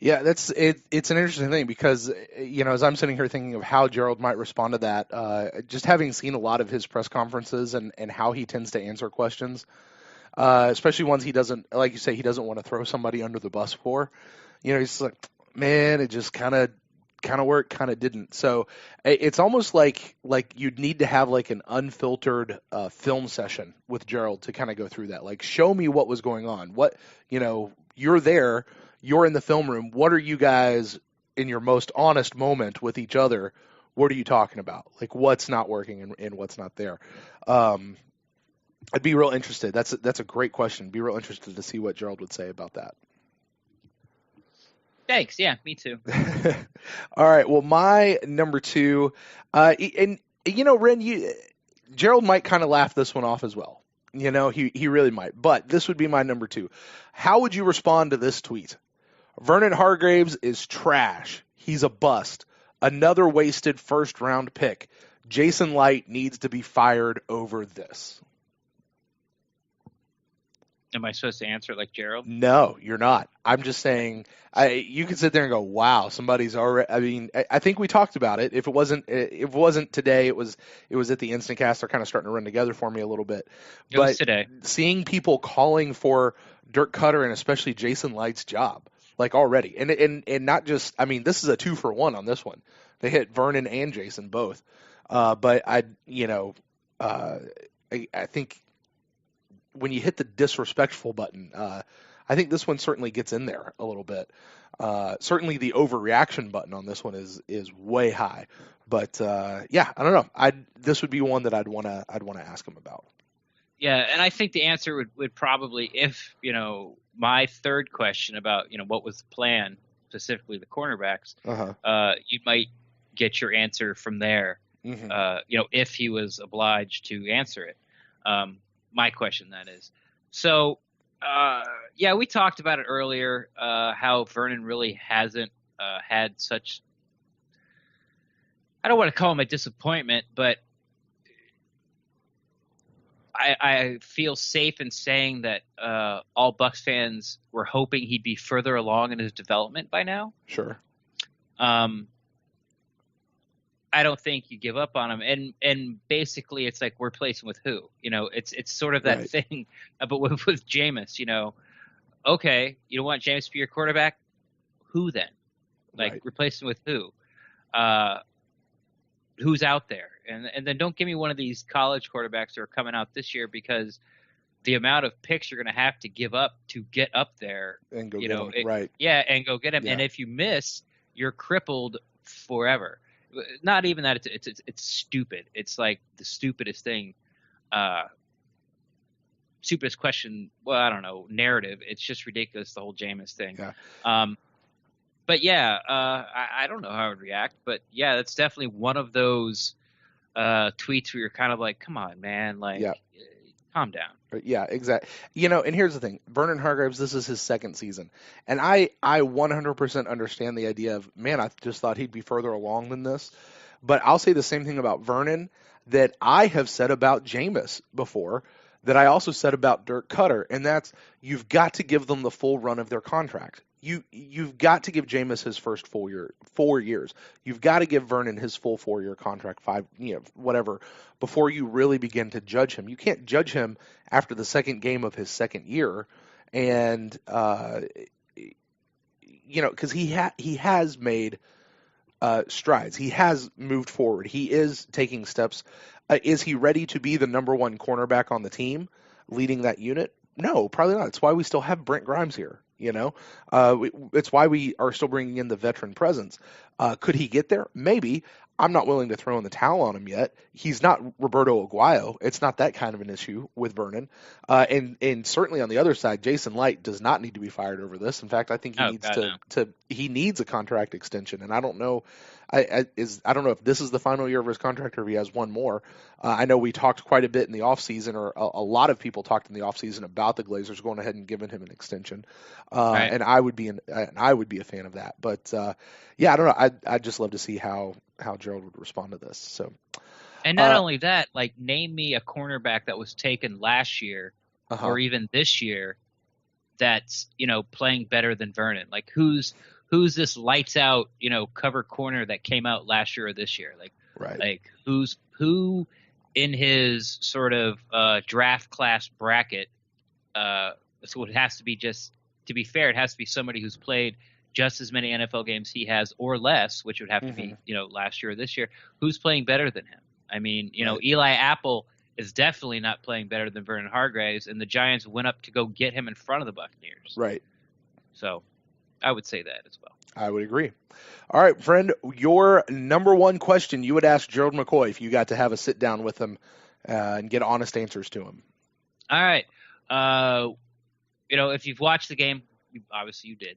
S2: Yeah, it's an interesting thing because, as I'm sitting here thinking of how Gerald might respond to that, just having seen a lot of his press conferences and how he tends to answer questions, especially ones he doesn't, like you say, he doesn't want to throw somebody under the bus for. He's like, man, it just kind of worked, kind of didn't. So it's almost like you'd need to have like an unfiltered film session with Gerald to kind of go through that. Like, show me what was going on. What, you're there. You're in the film room. What are you guys in your most honest moment with each other? What are you talking about? Like, what's not working and what's not there? I'd be real interested. That's a great question. Be real interested to see what Gerald would say about that.
S3: Thanks. Yeah, me too.
S2: All right. Well, my number 2, and Ren, Gerald might kind of laugh this one off as well. You know, he really might. But this would be my number 2. How would you respond to this tweet? Vernon Hargraves is trash. He's a bust. Another wasted first-round pick. Jason Light needs to be fired over this.
S3: Am I supposed to answer it like Gerald?
S2: No, you're not. I'm just saying, you can sit there and go, wow, somebody's already. I mean, I think we talked about it. If it wasn't today, it was at the Instant Cast. They're kind of starting to run together for me a little bit.
S3: It was today.
S2: Seeing people calling for Dirk Cutter and especially Jason Light's job, like already, and not just. I mean, this is a 2-for-1 on this one. They hit Vernon and Jason both. But I think when you hit the disrespectful button, I think this one certainly gets in there a little bit. Certainly the overreaction button on this one is way high. But yeah, I don't know. This would be one that I'd want to ask him about.
S3: Yeah, and I think the answer would probably, if my third question about what was the plan, specifically the cornerbacks, you might get your answer from there. Mm-hmm. If he was obliged to answer it. My question, that is. So, yeah, we talked about it earlier, how Vernon really hasn't had such – I don't want to call him a disappointment, but I feel safe in saying that all Bucs fans were hoping he'd be further along in his development by now.
S2: Sure.
S3: I don't think you give up on him, and basically it's like, we're replacing with who? It's sort of that thing, but with Jameis, okay, you don't want Jameis to be your quarterback? Who then? Like, replace him with who? Who's out there? And then don't give me one of these college quarterbacks that are coming out this year, because the amount of picks you're going to have to give up to get up there,
S2: and go get him.
S3: Yeah, and go get him. Yeah. And if you miss, you're crippled forever. Not even that, it's stupid. It's like the stupidest thing, stupidest question. Well, I don't know, narrative. It's just ridiculous, the whole Jameis thing. Yeah. But yeah, I don't know how I would react. But yeah, that's definitely one of those tweets where you're kind of like, come on, man, like, calm down.
S2: Yeah, exactly. And here's the thing. Vernon Hargraves, this is his second season. And I 100% understand the idea of, man, I just thought he'd be further along than this. But I'll say the same thing about Vernon that I have said about Jameis before, that I also said about Dirk Cutter, and that's, you've got to give them the full run of their contract. You've got to give Jameis his first 4 years. You've got to give Vernon his full 4-year contract, whatever, before you really begin to judge him. You can't judge him after the second game of his second year, and because he has made strides. He has moved forward. He is taking steps. Is he ready to be the number one cornerback on the team, leading that unit? No, probably not. It's why we still have Brent Grimes here. It's why we are still bringing in the veteran presence. Could he get there? Maybe. I'm not willing to throw in the towel on him yet. He's not Roberto Aguayo. It's not that kind of an issue with Vernon. And certainly on the other side, Jason Light does not need to be fired over this. In fact, I think he needs a contract extension. And I don't know. I don't know if this is the final year of his contract or if he has one more. I know we talked quite a bit in the offseason, or a lot of people talked in the offseason about the Glazers going ahead and giving him an extension. And I would be a fan of that. But yeah, I don't know. I'd just love to see how Gerald would respond to this. So,
S3: and not only that, like, name me a cornerback that was taken last year or even this year that's playing better than Vernon. Like, who's this lights out cover corner that came out last year or this year? Like who in his sort of draft class bracket? So it has to be, just to be fair, it has to be somebody who's played just as many NFL games he has or less, which would have to be last year or this year. Who's playing better than him? I mean, Eli Apple is definitely not playing better than Vernon Hargraves, and the Giants went up to go get him in front of the Buccaneers.
S2: Right.
S3: So I would say that as well.
S2: I would agree. All right, friend, your number one question you would ask Gerald McCoy if you got to have a sit down with him and get honest answers to him.
S3: All right. If you've watched the game, obviously you did.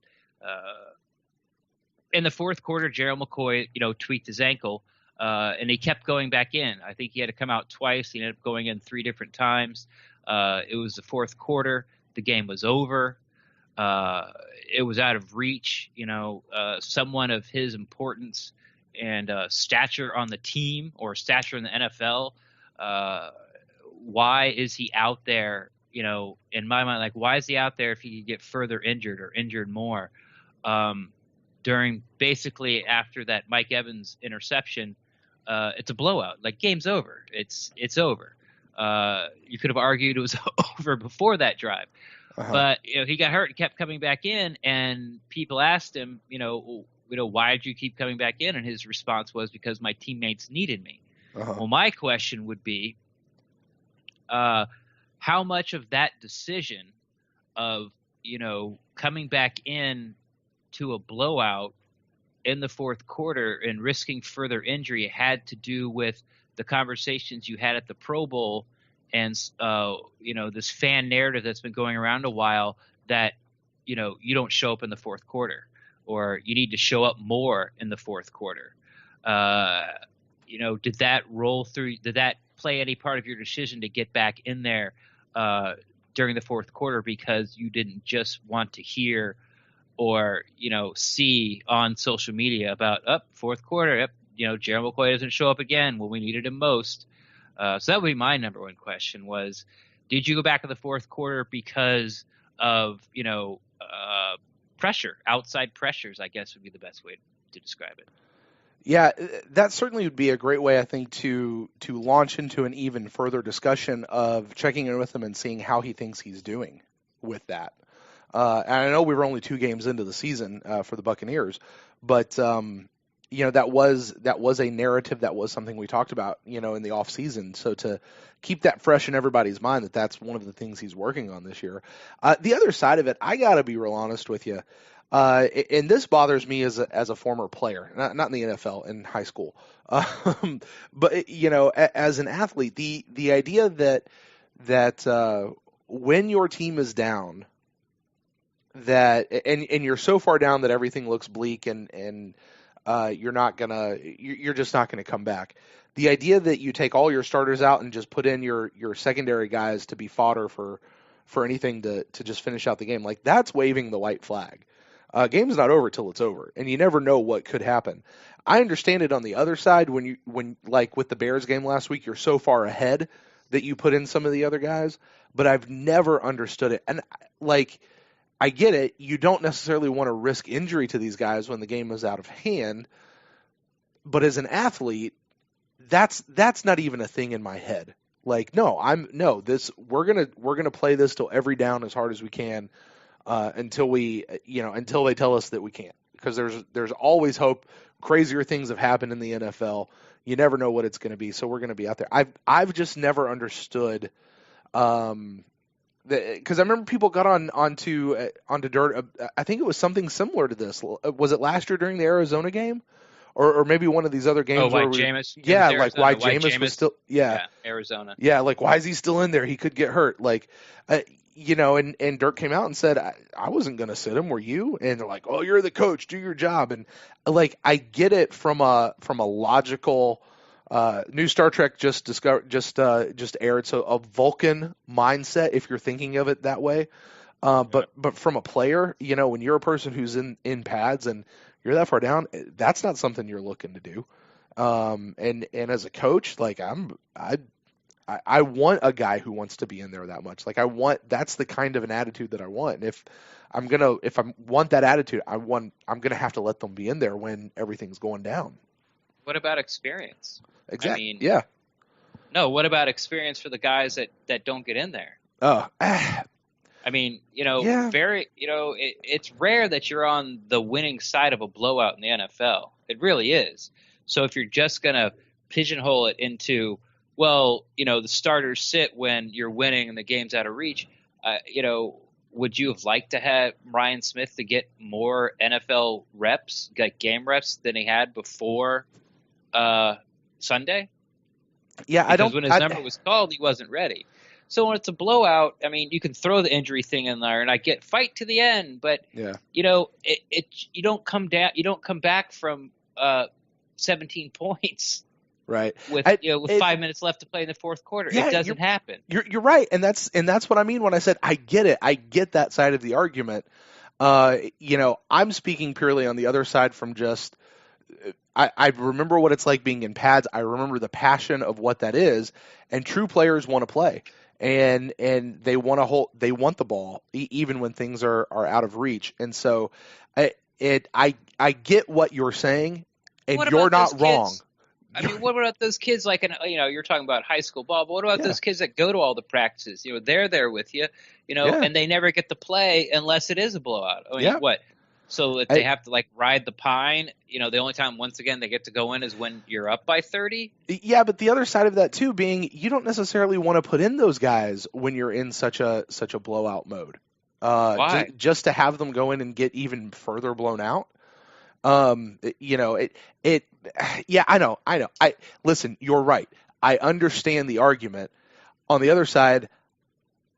S3: In the fourth quarter, Gerald McCoy, tweaked his ankle, and he kept going back in. I think he had to come out twice. He ended up going in 3 different times. It was the fourth quarter. The game was over. It was out of reach. Someone of his importance and stature on the team or stature in the NFL. Why is he out there? In my mind, like, why is he out there if he could get further injured or injured more? During basically after that Mike Evans interception, it's a blowout. Like, game's over. It's over. You could have argued it was over before that drive. But he got hurt and kept coming back in, and people asked him, why did you keep coming back in? And his response was, because my teammates needed me. Well, my question would be, how much of that decision of, coming back in to a blowout in the fourth quarter and risking further injury had to do with the conversations you had at the Pro Bowl and, this fan narrative that's been going around a while that, you don't show up in the fourth quarter, or you need to show up more in the fourth quarter. Did that roll through? Did that play any part of your decision to get back in there during the fourth quarter because you didn't just want to hear or, see on social media about fourth quarter, Gerald McCoy doesn't show up again when we needed him most. So that would be my number one question was, did you go back in the fourth quarter because of, pressure, outside pressures, I guess would be the best way to describe it.
S2: Yeah, that certainly would be a great way, I think, to launch into an even further discussion of checking in with him and seeing how he thinks he's doing with that. And I know we were only 2 games into the season for the Buccaneers, but that was a narrative, that was something we talked about, in the off season. So to keep that fresh in everybody's mind, that's one of the things he's working on this year. The other side of it, I gotta be real honest with you. And this bothers me as a former player, not in the NFL, in high school. But as an athlete, the idea that when your team is down, and you're so far down that everything looks bleak and you're just not gonna come back. The idea that you take all your starters out and just put in your secondary guys to be fodder for anything to just finish out the game, like, that's waving the white flag. Game's not over till it's over, and you never know what could happen. I understand it on the other side when like with the Bears game last week, you're so far ahead that you put in some of the other guys, but I've never understood it. And I get it. You don't necessarily want to risk injury to these guys when the game is out of hand, but as an athlete, that's not even a thing in my head. Like, we're gonna play this till every down as hard as we can. Until they tell us that we can't, because there's always hope. Crazier things have happened in the NFL. You never know what it's going to be, so we're going to be out there. I've just never understood, because I remember people got onto dirt. I think it was something similar to this. Was it last year during the Arizona game, or maybe one of these other games?
S3: Oh, why Jameis?
S2: Yeah, like why Jameis was still. Yeah,
S3: Arizona.
S2: Yeah, like, why is he still in there? He could get hurt. Like. And Dirk came out and said, I wasn't going to sit him, were you? And they're like, oh, you're the coach, do your job. And like, I get it from a logical, new Star Trek just aired. So a Vulcan mindset, if you're thinking of it that way. But from a player, when you're a person who's in pads and you're that far down, that's not something you're looking to do. And as a coach, like, I want a guy who wants to be in there that much. Like, that's the kind of an attitude that I want. And if I want that attitude, I'm going to have to let them be in there when everything's going down.
S3: What about experience?
S2: Exactly. Yeah.
S3: No, what about experience for the guys that don't get in there?
S2: Oh,
S3: yeah. It's rare that you're on the winning side of a blowout in the NFL. It really is. So if you're just going to pigeonhole it into, well, the starters sit when you're winning and the game's out of reach. Would you have liked to have Ryan Smith to get more NFL reps, like game reps, than he had before Sunday?
S2: Yeah,
S3: because when his number was called, he wasn't ready. So when it's a blowout, you can throw the injury thing in there, and I get fight to the end, but
S2: yeah.
S3: You don't come down, you don't come back from 17 points.
S2: right?
S3: with 5 minutes left to play in the fourth quarter.
S2: Yeah,
S3: it doesn't happen.
S2: You're right, and that's what I mean when I said I get it. I get that side of the argument. I'm speaking purely on the other side from just I remember what it's like being in pads. I remember the passion of what that is, and true players want to play, and they want the ball even when things are out of reach. And so, I get what you're saying, and you're not wrong.
S3: I mean, what about those kids? Like, you're talking about high school ball, but what about those kids that go to all the practices? They're there with you, and they never get to play unless it is a blowout. I mean, what? So if they have to ride the pine, the only time once again they get to go in is when you're up by 30.
S2: Yeah, but the other side of that too being you don't necessarily want to put in those guys when you're in such a blowout mode.
S3: Why?
S2: Just to have them go in and get even further blown out. Yeah, I know. Listen, you're right. I understand the argument. On the other side,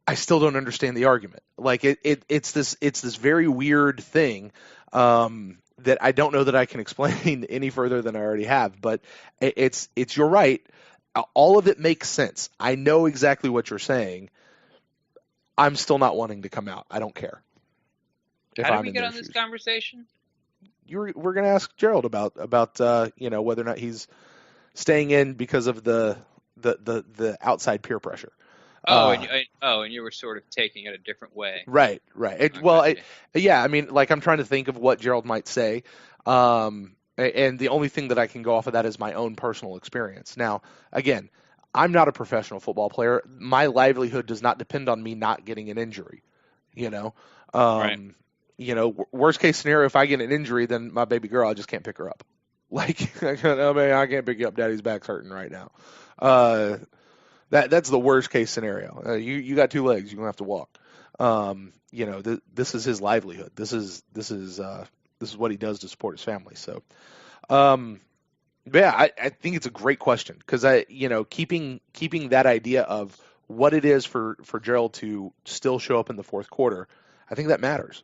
S2: I still don't understand the argument. It's this very weird thing that I don't know that I can explain any further than I already have. But it's you're right. All of it makes sense. I know exactly what you're saying. I'm still not wanting to come out. I don't care.
S3: How do we get on this conversation?
S2: We're going to ask Gerald about whether or not he's staying in because of the outside peer pressure.
S3: And you were sort of taking it a different way.
S2: Right. I mean, I'm trying to think of what Gerald might say, and the only thing that I can go off of that is my own personal experience. Now, again, I'm not a professional football player. My livelihood does not depend on me not getting an injury.
S3: Right.
S2: Worst case scenario, if I get an injury, then my baby girl, I just can't pick her up. I can't pick you up. Daddy's back's hurting right now. That's the worst case scenario. You got 2 legs. You're gonna have to walk. This is his livelihood. This is what he does to support his family. So, I think it's a great question because keeping that idea of what it is for Gerald to still show up in the fourth quarter, I think that matters.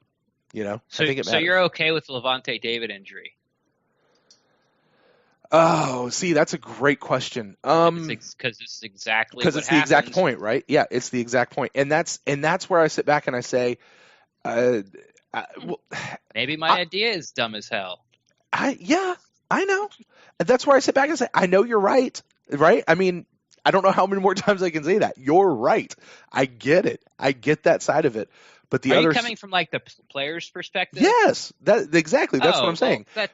S2: I think it matters.
S3: So you're okay with the Levante David injury?
S2: Oh, see, that's a great question.
S3: Because it's exactly because
S2: it's the exact point, right? Yeah, it's the exact point, and that's where I sit back and I say,
S3: maybe my idea is dumb as hell.
S2: I know. That's where I sit back and say, I know you're right. Right? I mean, I don't know how many more times I can say that. You're right. I get it. I get that side of it. But
S3: Are you coming from the player's perspective?
S2: Yes, exactly. That's what I'm saying.
S3: But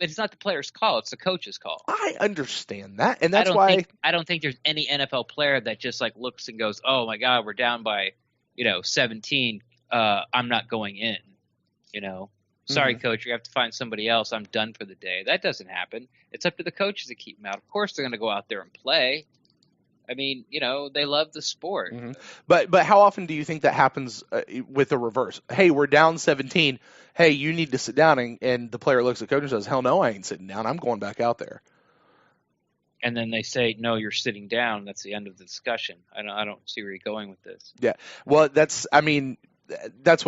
S3: it's not the player's call; it's the coach's call.
S2: I understand that, and that's why
S3: I don't think there's any NFL player that just looks and goes, "Oh my God, we're down by 17. I'm not going in." Sorry, coach, you have to find somebody else. I'm done for the day. That doesn't happen. It's up to the coaches to keep them out. Of course, they're going to go out there and play. I mean, they love the sport.
S2: Mm-hmm. But how often do you think that happens with the reverse? Hey, we're down 17. Hey, you need to sit down, and the player looks at the coach and says, "Hell no, I ain't sitting down. I'm going back out there."
S3: And then they say, "No, you're sitting down." That's the end of the discussion. I don't see where you're going with this.
S2: Yeah, well, that's what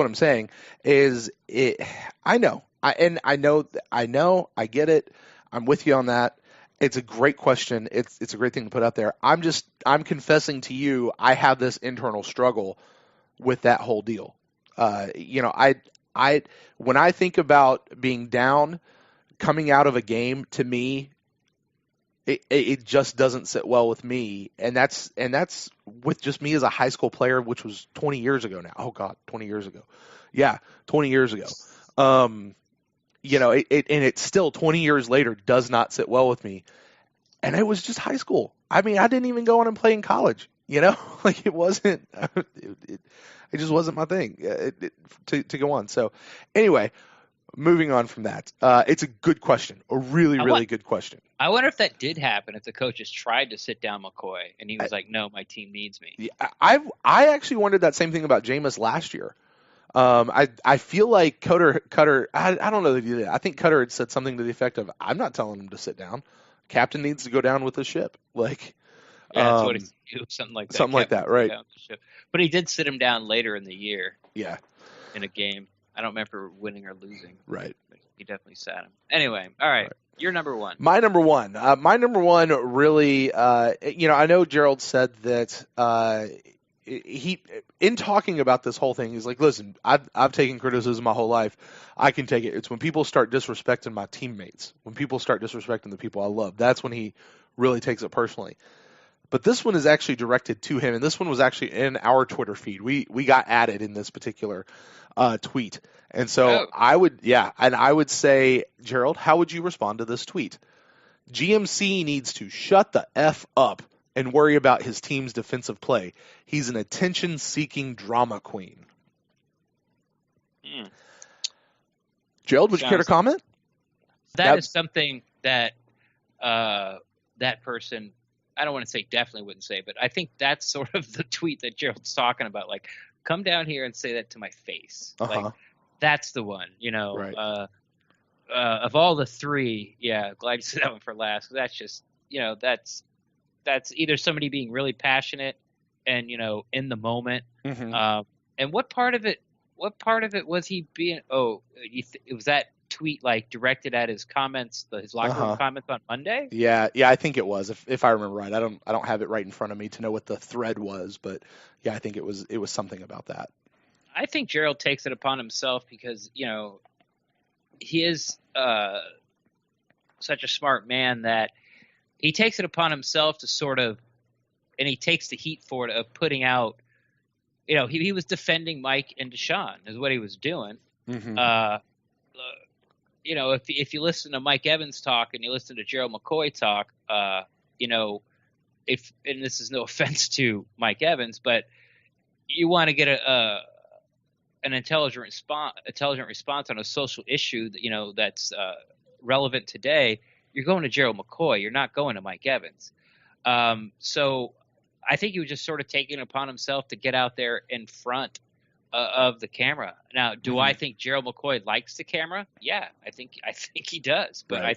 S2: I'm saying. I know, I get it. I'm with you on that. It's a great question. It's a great thing to put out there. I'm confessing to you, I have this internal struggle with that whole deal. When I think about being down, coming out of a game, to me, it just doesn't sit well with me. And that's with just me as a high school player, which was 20 years ago now. Oh God, 20 years ago. Yeah, 20 years ago. It still 20 years later does not sit well with me. And it was just high school. I mean, I didn't even go on and play in college, it wasn't, it just wasn't my thing to go on. So anyway, moving on from that, it's a good question, a really, really good question.
S3: I wonder if that did happen, if the coaches tried to sit down McCoy and he was like, "No, my team needs me."
S2: Yeah, I actually wondered that same thing about Jameis last year. I feel like Cutter. I don't know that he did. I think Cutter had said something to the effect of, "I'm not telling him to sit down. Captain needs to go down with the ship."
S3: That's what he do, something like that.
S2: Something like that, right?
S3: But he did sit him down later in the year.
S2: Yeah.
S3: In a game, I don't remember winning or losing.
S2: Right.
S3: But he definitely sat him. Anyway, all right. Your number one.
S2: My number one really, I know Gerald said that he, in talking about this whole thing, he's like, listen, I've taken criticism my whole life. I can take it. It's when people start disrespecting my teammates, when people start disrespecting the people I love, that's when he really takes it personally. But this one is actually directed to him, and this one was actually in our Twitter feed. We got added in this particular tweet. And so I would say, Gerald, how would you respond to this tweet? GMC needs to shut the F up and worry about his team's defensive play. He's an attention-seeking drama queen. Gerald, would you care to comment?
S3: That is something that that person, I don't want to say definitely wouldn't say, but I think that's sort of the tweet that Gerald's talking about. Like, come down here and say that to my face. Like, that's the one, Right. Of all the three, glad you said that one for last. 'Cause that's just, that's either somebody being really passionate and in the moment.
S2: Mm-hmm.
S3: And what part of it was he being? It was that tweet like directed at his comments, his locker room comments on Monday.
S2: Yeah, I think it was. If I remember right, I don't have it right in front of me to know what the thread was, but yeah, I think it was something about that.
S3: I think Gerald takes it upon himself because he is such a smart man that he takes it upon himself to sort of, and he takes the heat for it of putting out. He was defending Mike and Deshaun is what he was doing.
S2: Mm-hmm.
S3: If you listen to Mike Evans talk and you listen to Gerald McCoy talk, and this is no offense to Mike Evans, but you want to get an intelligent response on a social issue that, that's relevant today, you're going to Gerald McCoy. You're not going to Mike Evans. So I think he was just sort of taking it upon himself to get out there in front of the camera. Now, do I think Gerald McCoy likes the camera? Yeah, I think he does. But right.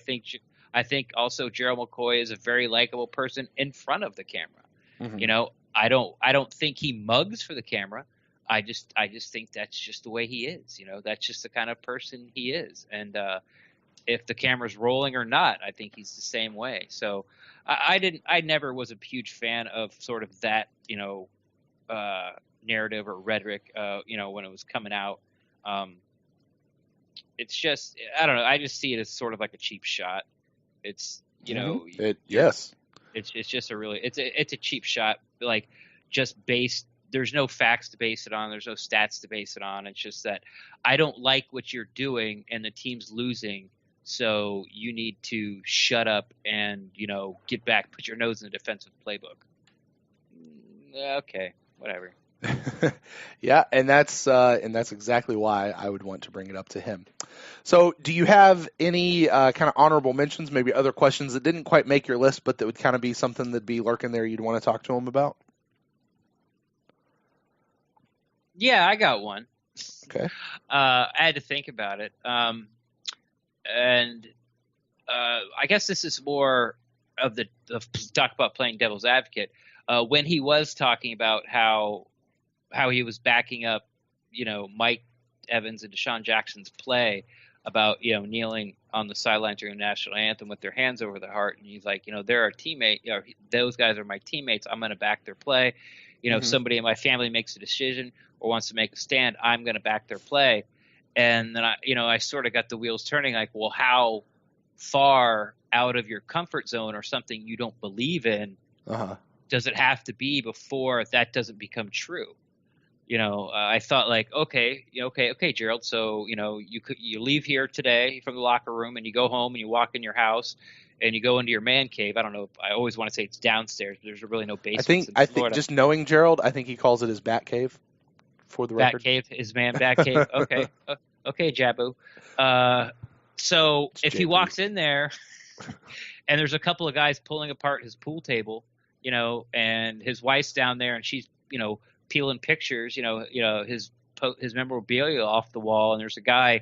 S3: I think also Gerald McCoy is a very likable person in front of the camera. Mm-hmm. I don't think he mugs for the camera. I just think that's just the way he is. That's just the kind of person he is. And if the camera's rolling or not, I think he's the same way. So I never was a huge fan of sort of that, narrative or rhetoric, when it was coming out. It's just, I don't know. I just see it as sort of like a cheap shot. It's,
S2: yes,
S3: it's just it's a cheap shot. Like just based, there's no facts to base it on. There's no stats to base it on. It's just that I don't like what you're doing and the team's losing. So you need to shut up and, get back, put your nose in the defensive playbook. Okay, whatever.
S2: Yeah, and that's exactly why I would want to bring it up to him. So do you have any kind of honorable mentions, maybe other questions that didn't quite make your list, but that would kind of be something that'd be lurking there you'd want to talk to him about?
S3: Yeah, I got one.
S2: Okay.
S3: I had to think about it. And I guess this is more of the talk about playing devil's advocate. When he was talking about how he was backing up, Mike Evans and Deshaun Jackson's play about, kneeling on the sideline during the national anthem with their hands over their heart. And he's like, they're our teammate. Those guys are my teammates. I'm going to back their play. If somebody in my family makes a decision or wants to make a stand, I'm going to back their play. And then I sort of got the wheels turning like, well, how far out of your comfort zone or something you don't believe in does it have to be before that doesn't become true? I thought like, okay, Gerald. So, you leave here today from the locker room and you go home and you walk in your house and you go into your man cave. I don't know. I always want to say it's downstairs. But there's really no basement.
S2: I think just knowing Gerald, I think he calls it his bat cave. For the record.
S3: Bat cave, his man bat cave. Okay, okay, Jabu. So
S2: it's
S3: if he walks in there, and there's a couple of guys pulling apart his pool table, and his wife's down there, and she's, peeling pictures, his memorabilia off the wall, and there's a guy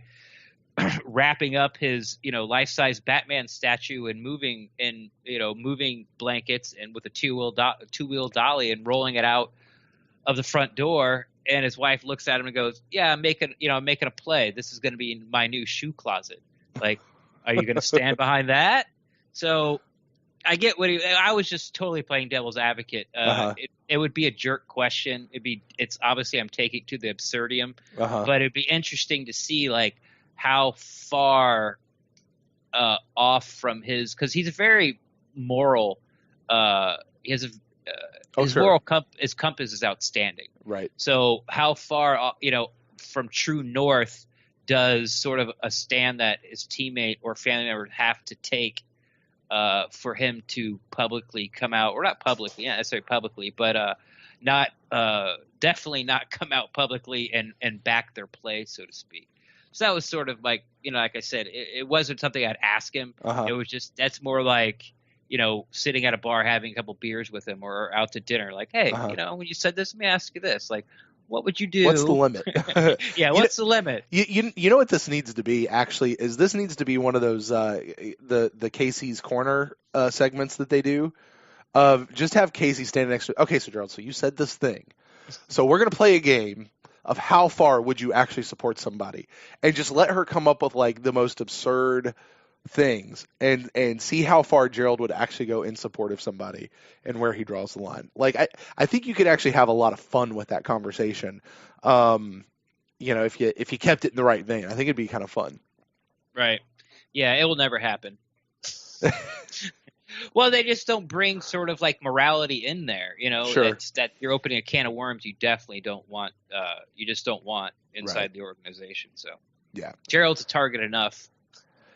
S3: wrapping up his, life-size Batman statue and moving blankets and with a two-wheel dolly and rolling it out of the front door. And his wife looks at him and goes, "Yeah, I'm making a play. This is going to be my new shoe closet." Like, Are you going to stand behind that? So I get I was just totally playing devil's advocate. It would be a jerk question. It's obviously I'm taking to the absurdum, but it'd be interesting to see like how far off from because he's a very moral. He has his moral compass is outstanding.
S2: Right.
S3: So how far from true north does sort of a stand that his teammate or family member have to take for him to publicly come out, or not publicly, not necessarily publicly, but not definitely not come out publicly and back their play, so to speak. So that was sort of like, like I said, it wasn't something I'd ask him. It was just, that's more like, sitting at a bar having a couple beers with him or out to dinner. Like, hey, when you said this, let me ask you this. Like, what would you do?
S2: What's the limit?
S3: Yeah, what's the limit?
S2: You know what this needs to be, actually, is this needs to be one of those the Casey's Corner segments that they do. Just have Casey standing next to, okay, so Gerald, so you said this thing. So we're going to play a game of how far would you actually support somebody, and just let her come up with like the most absurd things and see how far Gerald would actually go in support of somebody and where he draws the line. Like I think you could actually have a lot of fun with that conversation. If you kept it in the right vein, I think it'd be kind of fun.
S3: Right. Yeah, it will never happen. Well, they just don't bring sort of like morality in there,
S2: Sure.
S3: It's that you're opening a can of worms you definitely don't want, you just don't want inside the organization. So
S2: yeah,
S3: Gerald's a target enough.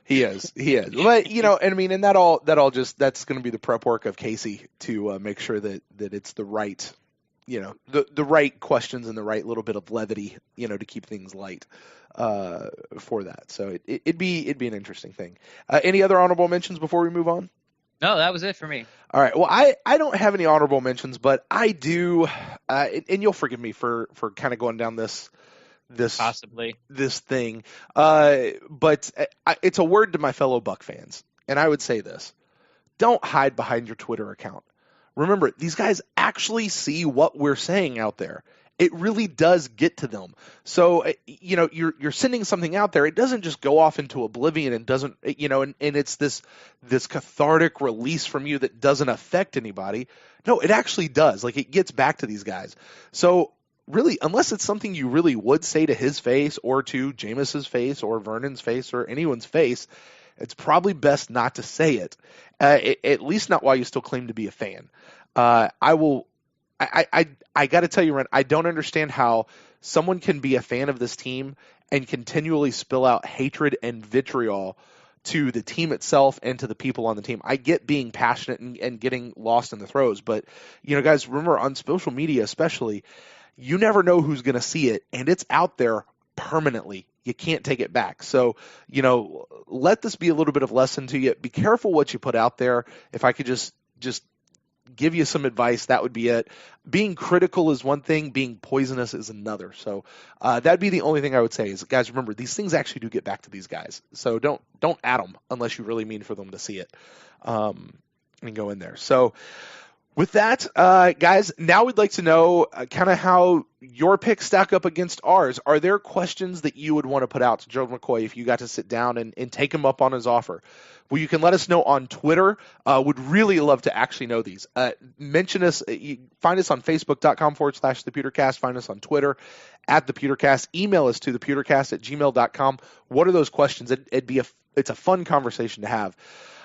S2: He is. But, and that's going to be the prep work of Casey to make sure that it's the right, the right questions and the right little bit of levity, to keep things light for that. So it'd be an interesting thing. Any other honorable mentions before we move on?
S3: No, that was it for me.
S2: All right. Well, I don't have any honorable mentions, but I do, and you'll forgive me for kind of going down this
S3: possibly
S2: this thing, but it's a word to my fellow Buck fans, and I would say this: don't hide behind your Twitter account. Remember, these guys actually see what we're saying out there. It really does get to them. So you're sending something out there. It doesn't just go off into oblivion and doesn't and it's this cathartic release from you that doesn't affect anybody. No, it actually does. Like, it gets back to these guys. So really, unless it's something you really would say to his face or to Jameis's face or Vernon's face or anyone's face, it's probably best not to say it. At least not while you still claim to be a fan. I got to tell you, Ren, I don't understand how someone can be a fan of this team and continually spill out hatred and vitriol to the team itself and to the people on the team. I get being passionate and getting lost in the throes, but guys, remember, on social media especially, you never know who's going to see it, and it's out there permanently. You can't take it back. So, let this be a little bit of lesson to you. Be careful what you put out there. If I could just give you some advice, that would be it. Being critical is one thing, being poisonous is another. So that'd be the only thing I would say is, guys, remember, these things actually do get back to these guys. So don't add them unless you really mean for them to see it and go in there. So with that, guys, now we'd like to know kind of how your picks stack up against ours. Are there questions that you would want to put out to Gerald McCoy if you got to sit down and take him up on his offer? Well, you can let us know on Twitter. Would really love to actually know these. Mention us. Find us on Facebook.com/ThePewterCast. Find us on Twitter @ThePewterCast. Email us to ThePewterCast@gmail.com. What are those questions? It's a fun conversation to have.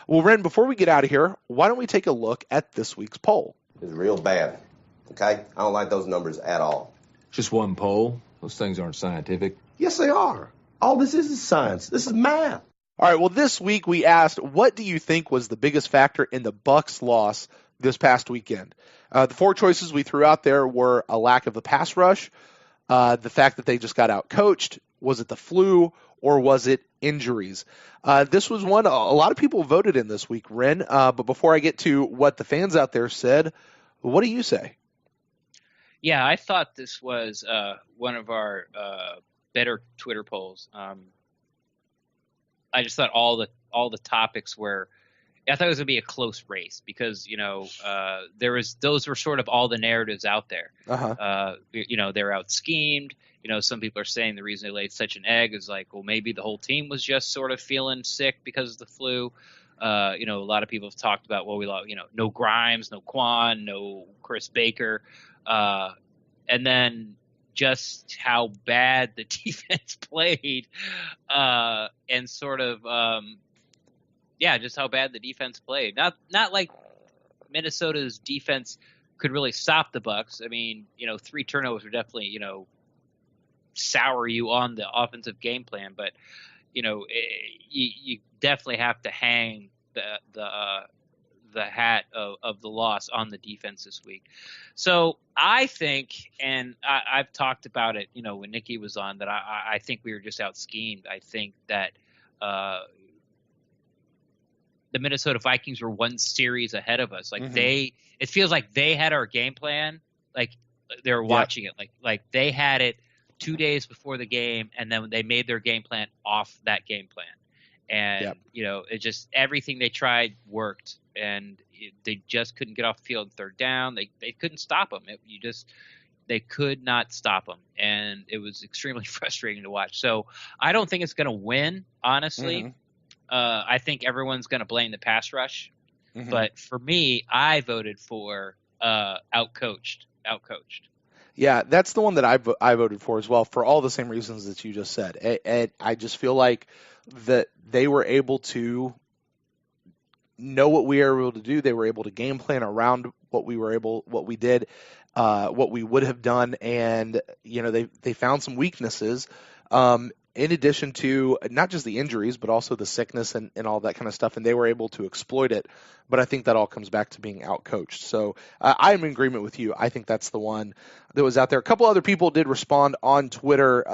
S2: Well, Ren, before we get out of here, why don't we take a look at this week's poll?
S5: It's real bad, okay? I don't like those numbers at all.
S6: Just one poll. Those things aren't scientific.
S7: Yes, they are. All this is science. This is math.
S2: All right, well, this week we asked, what do you think was the biggest factor in the Bucs' loss this past weekend? The four choices we threw out there were a lack of the pass rush, the fact that they just got out-coached, was it the flu, or was it injuries? This was one a lot of people voted in this week, Ren. But before I get to what the fans out there said, what do you say?
S3: Yeah, I thought this was one of our better Twitter polls. I just thought all the topics were I thought it was going to be a close race because, those were sort of all the narratives out there. They're out schemed. Some people are saying the reason they laid such an egg is like, well, maybe the whole team was just sort of feeling sick because of the flu. A lot of people have talked about, well, we lost, no Grimes, no Quan, no Chris Baker. And then just how bad the defense played and sort of, just how bad the defense played. Not like Minnesota's defense could really stop the Bucks. I mean, 3 turnovers were definitely, sour you on the offensive game plan, but you definitely have to hang the hat of the loss on the defense this week. So I think, and I've talked about it, when Nikki was on, that I think we were just out schemed. I think that the Minnesota Vikings were one series ahead of us. Like it feels like they had our game plan. Like they were watching it. Like they had it 2 days before the game, and then they made their game plan off that game plan. And, it just, everything they tried worked, and they just couldn't get off the field third down. They couldn't stop them. They could not stop them. And it was extremely frustrating to watch. So I don't think it's going to win, honestly. I think everyone's going to blame the pass rush. But for me, I voted for outcoached.
S2: Yeah, that's the one that I voted for as well, for all the same reasons that you just said. And I just feel like that they were able to know what we were able to do. They were able to game plan around what we did, what we would have done, and they found some weaknesses. In addition to not just the injuries, but also the sickness and all that kind of stuff, and they were able to exploit it. But I think that all comes back to being outcoached. So I'm in agreement with you. I think that's the one that was out there. A couple other people did respond on Twitter.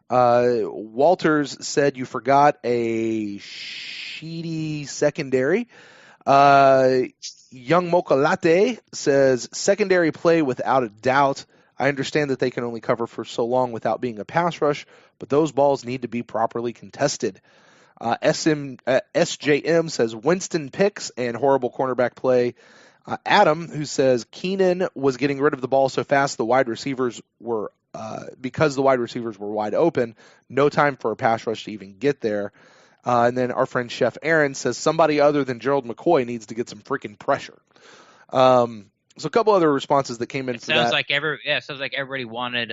S2: Walters said you forgot a sheedy secondary. Young Mocha Latte says secondary play without a doubt. I understand that they can only cover for so long without being a pass rush, but those balls need to be properly contested. SJM says Winston picks and horrible cornerback play. Adam, who says Keenan was getting rid of the ball so fast the wide receivers were because the wide receivers were wide open, no time for a pass rush to even get there. And then our friend Chef Aaron says somebody other than Gerald McCoy needs to get some freaking pressure. So a couple other responses that came in for that.
S3: It sounds like everybody wanted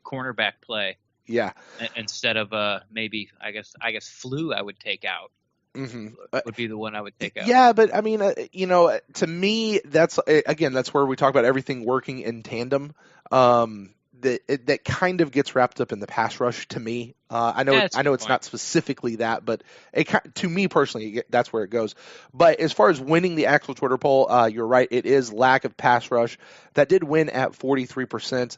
S3: cornerback play.
S2: Yeah.
S3: Instead of maybe I guess flu I would take out. Would be the one I would take out.
S2: Yeah, but I mean, to me, that's where we talk about everything working in tandem. That kind of gets wrapped up in the pass rush to me. I know it's not specifically that, but to me personally, that's where it goes. But as far as winning the actual Twitter poll, you're right. It is lack of pass rush. That did win at 43%.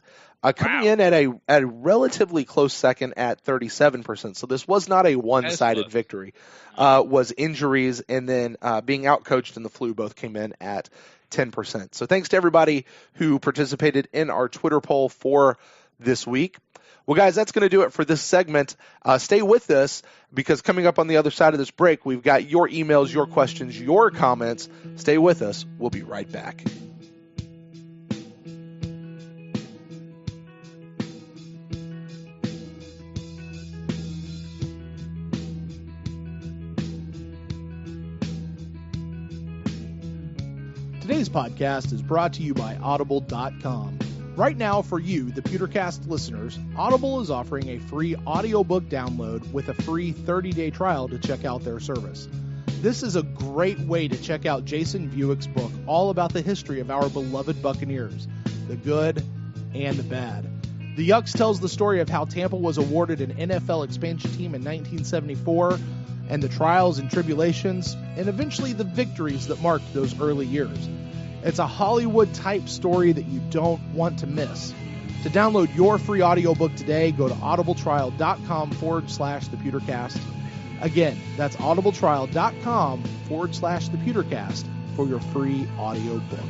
S2: Coming in at a relatively close second at 37%. So this was not a one-sided victory. Was injuries and then being outcoached in the flu both came in at 10%. So thanks to everybody who participated in our Twitter poll for this week. Well, guys, that's going to do it for this segment. Stay with us because coming up on the other side of this break, we've got your emails, your questions, your comments. Stay with us. We'll be right back.
S8: Today's podcast is brought to you by Audible.com. Right now, for you, the Pewtercast listeners, Audible is offering a free audiobook download with a free 30-day trial to check out their service. This is a great way to check out Jason Buick's book all about the history of our beloved Buccaneers, the good and the bad. The Yucks tells the story of how Tampa was awarded an NFL expansion team in 1974, and the trials and tribulations, and eventually the victories that marked those early years. It's a Hollywood-type story that you don't want to miss. To download your free audiobook today, go to audibletrial.com/thepewtercast. Again, that's audibletrial.com/thepewtercast for your free audiobook.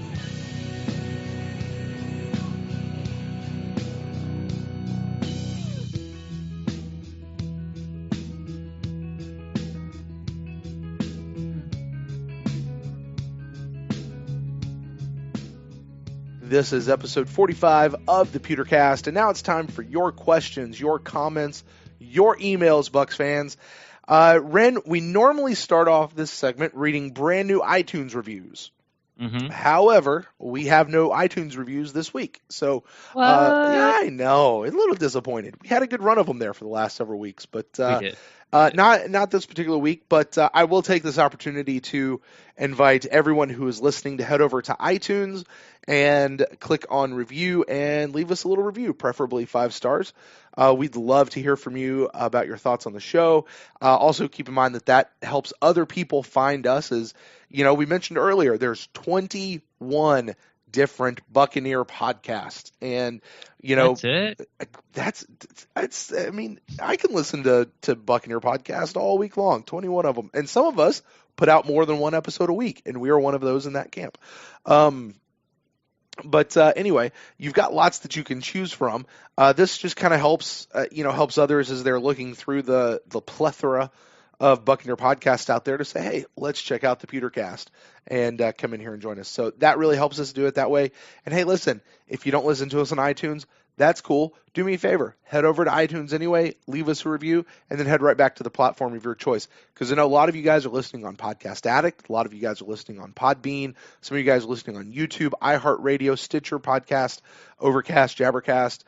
S2: This is episode 45 of the Pewtercast, and now it's time for your questions, your comments, your emails, Bucks fans. Ren, we normally start off this segment reading brand new iTunes reviews.
S3: Mm-hmm.
S2: However, we have no iTunes reviews this week. So, yeah, I know. A little disappointed. We had a good run of them there for the last several weeks, but
S3: We did.
S2: not this particular week. But I will take this opportunity to invite everyone who is listening to head over to iTunes and click on review and leave us a little review, preferably 5 stars. We'd love to hear from you about your thoughts on the show. Also, keep in mind that helps other people find us. As we mentioned earlier, there's 21 different Buccaneer podcasts, and
S3: that's it.
S2: That's. I mean, I can listen to Buccaneer podcast all week long, 21 of them, and some of us put out more than one episode a week, and we are one of those in that camp. But anyway, you've got lots that you can choose from. This just kind of helps others as they're looking through the plethora of Buccaneer podcasts out there to say, hey, let's check out the Pewtercast and come in here and join us. So that really helps us do it that way. And hey, listen, if you don't listen to us on iTunes, that's cool. Do me a favor. Head over to iTunes anyway, leave us a review, and then head right back to the platform of your choice. Because I know a lot of you guys are listening on Podcast Addict. A lot of you guys are listening on Podbean. Some of you guys are listening on YouTube, iHeartRadio, Stitcher Podcast, Overcast, Jabbercast,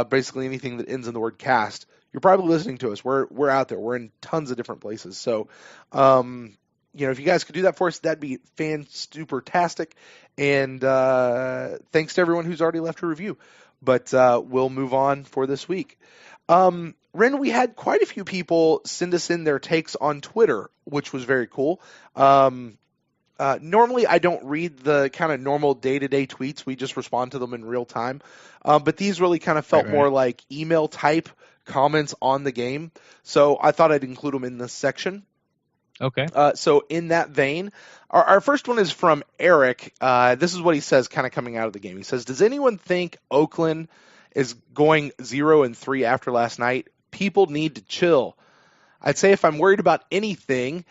S2: basically anything that ends in the word cast. You're probably listening to us. We're out there. We're in tons of different places. So, if you guys could do that for us, that'd be fan-super-tastic. And thanks to everyone who's already left a review. But we'll move on for this week. Ren, we had quite a few people send us in their takes on Twitter, which was very cool. Normally, I don't read the kind of normal day-to-day tweets. We just respond to them in real time. But these really kind of felt more like email-type comments on the game. So I thought I'd include them in this section.
S3: Okay.
S2: So in that vein, our first one is from Eric. This is what he says kind of coming out of the game. He says, does anyone think Oakland is going 0-3 after last night? People need to chill. I'd say if I'm worried about anything,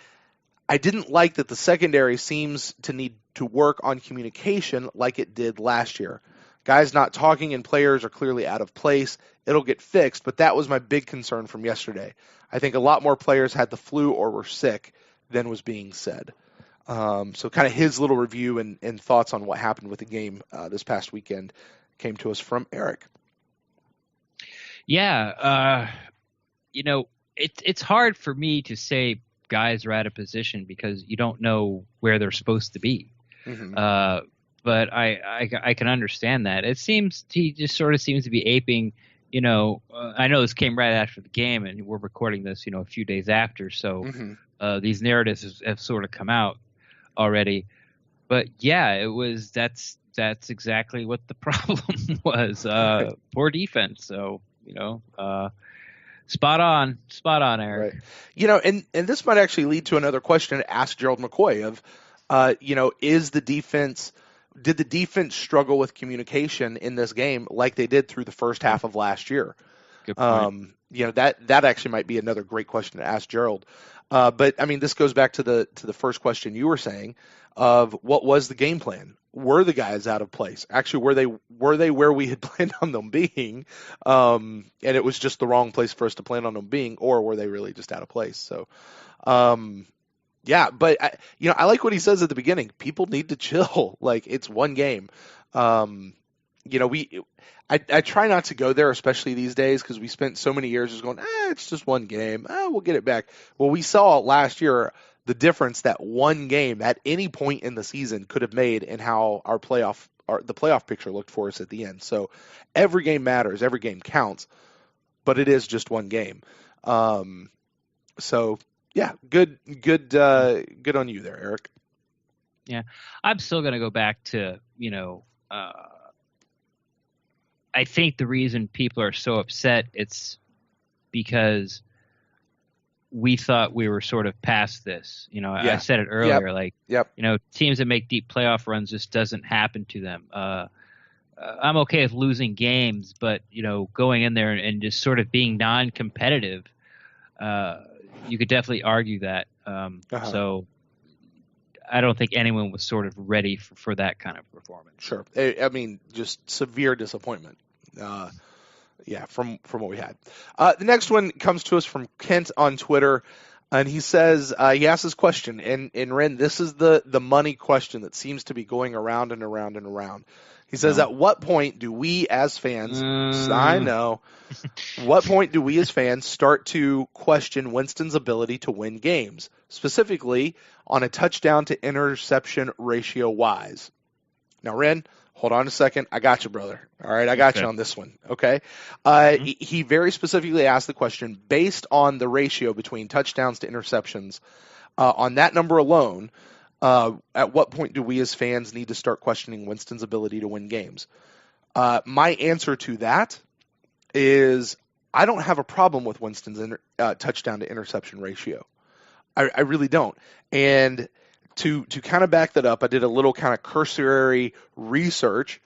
S2: I didn't like that the secondary seems to need to work on communication like it did last year. Guys not talking and players are clearly out of place. It'll get fixed, but that was my big concern from yesterday. I think a lot more players had the flu or were sick than was being said. So kind of his little review and thoughts on what happened with the game this past weekend came to us from Eric.
S3: Yeah, it's hard for me to say guys are out of position because you don't know where they're supposed to be.
S2: Mm-hmm.
S3: But I can understand that. It seems he just sort of seems to be aping. I know this came right after the game, and we're recording this, a few days after. So these narratives have sort of come out already. But yeah, that's exactly what the problem was. Poor defense. So spot on, Eric.
S2: Right. And this might actually lead to another question to ask Gerald McCoy of, did the defense struggle with communication in this game like they did through the first half of last year?
S3: Good point.
S2: That actually might be another great question to ask Gerald. But I mean, this goes back to the first question you were saying of what was the game plan? Were the guys out of place? Actually, were they where we had planned on them being? And it was just the wrong place for us to plan on them being, or were they really just out of place? So, yeah, but I like what he says at the beginning. People need to chill. Like, it's one game. I try not to go there, especially these days, because we spent so many years just going, it's just one game. We'll get it back. Well, we saw last year the difference that one game at any point in the season could have made in how the playoff picture looked for us at the end. So every game matters. Every game counts. But it is just one game. So yeah, good on you there, Eric.
S3: Yeah, I'm still going to go back to, I think the reason people are so upset, it's because we thought we were sort of past this. I said it earlier, teams that make deep playoff runs just doesn't happen to them. I'm okay with losing games, but, going in there and just sort of being non-competitive, you could definitely argue that. So I don't think anyone was sort of ready for that kind of performance.
S2: Sure. I mean, just severe disappointment. From what we had. The next one comes to us from Kent on Twitter, and he says, he asks this question, and Ren, this is the money question that seems to be going around and around and around. He says, at what point do we as fans, I know, what point do we as fans start to question Winston's ability to win games, specifically on a touchdown to interception ratio wise? Now, Ren, hold on a second. I got you, brother. All right, I got you on this one. Okay. He very specifically asked the question based on the ratio between touchdowns to interceptions. On that number alone, at what point do we as fans need to start questioning Winston's ability to win games? My answer to that is I don't have a problem with Winston's touchdown to interception ratio. I really don't. And to kind of back that up, I did a little kind of cursory research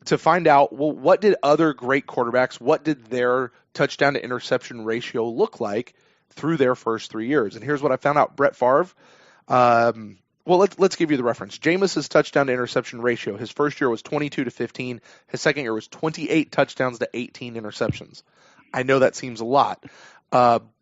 S2: to find out, well, what did other great quarterbacks, what did their touchdown to interception ratio look like through their first 3 years? And here's what I found out. Brett Favre, let's give you the reference. Jameis's touchdown to interception ratio, his first year was 22 to 15. His second year was 28 touchdowns to 18 interceptions. I know that seems a lot.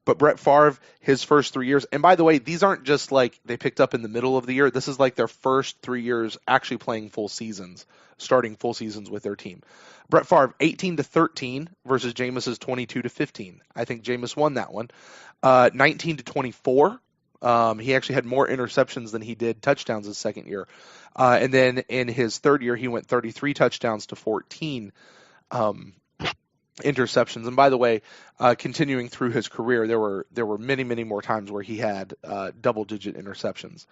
S2: But Brett Favre, his first 3 years, and by the way, these aren't just like they picked up in the middle of the year. This is like their first 3 years actually playing full seasons, starting full seasons with their team. Brett Favre, 18 to 13 versus Jameis's 22 to 15. I think Jameis won that one. 19 to 24. He actually had more interceptions than he did touchdowns his second year. And then in his third year, he went 33 touchdowns to 14 interceptions. And by the way, continuing through his career, there were many, many more times where he had double-digit interceptions.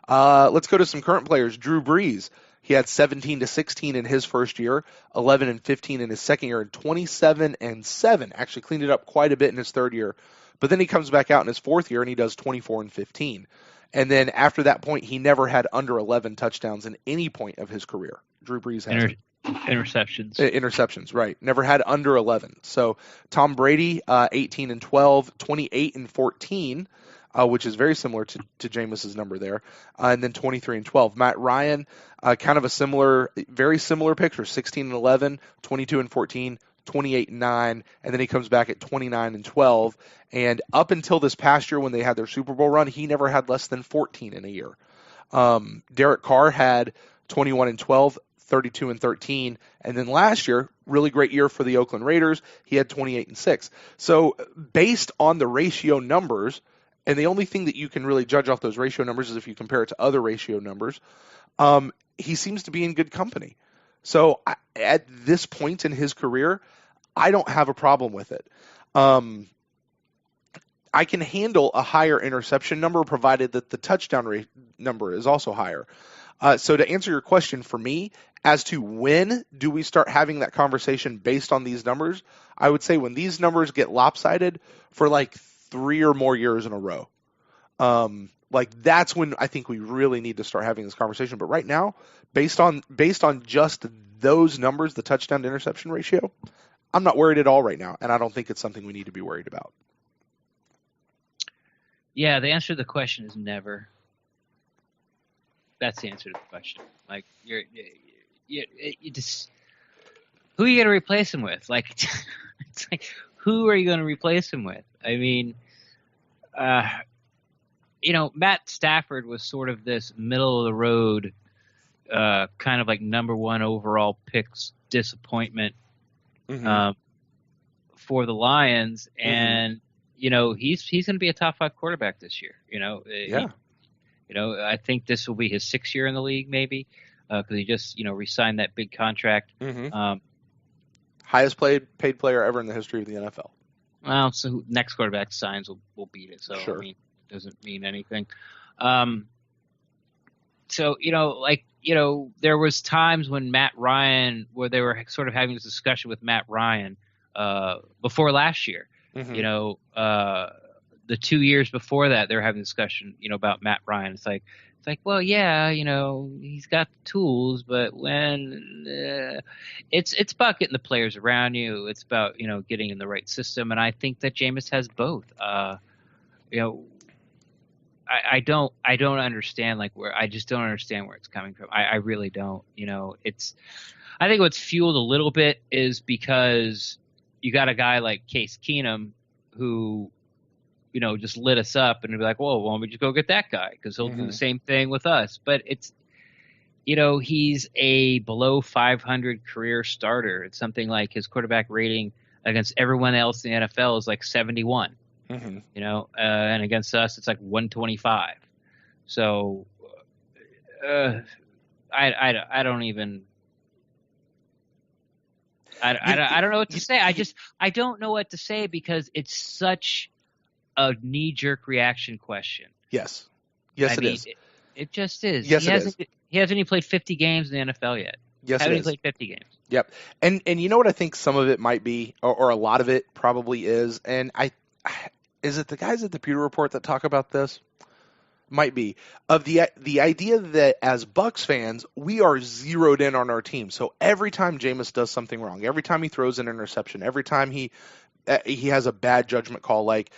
S2: Let's go to some current players. Drew Brees, he had 17 to 16 in his first year, 11 and 15 in his second year, and 27 and 7. Actually cleaned it up quite a bit in his third year. But then he comes back out in his fourth year and he does 24 and 15. And then after that point, he never had under 11 touchdowns in any point of his career. Drew Brees has
S3: interceptions,
S2: right. Never had under 11. So Tom Brady, 18 and 12, 28 and 14, which is very similar to Jameis's number there, and then 23 and 12. Matt Ryan, kind of a very similar picture, 16 and 11, 22 and 14, 28 and 9, and then he comes back at 29 and 12. And up until this past year when they had their Super Bowl run, he never had less than 14 in a year. Derek Carr had 21 and 12, 32 and 13, and then last year, really great year for the Oakland Raiders, he had 28 and 6. So based on the ratio numbers, and the only thing that you can really judge off those ratio numbers is if you compare it to other ratio numbers, he seems to be in good company. So at this point in his career, I don't have a problem with it. I can handle a higher interception number provided that the touchdown rate number is also higher. So to answer your question for me, as to when do we start having that conversation based on these numbers, I would say when these numbers get lopsided for like 3 or more years in a row. That's when I think we really need to start having this conversation. But right now, based on just those numbers, the touchdown to interception ratio, I'm not worried at all right now, and I don't think it's something we need to be worried about.
S3: Yeah, the answer to the question is never. That's the answer to the question. Like you just who are you going to replace him with? Like, it's like who are you going to replace him with? I mean, Matt Stafford was sort of this middle of the road, kind of like number one overall picks disappointment for the Lions, and he's going to be a top 5 quarterback this year. I think this will be his 6th year in the league, maybe, because he just re-signed that big contract.
S2: Highest paid player ever in the history of the NFL.
S3: Well, so next quarterback signs will beat it. So
S2: sure.
S3: I mean, it doesn't mean anything. There was times when Matt Ryan, where they were sort of having this discussion with Matt Ryan before last year. The 2 years before that, they were having a discussion, about Matt Ryan. It's like, well, yeah, he's got the tools, but when it's about getting the players around you, it's about getting in the right system, and I think that Jameis has both. I don't understand I just don't understand where it's coming from. I really don't. I think what's fueled a little bit is because you got a guy like Case Keenum who, just lit us up and be like, well, why don't we just go get that guy? Because he'll do the same thing with us. But it's, he's a below 500 career starter. It's something like his quarterback rating against everyone else in the NFL is like 71. And against us, it's like 125. So I don't even. I don't know what to say. I don't know what to say because it's such a knee-jerk reaction question.
S2: Yes, it is.
S3: It just is.
S2: Yes, it is.
S3: He hasn't even played 50 games in the NFL yet.
S2: Yes,
S3: Haven't
S2: it
S3: even
S2: is.
S3: played 50 games.
S2: Yep. And you know what I think some of it might be, or a lot of it probably is, and is it the guys at the Pewter Report that talk about this? Might be. Of the idea that as Bucs fans, we are zeroed in on our team. So every time Jameis does something wrong, every time he throws an interception, every time he has a bad judgment call, like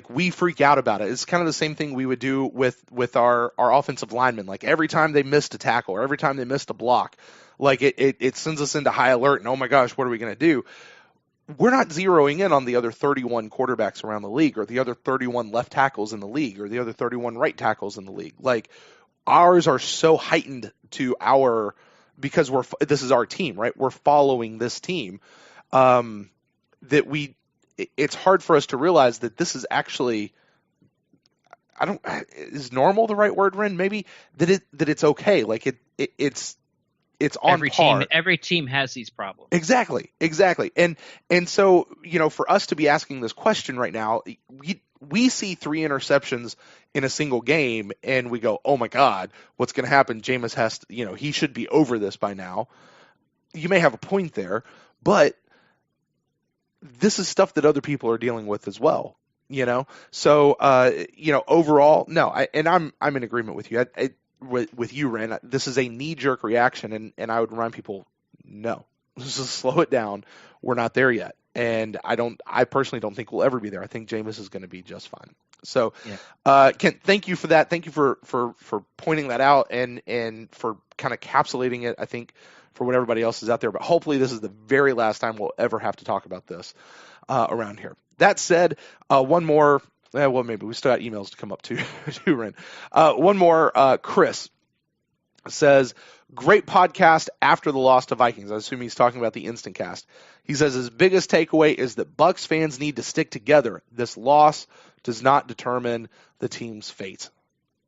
S2: we freak out about it. It's kind of the same thing we would do with our offensive linemen. Like every time they missed a tackle or every time they missed a block, like it sends us into high alert and, oh my gosh, what are we going to do? We're not zeroing in on the other 31 quarterbacks around the league or the other 31 left tackles in the league or the other 31 right tackles in the league. Like ours are so heightened to because this is our team, right? We're following this team, that it's hard for us to realize that this is actually, is normal the right word, Ren? Maybe that it's okay. Like it's on par.
S3: Every team has these problems.
S2: Exactly. And so, for us to be asking this question right now, we see 3 interceptions in a single game and we go, oh my God, what's going to happen? Jameis has to, he should be over this by now. You may have a point there, but this is stuff that other people are dealing with as well, So, overall, no, I'm in agreement with you. With you, Ren, this is a knee-jerk reaction, and I would remind people, no, just slow it down. We're not there yet, and I personally don't think we'll ever be there. I think Jameis is going to be just fine. So, Kent, thank you for that. Thank you for pointing that out and for kind of capsulating it, I think, for what everybody else is out there. But hopefully this is the very last time we'll ever have to talk about this around here. That said, one more. Well, maybe we still got emails to come up to Ren. One more. Chris says, great podcast after the loss to Vikings. I assume he's talking about the instant cast. He says his biggest takeaway is that Bucs fans need to stick together. This loss does not determine the team's fate.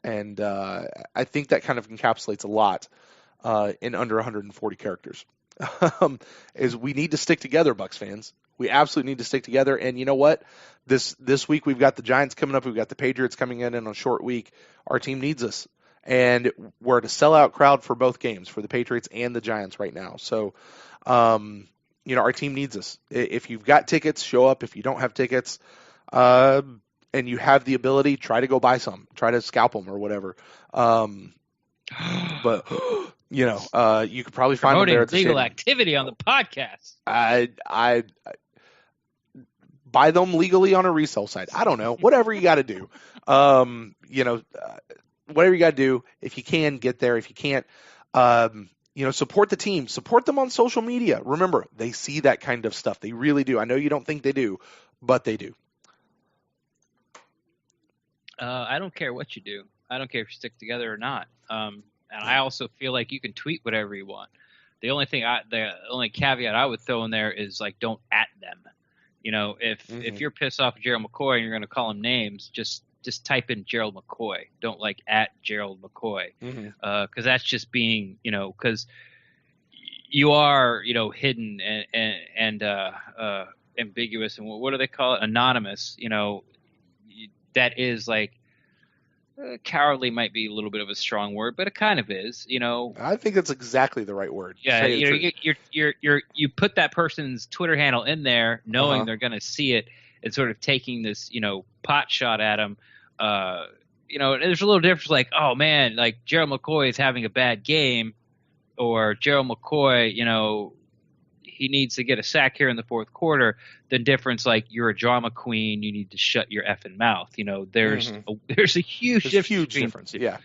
S2: And I think that kind of encapsulates a lot in under 140 characters. Is we need to stick together, Bucs fans. We absolutely need to stick together. And you know what? This week we've got the Giants coming up. We've got the Patriots coming in a short week. Our team needs us. And we're at a sellout crowd for both games, for the Patriots and the Giants right now. So, our team needs us. If you've got tickets, show up. If you don't have tickets, and you have the ability, try to go buy some. Try to scalp them or whatever. But you could probably find them there at the
S3: legal
S2: stadium.
S3: Activity on the podcast.
S2: I buy them legally on a resale site. I don't know. Whatever you got to do. Whatever you got to do. If you can, get there. If you can't, support the team. Support them on social media. Remember, they see that kind of stuff. They really do. I know you don't think they do, but they do.
S3: I don't care what you do. I don't care if you stick together or not. And I also feel like you can tweet whatever you want. The only caveat I would throw in there is like, don't at them. If you're pissed off at Gerald McCoy and you're going to call him names, just type in Gerald McCoy. Don't at Gerald McCoy. Cause that's just being, cause you are, hidden and ambiguous. And what do they call it? Anonymous, that is like, cowardly might be a little bit of a strong word, but it kind of is,
S2: I think that's exactly the right word.
S3: Yeah, you put that person's Twitter handle in there, knowing they're going to see it, and sort of taking this, pot shot at them. There's a little difference. Like, oh man, like Gerald McCoy is having a bad game, or Gerald McCoy, he needs to get a sack here in the fourth quarter, the difference, like, you're a drama queen, you need to shut your effing mouth. There's a huge
S2: difference. Yeah.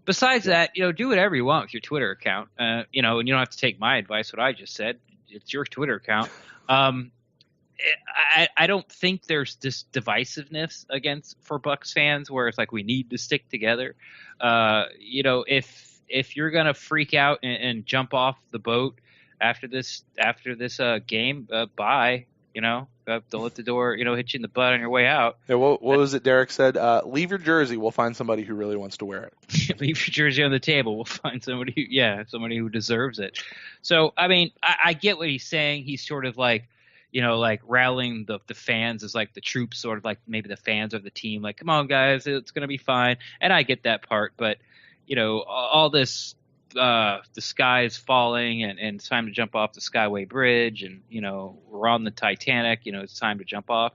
S3: Besides that, do whatever you want with your Twitter account. And you don't have to take my advice, what I just said. It's your Twitter account. I don't think there's this divisiveness for Bucs fans where it's like we need to stick together. If you're gonna freak out and jump off the boat after this game, bye. Don't let the door hit you in the butt on your way out.
S2: Yeah, what was it Derek said? Leave your jersey. We'll find somebody who really wants to wear it.
S3: Leave your jersey on the table. We'll find somebody who deserves it. So I mean, I get what he's saying. He's sort of like, like rallying the fans as like the troops, sort of like maybe the fans of the team, like, come on guys, it's going to be fine. And I get that part, but all this, the sky is falling and it's time to jump off the Skyway Bridge and, we're on the Titanic, it's time to jump off,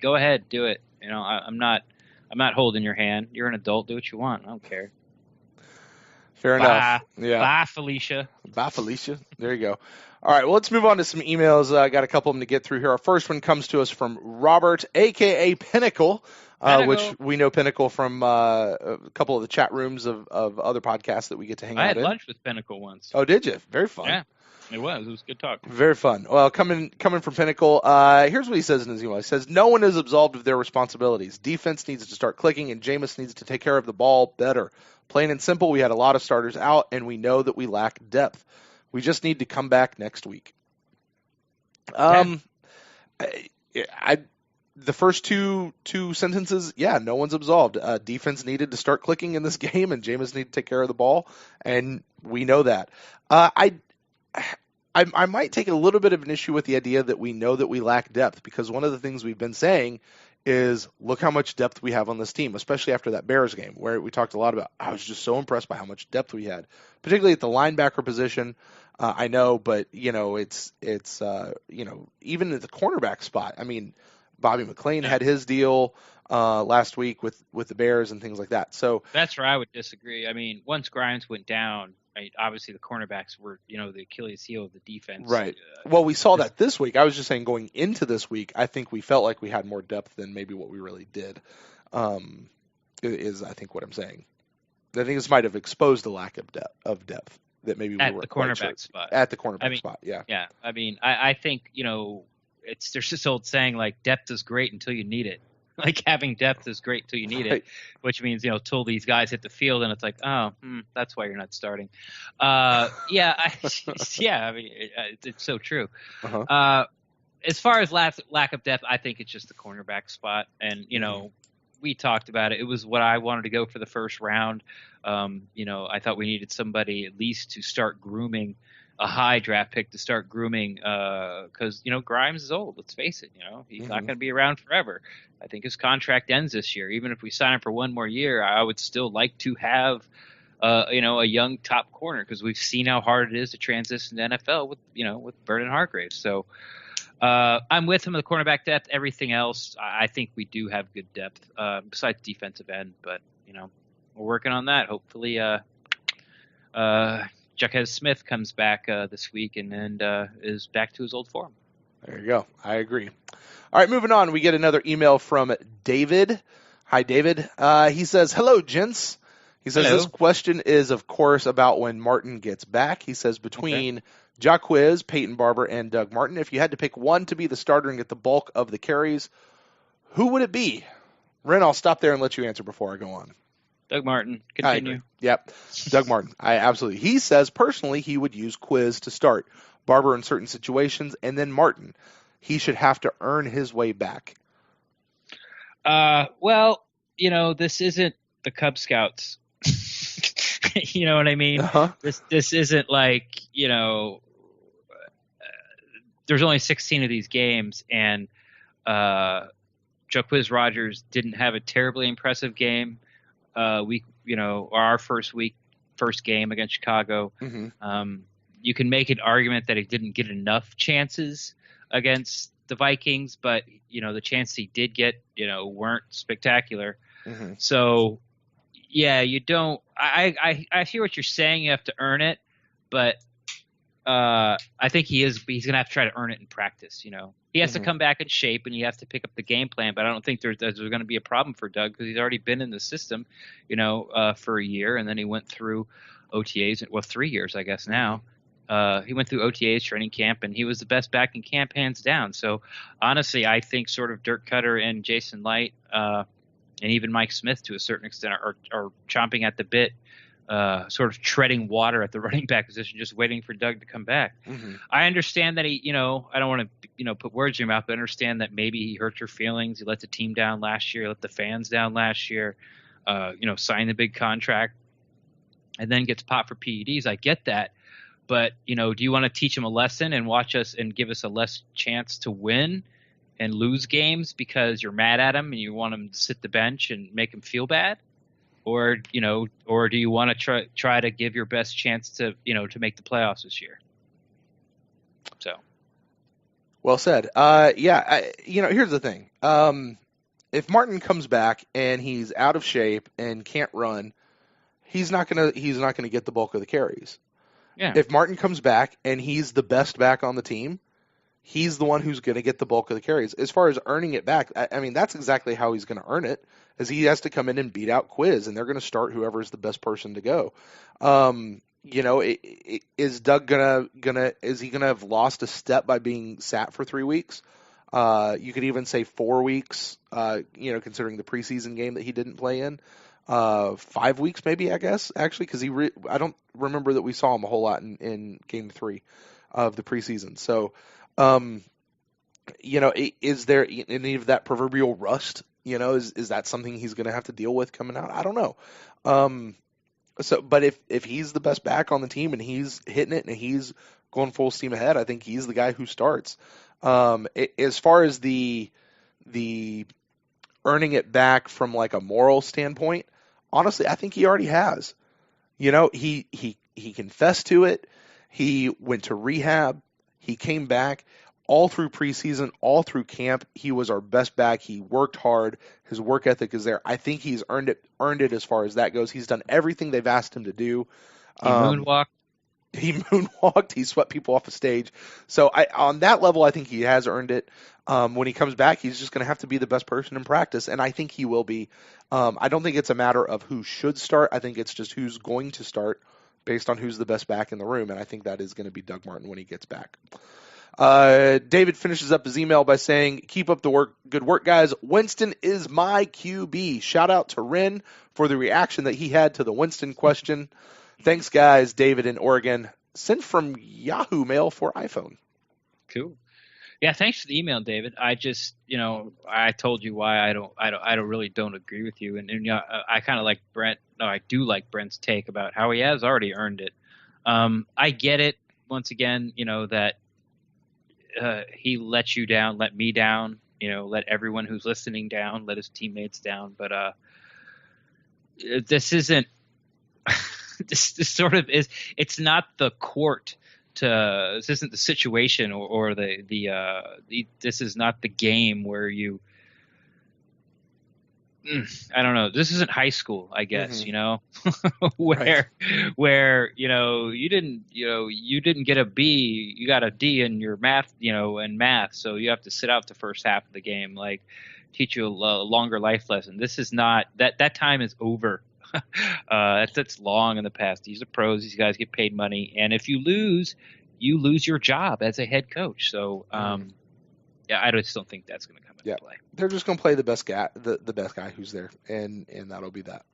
S3: go ahead, do it. I'm not holding your hand. You're an adult. Do what you want. I don't care.
S2: Fair enough. Yeah.
S3: Bye, Felicia.
S2: Bye, Felicia. There you go. All right, well, let's move on to some emails. I got a couple of them to get through here. Our first one comes to us from Robert, a.k.a. Pinnacle, which we know Pinnacle from a couple of the chat rooms of other podcasts that we get to hang out in.
S3: I had lunch with Pinnacle once.
S2: Oh, did you? Very fun.
S3: Yeah, it was. It was good talk.
S2: Very fun. Well, coming from Pinnacle, here's what he says in his email. He says, no one is absolved of their responsibilities. Defense needs to start clicking, and Jameis needs to take care of the ball better. Plain and simple, we had a lot of starters out, and we know that we lack depth. We just need to come back next week. The first two sentences, no one's absolved. Defense needed to start clicking in this game, and Jameis needed to take care of the ball, and we know that. I might take a little bit of an issue with the idea that we know that we lack depth, because one of the things we've been saying is look how much depth we have on this team, especially after that Bears game where we talked a lot about. I was just so impressed by how much depth we had, particularly at the linebacker position. I know, but it's even at the cornerback spot. I mean, Bobby McClain had his deal last week with the Bears and things like that. So
S3: that's where I would disagree. I mean, once Grimes went down, obviously the cornerbacks were the Achilles heel of the defense.
S2: Right. Well, we saw that this week. I was just saying going into this week, I think we felt like we had more depth than maybe what we really did. Is I think what I'm saying. I think this might have exposed the lack of depth that maybe we were
S3: at the cornerback spot.
S2: At the cornerback spot, yeah.
S3: Yeah. I mean, I think there's this old saying like depth is great until you need it. Like having depth is great till you need it, which means till these guys hit the field and it's like, that's why you're not starting. I mean, it's so true. As far as lack of depth, I think it's just the cornerback spot, and we talked about it. It was what I wanted to go for the first round. I thought we needed somebody at least to start grooming, a high draft pick to start grooming, because Grimes is old. Let's face it. He's not going to be around forever. I think his contract ends this year. Even if we sign him for one more year, I would still like to have a young top corner, because we've seen how hard it is to transition to NFL with Vernon Hargreaves. So I'm with him in the cornerback depth. Everything else, I think we do have good depth besides defensive end, but we're working on that. Hopefully, Jacquez Smith comes back this week and is back to his old form.
S2: There you go. I agree. All right, moving on. We get another email from David. Hi, David. He says, hello, gents. He says, This question is, of course, about when Martin gets back. He says, between Jacquez, Peyton Barber, and Doug Martin, if you had to pick one to be the starter and get the bulk of the carries, who would it be? Ren, I'll stop there and let you answer before I go on.
S3: Doug Martin, continue.
S2: Yep, Doug Martin. Absolutely. He says, personally, he would use Quiz to start, Barber in certain situations, and then Martin. He should have to earn his way back.
S3: Well, this isn't the Cub Scouts. You know what I mean? This isn't like, there's only 16 of these games, and Jacquizz Rodgers didn't have a terribly impressive game. Our first game against Chicago. You can make an argument that he didn't get enough chances against the Vikings, but the chances he did get, weren't spectacular. So yeah, you don't. I hear what you're saying. You have to earn it, but I think he's going to have to try to earn it in practice. He has to come back in shape, and you have to pick up the game plan. But I don't think there's going to be a problem for Doug because he's already been in the system, for a year, and then he went through OTAs. Well, 3 years, I guess now. He went through OTAs, training camp, and he was the best back in camp, hands down. So honestly, I think sort of Dirk Cutter and Jason Light, and even Mike Smith to a certain extent are chomping at the bit. Sort of treading water at the running back position, just waiting for Doug to come back. I understand that he, I don't want to, put words in your mouth, but I understand that maybe he hurt your feelings. He let the team down last year, let the fans down last year, signed the big contract and then gets popped for PEDs. I get that. But, do you want to teach him a lesson and watch us and give us a less chance to win and lose games because you're mad at him and you want him to sit the bench and make him feel bad? Or do you want to try to give your best chance to make the playoffs this year? So,
S2: well said. Here's the thing. If Martin comes back and he's out of shape and can't run, he's not gonna get the bulk of the carries.
S3: Yeah.
S2: If Martin comes back and he's the best back on the team, he's the one who's going to get the bulk of the carries. As far as earning it back, I mean, that's exactly how he's going to earn it, is he has to come in and beat out Quiz, and they're going to start whoever is the best person to go. Is Doug is he gonna have lost a step by being sat for 3 weeks? You could even say 4 weeks, considering the preseason game that he didn't play in. 5 weeks maybe, I guess, actually, because I don't remember that we saw him a whole lot in game 3 of the preseason. So, is there any of that proverbial rust? Is that something he's going to have to deal with coming out? I don't know. But if he's the best back on the team and he's hitting it and he's going full steam ahead, I think he's the guy who starts. As far as the earning it back from like a moral standpoint, honestly, I think he already has. He confessed to it. He went to rehab. He came back all through preseason, all through camp. He was our best back. He worked hard. His work ethic is there. I think he's earned it as far as that goes. He's done everything they've asked him to do.
S3: He moonwalked.
S2: He swept people off the stage. So on that level, I think he has earned it. When he comes back, he's just going to have to be the best person in practice, and I think he will be. I don't think it's a matter of who should start. I think it's just who's going to start based on who's the best back in the room, and I think that is going to be Doug Martin when he gets back. David finishes up his email by saying, keep up the work. Good work, guys. Winston is my QB. Shout out to Ren for the reaction that he had to the Winston question. Thanks, guys. David in Oregon. Sent from Yahoo Mail for iPhone.
S3: Cool. Yeah, thanks for the email, David. I just, I told you why I don't agree with you, and I kind of like Brent. No, I do like Brent's take about how he has already earned it. I get it. Once again, that he let you down, let me down, let everyone who's listening down, let his teammates down. But this isn't. This sort of is. It's not the court. This isn't the situation or this is not the game where you. I don't know. This isn't high school, I guess. Where you didn't get a B, you got a D in your math, in math, so you have to sit out the first half of the game. Like, teach you a longer life lesson. This is not that time is over. That's long in the past. These are pros. These guys get paid money, and if you lose your job as a head coach. So, I just don't think that's going to come into play.
S2: They're just going to play the best guy, the best guy who's there, and that'll be that.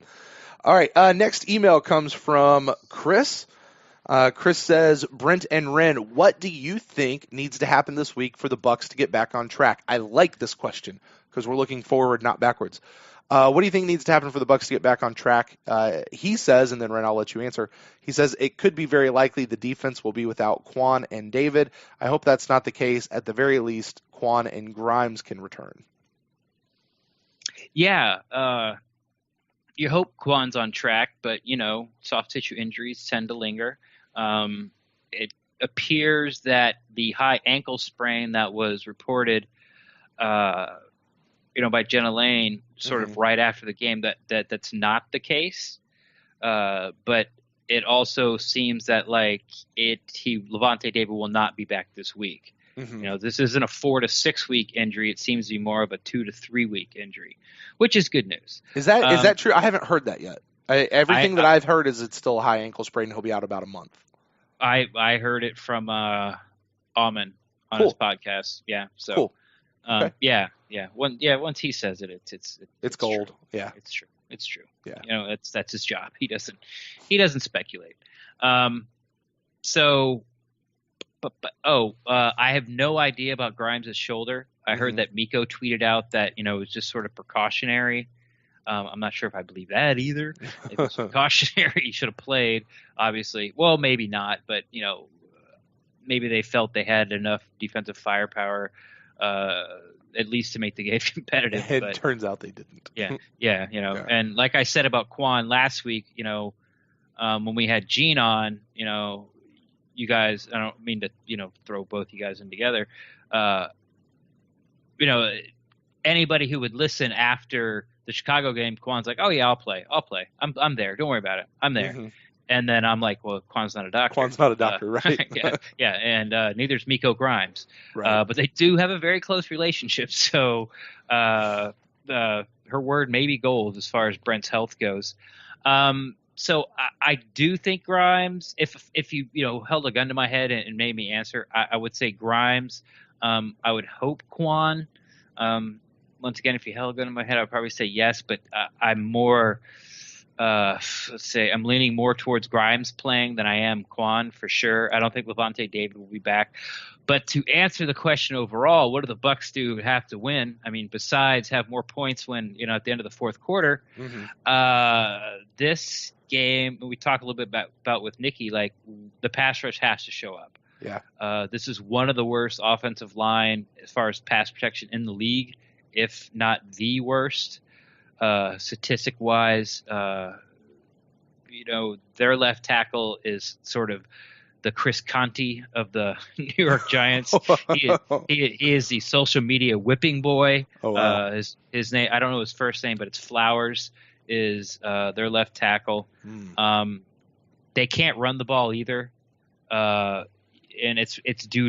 S2: All right. Next email comes from Chris. Chris says, Brent and Ren, what do you think needs to happen this week for the Bucs to get back on track? I like this question because we're looking forward, not backwards. What do you think needs to happen for the Bucs to get back on track? He says, and then Ren, I'll let you answer. He says it could be very likely the defense will be without Quan and David. I hope that's not the case. At the very least, Quan and Grimes can return.
S3: Yeah, you hope Quan's on track, but soft tissue injuries tend to linger. It appears that the high ankle sprain that was reported, by Jenna Lane sort of right after the game, that's not the case. But it also seems that Levante David will not be back this week.
S2: Mm-hmm.
S3: This isn't a 4 to 6 week injury. It seems to be more of a 2 to 3 week injury, which is good news.
S2: Is that true? I haven't heard that yet. Everything that I've heard is it's still a high ankle sprain and he'll be out about a month.
S3: I heard it from Alman on his podcast. Yeah. So
S2: cool. Okay.
S3: Yeah. Once he says it, it's
S2: gold.
S3: True.
S2: Yeah.
S3: It's true.
S2: Yeah.
S3: That's his job. He doesn't speculate. I have no idea about Grimes' shoulder. I heard that Miko tweeted out that, it was just sort of precautionary. I'm not sure if I believe that either. If it was precautionary, he should have played, obviously. Well, maybe not, but, maybe they felt they had enough defensive firepower, at least to make the game competitive.
S2: It turns out they didn't.
S3: Yeah. And like I said about Quan last week, when we had Gene on, you guys, I don't mean to, throw both you guys in together. Anybody who would listen after the Chicago game, Quan's like, oh yeah, I'll play. I'm there. Don't worry about it. I'm there. Mm-hmm. And then I'm like, well, Quan's not a doctor.
S2: Right?
S3: Yeah. And neither's Miko Grimes.
S2: Right.
S3: But they do have a very close relationship. So her word may be gold as far as Brent's health goes. So I do think Grimes, if you held a gun to my head and made me answer, I would say Grimes. I would hope Quan. Once again, if you held a gun to my head, I'd probably say yes. But I'm more, I'm leaning more towards Grimes playing than I am Quan for sure. I don't think Levante David will be back. But to answer the question overall, what do the Bucks do have to win? I mean, besides have more points when at the end of the fourth quarter, this game we talked a little bit about with Nikki, like the pass rush has to show up.
S2: Yeah.
S3: This is one of the worst offensive line as far as pass protection in the league, if not the worst. Statistic wise, their left tackle is sort of the Chris Conti of the New York Giants. He is the social media whipping boy.
S2: Oh, wow.
S3: His name, I don't know his first name, but it's Flowers, is their left tackle. They can't run the ball either. And it's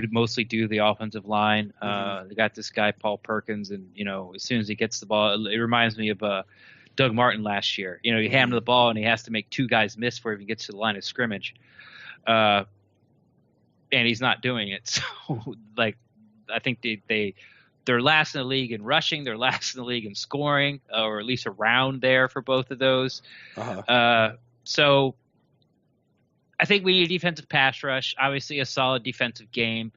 S3: mostly due to the offensive line. They got this guy, Paul Perkins, and, as soon as he gets the ball, it reminds me of Doug Martin last year. You hand him the ball and he has to make two guys miss before he even gets to the line of scrimmage. And he's not doing it. So, I think they're last in the league in rushing. They're last in the league in scoring, or at least around there for both of those. So I think we need a defensive pass rush. Obviously, a solid defensive game.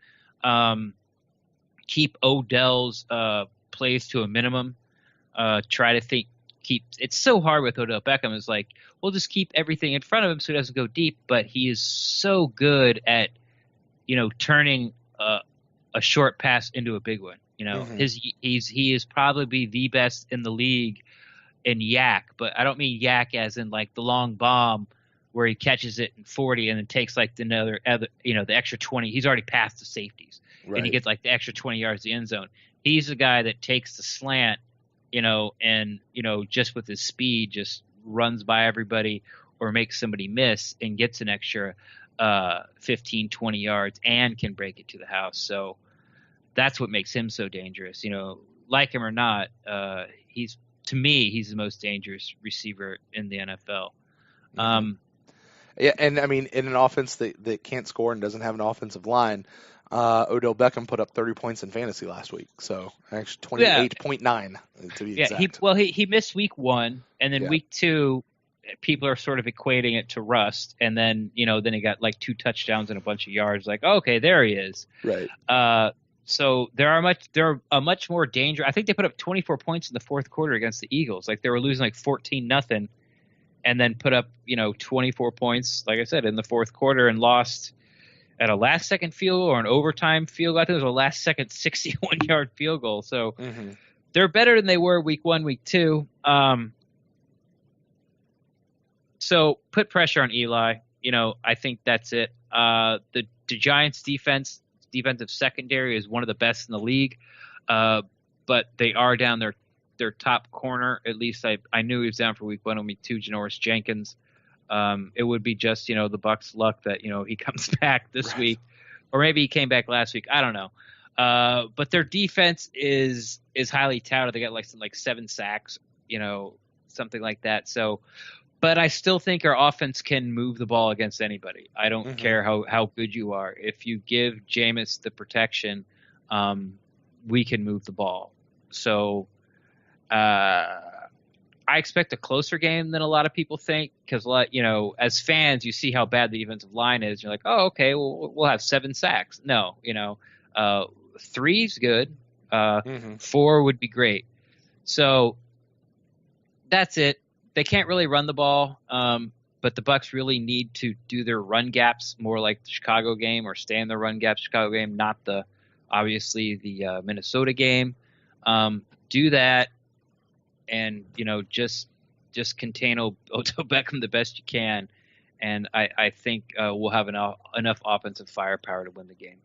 S3: Keep Odell's plays to a minimum. Try to keep. It's so hard with Odell Beckham. It's like, we'll just keep everything in front of him so he doesn't go deep. But he is so good at turning a short pass into a big one. He is probably the best in the league in yak, but I don't mean yak as in like the long bomb where he catches it in 40 and then takes like the extra 20. He's already past the safeties, and he gets like the extra 20 yards to the end zone. He's the guy that takes the slant, and just with his speed, just runs by everybody or makes somebody miss and gets an extra 15, 20 yards and can break it to the house. So that's what makes him so dangerous. Like him or not, he's the most dangerous receiver in the NFL.
S2: Yeah, and I mean, in an offense that can't score and doesn't have an offensive line, Odell Beckham put up 30 points in fantasy last week. So actually 28.9 to be exact.
S3: He missed week 1, and then week 2, people are sort of equating it to rust, and then then he got like 2 touchdowns and a bunch of yards. Like, okay, there he is.
S2: Right.
S3: So they're a much more dangerous. I think they put up 24 points in the fourth quarter against the Eagles. Like they were losing like 14-0, and then put up 24 points, like I said, in the fourth quarter, and lost at a last-second field goal or an overtime field goal. I think it was a last-second 61-yard field goal. So they're better than they were week 1, week 2. So put pressure on Eli. I think that's it. The Giants' defensive secondary is one of the best in the league, but they are down their top corner. At least I knew he was down for week 1 and week 2, Janoris Jenkins. It would be just, the Bucks' luck that, he comes back this week, or maybe he came back last week. I don't know. But their defense is highly touted. They got like 7 sacks, something like that. So, but I still think our offense can move the ball against anybody. I don't care how good you are. If you give Jameis the protection, we can move the ball. So, I expect a closer game than a lot of people think because, as fans, you see how bad the defensive line is. You're like, oh, okay, we'll have 7 sacks. No, 3's good. 4 would be great. So that's it. They can't really run the ball, but the Bucks really need to do their run gaps more like the Chicago game or stay in the run gap Chicago game, not obviously the Minnesota game. Do that. And, just contain Odell Beckham the best you can. And I think we'll have enough offensive firepower to win the game.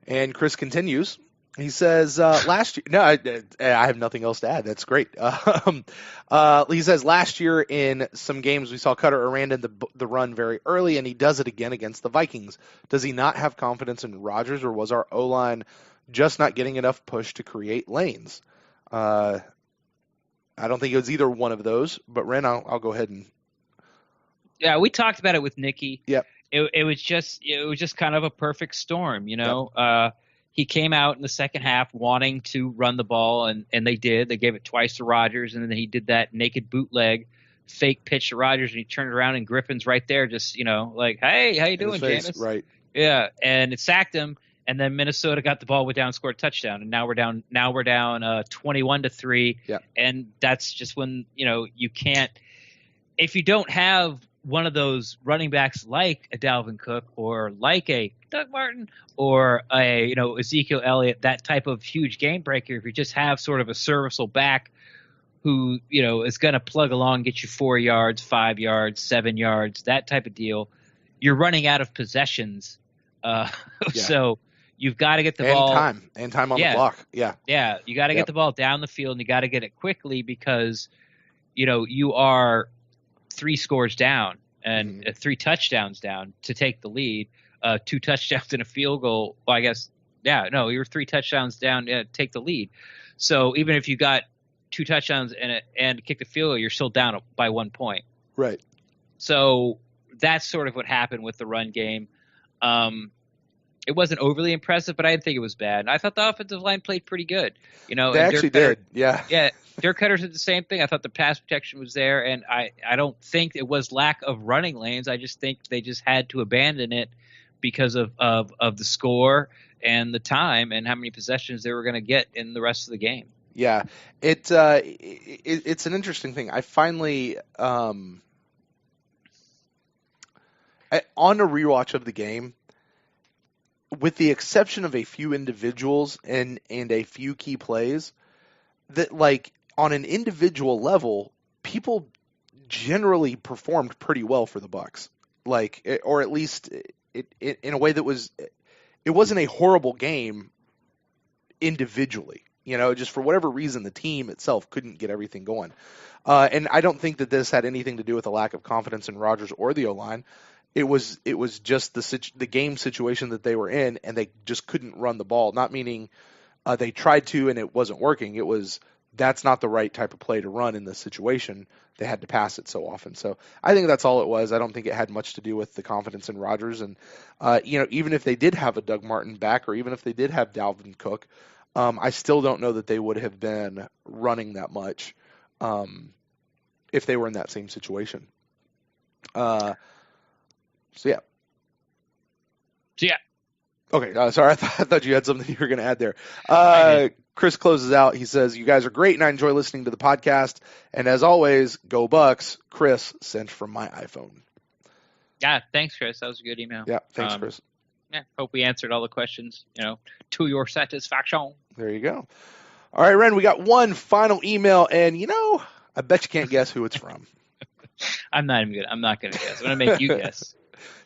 S2: And Chris continues. He says, last year, no, I have nothing else to add. That's great. He says, last year in some games, we saw Cutter abandon the run very early, and he does it again against the Vikings. Does he not have confidence in Rodgers, or was our O-line just not getting enough push to create lanes? I don't think it was either one of those, but Ren, I'll go ahead and.
S3: Yeah, we talked about it with Nikki.
S2: Yep.
S3: It was just kind of a perfect storm, Yep. He came out in the second half wanting to run the ball, and they did. They gave it twice to Rodgers, and then he did that naked bootleg fake pitch to Rodgers, and he turned around, and Griffin's right there, just like, hey, how you doing, Jameis?
S2: Right.
S3: Yeah, and it sacked him. And then Minnesota got the ball down, and scored a touchdown, and now we're down 21-3.
S2: Yeah.
S3: And that's just when you can't, if you don't have one of those running backs like a Dalvin Cook or like a Doug Martin or a Ezekiel Elliott, that type of huge game breaker. If you just have sort of a serviceable back who is going to plug along, get you 4 yards, 5 yards, 7 yards, that type of deal, you're running out of possessions. So. You've got to get the ball.
S2: And time on the clock. Yeah.
S3: Yeah. You got to get the ball down the field, and you got to get it quickly because, you are 3 scores down and 3 touchdowns down to take the lead. 2 touchdowns and a field goal. Well, I guess, you're 3 touchdowns down to take the lead. So even if you got 2 touchdowns and kick the field goal, you're still down by 1 point.
S2: Right.
S3: So that's sort of what happened with the run game. It wasn't overly impressive, but I didn't think it was bad. I thought the offensive line played pretty good.
S2: They actually did. Yeah.
S3: Yeah. Dirk Cutter did the same thing. I thought the pass protection was there, and I don't think it was lack of running lanes. I just think they just had to abandon it because of the score and the time and how many possessions they were going to get in the rest of the game.
S2: Yeah. It's an interesting thing. I finally on a rewatch of the game, with the exception of a few individuals and a few key plays, that on an individual level, people generally performed pretty well for the Bucks. Or at least in a way that it wasn't a horrible game individually. Just for whatever reason, the team itself couldn't get everything going. And I don't think that this had anything to do with a lack of confidence in Rodgers or the O-line. It was just the game situation that they were in, and they just couldn't run the ball. Not meaning they tried to and it wasn't working. It was that's not the right type of play to run in this situation. They had to pass it so often. So I think that's all it was. I don't think it had much to do with the confidence in Rodgers. And even if they did have a Doug Martin back, or even if they did have Dalvin Cook, I still don't know that they would have been running that much if they were in that same situation. So yeah. Okay, sorry, I thought you had something you were going to add there. Chris closes out. He says, "You guys are great, and I enjoy listening to the podcast. And as always, go Bucks." Chris sent from my iPhone.
S3: Yeah, thanks, Chris. That was a good email.
S2: Yeah, thanks, Chris.
S3: Yeah, hope we answered all the questions, to your satisfaction.
S2: There you go. All right, Ren, we got one final email, and I bet you can't guess who it's from.
S3: I'm not going to guess. I'm going to make you guess.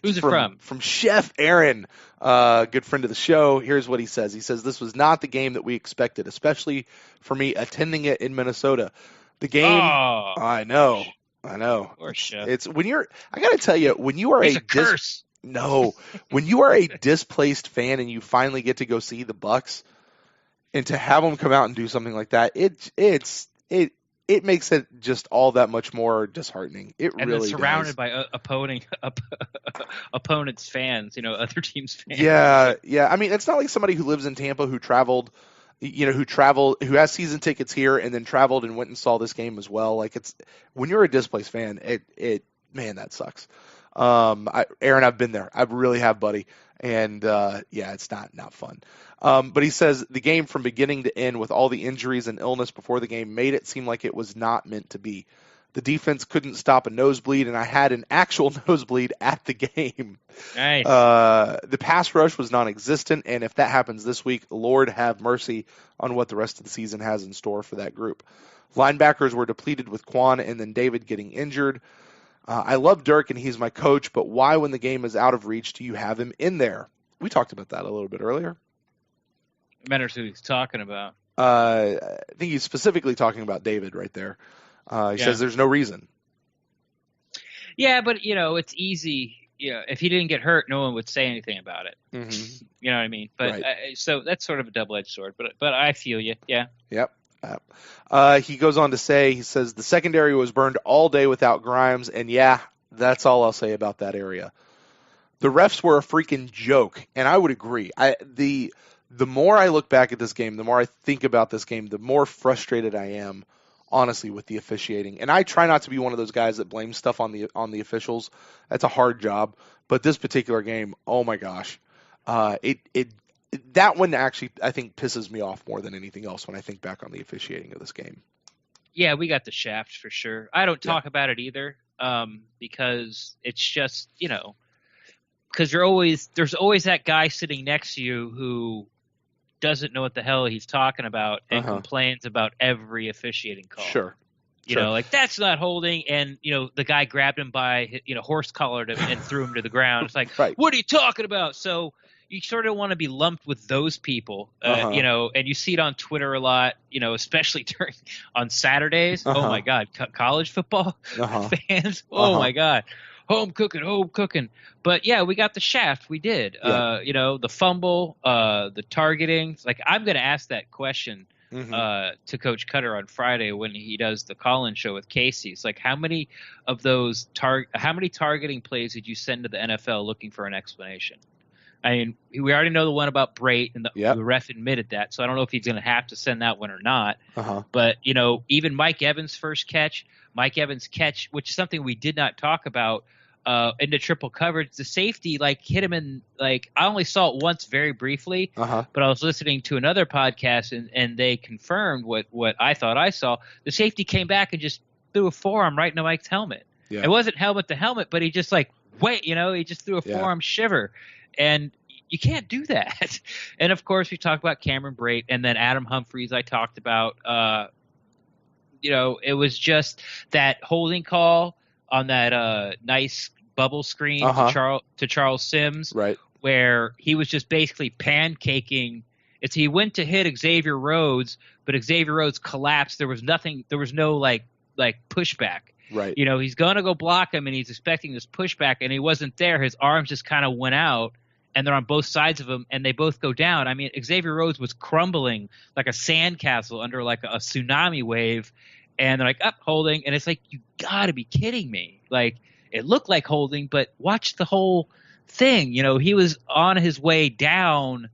S3: Who's it from?
S2: From Chef Aaron, good friend of the show. Here's what he says. He says, "This was not the game that we expected, especially for me attending it in Minnesota. The game, I know. I know.
S3: Chef.
S2: It's when you're. I got to tell you, when you are
S3: It's a curse.
S2: No, when you are a displaced fan and you finally get to go see the Bucks, and to have them come out and do something like that, it makes it just all that much more disheartening. It
S3: and
S2: really
S3: then surrounded
S2: does.
S3: by opponents' fans, other teams' fans.
S2: Yeah. I mean, it's not like somebody who lives in Tampa who traveled, who has season tickets here and then traveled and went and saw this game as well. Like it's when you're a displaced fan, man, that sucks. Aaron, I've been there. I really have, buddy. And it's not fun. But he says the game from beginning to end with all the injuries and illness before the game made it seem like it was not meant to be. The defense couldn't stop a nosebleed, and I had an actual nosebleed at the game.
S3: Nice.
S2: The pass rush was non-existent, and if that happens this week, Lord have mercy on what the rest of the season has in store for that group. Linebackers were depleted with Quan and then David getting injured. I love Dirk, and he's my coach, but why, when the game is out of reach, do you have him in there? We talked about that a little bit earlier.
S3: Matters who he's talking about.
S2: I think he's specifically talking about David right there. He says there's no reason.
S3: Yeah, but, it's easy. If he didn't get hurt, no one would say anything about it.
S2: Mm-hmm.
S3: You know what I mean? But
S2: right.
S3: So that's sort of a double-edged sword. But I feel you. Yeah.
S2: Yep. He goes on to say, he says, the secondary was burned all day without Grimes, and that's all I'll say about that area. The refs were a freaking joke, and I would agree. The more I look back at this game, the more I think about this game, the more frustrated I am, honestly, with the officiating. And I try not to be one of those guys that blames stuff on the officials. That's a hard job. But this particular game, oh my gosh, that one actually, I think, pisses me off more than anything else when I think back on the officiating of this game.
S3: Yeah, we got the shaft for sure. I don't talk about it either, because it's just, because there's always that guy sitting next to you who doesn't know what the hell he's talking about and complains about every officiating call.
S2: Sure.
S3: Like that's not holding, and the guy grabbed him by horse collared him and threw him to the ground. It's like, right. What are you talking about? So you sort of want to be lumped with those people, and you see it on Twitter a lot, especially on Saturdays. Oh my God, college football fans. Oh my God, home cooking. But yeah, we got the shaft. We did. The fumble, the targeting. Like I'm going to ask that question to Coach Cutter on Friday when he does the call-in show with Casey. It's like, how many of those how many targeting plays did you send to the NFL looking for an explanation? I mean, we already know the one about Brait, and the ref admitted that, so I don't know if he's going to have to send that one or not. But, even Mike Evans' first catch, which is something we did not talk about, into triple coverage, the safety, hit him in, I only saw it once very briefly, but I was listening to another podcast, and they confirmed what I thought I saw. The safety came back and just threw a forearm right into Mike's helmet. Yeah. It wasn't helmet to helmet, but he just, he just threw a forearm shiver. And you can't do that. And, of course, we talked about Cameron Brait, and then Adam Humphries I talked about. It was just that holding call on that nice bubble screen to Charles Sims, right, where he was just basically pancaking. He went to hit Xavier Rhodes, but Xavier Rhodes collapsed. There was no pushback. Right. He's going to go block him, and he's expecting this pushback, and he wasn't there. His arms just kind of went out, and they're on both sides of him, and they both go down. I mean, Xavier Rhodes was crumbling like a sandcastle under a tsunami wave, and they're like, up, holding. And it's like, you got to be kidding me. It looked like holding, but watch the whole thing. He was on his way down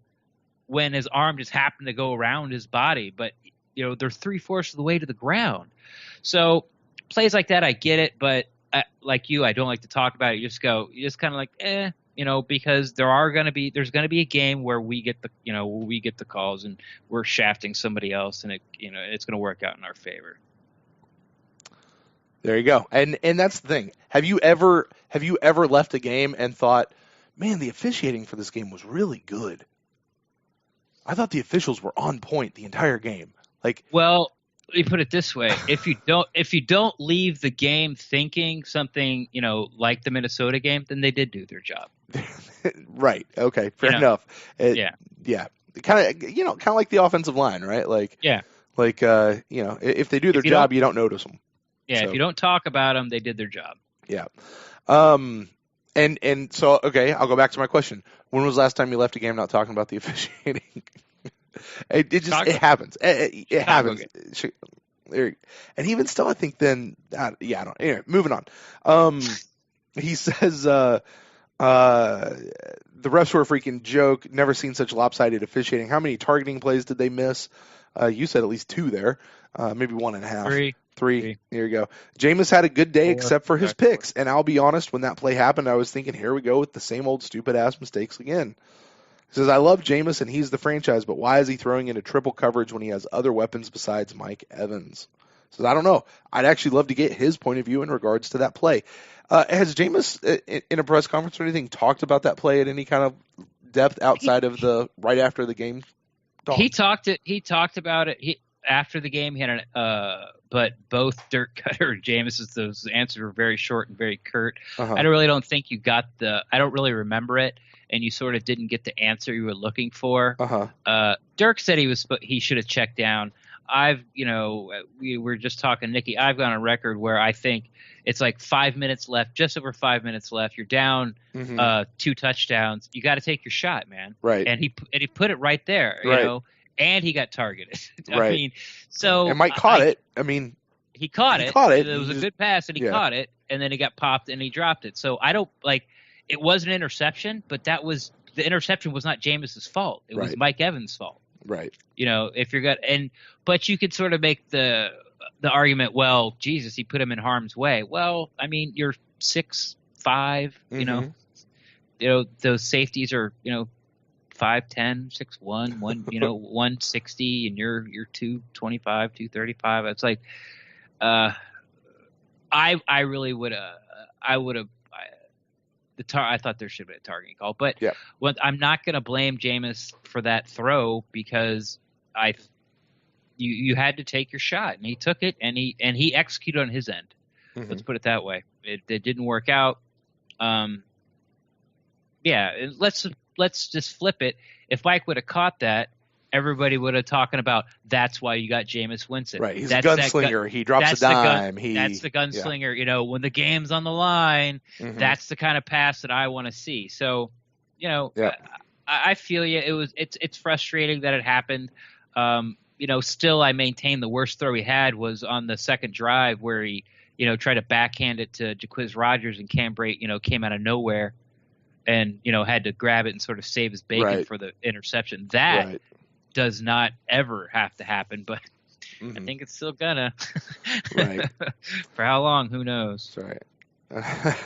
S3: when his arm just happened to go around his body, but, they're 3/4 of the way to the ground. So plays like that, I get it, but like you, I don't like to talk about it. You just kind of like, because there's going to be a game where we get the calls and we're shafting somebody else, and it's going to work out in our favor.
S2: There you go. And that's the thing. Have you ever left a game and thought, man, the officiating for this game was really good? I thought the officials were on point the entire game.
S3: Well, let me put it this way: if you don't leave the game thinking something, like the Minnesota game, then they did do their job.
S2: Right. Okay. Fair enough. Yeah. Kind of like the offensive line, right? If they do their job, you don't notice them.
S3: Yeah,
S2: So,
S3: if you don't talk about them, they did their job.
S2: Yeah. And so, okay, I'll go back to my question. When was the last time you left a game not talking about the officiating? it happens. It happens. And even still, I think then, I don't. Anyway, moving on. He says, the refs were a freaking joke. Never seen such lopsided officiating. How many targeting plays did they miss? You said at least 2 there. Maybe 1.5. 3. There you go. Jameis had a good day except for his picks. And I'll be honest, when that play happened, I was thinking, here we go with the same old stupid-ass mistakes again. He says, I love Jameis and he's the franchise, but why is he throwing into triple coverage when he has other weapons besides Mike Evans? He says, I don't know. I'd actually love to get his point of view in regards to that play. Has Jameis, in a press conference or anything, talked about that play at any kind of depth outside of the right after the game talk?
S3: He talked about it after the game. He had but both Dirk Cutter and Jameis, those answers were very short and very curt.
S2: Uh-huh.
S3: I really don't think you got I don't really remember it, and you sort of didn't get the answer you were looking for.
S2: Uh-huh.
S3: Dirk said he should have checked down. We were just talking, Nikki. I've gone on record where I think it's like 5 minutes left, just over 5 minutes left. You're down 2 touchdowns. You got to take your shot, man.
S2: Right.
S3: And he put it right there, you know. And he got targeted.
S2: Right.
S3: I mean, so
S2: and Mike caught it. I mean,
S3: he caught it. It was a good pass, and he caught it, and then he got popped and he dropped it. So I don't it was an interception, but the interception was not Jameis's fault. It was Mike Evans' fault.
S2: Right.
S3: You know, if you're but you could sort of make the argument, well, Jesus, he put him in harm's way. Well, I mean, you're 6'5", you know, those safeties are, 5'10", 6'1", 160, and you're 225, 235. It's like, I really would have. I thought there should have been a targeting call, but I'm not going to blame Jameis for that throw because you had to take your shot, and he took it, and he executed on his end. Let's put it that way. It didn't work out. Let's just flip it. If Mike would have caught that, everybody would have talking about that's why you got Jameis Winston.
S2: Right, he's a gunslinger. He drops a dime.
S3: That's the gunslinger. You know, when the game's on the line, that's the kind of pass that I want to see. So, I feel you. It's frustrating that it happened. Still I maintain the worst throw he had was on the second drive where he, tried to backhand it to Jaquiz Rodgers and Cam Brate, came out of nowhere and, had to grab it and sort of save his bacon for the interception. That does not ever have to happen, but I think it's still gonna.
S2: Right.
S3: For how long? Who knows?
S2: That's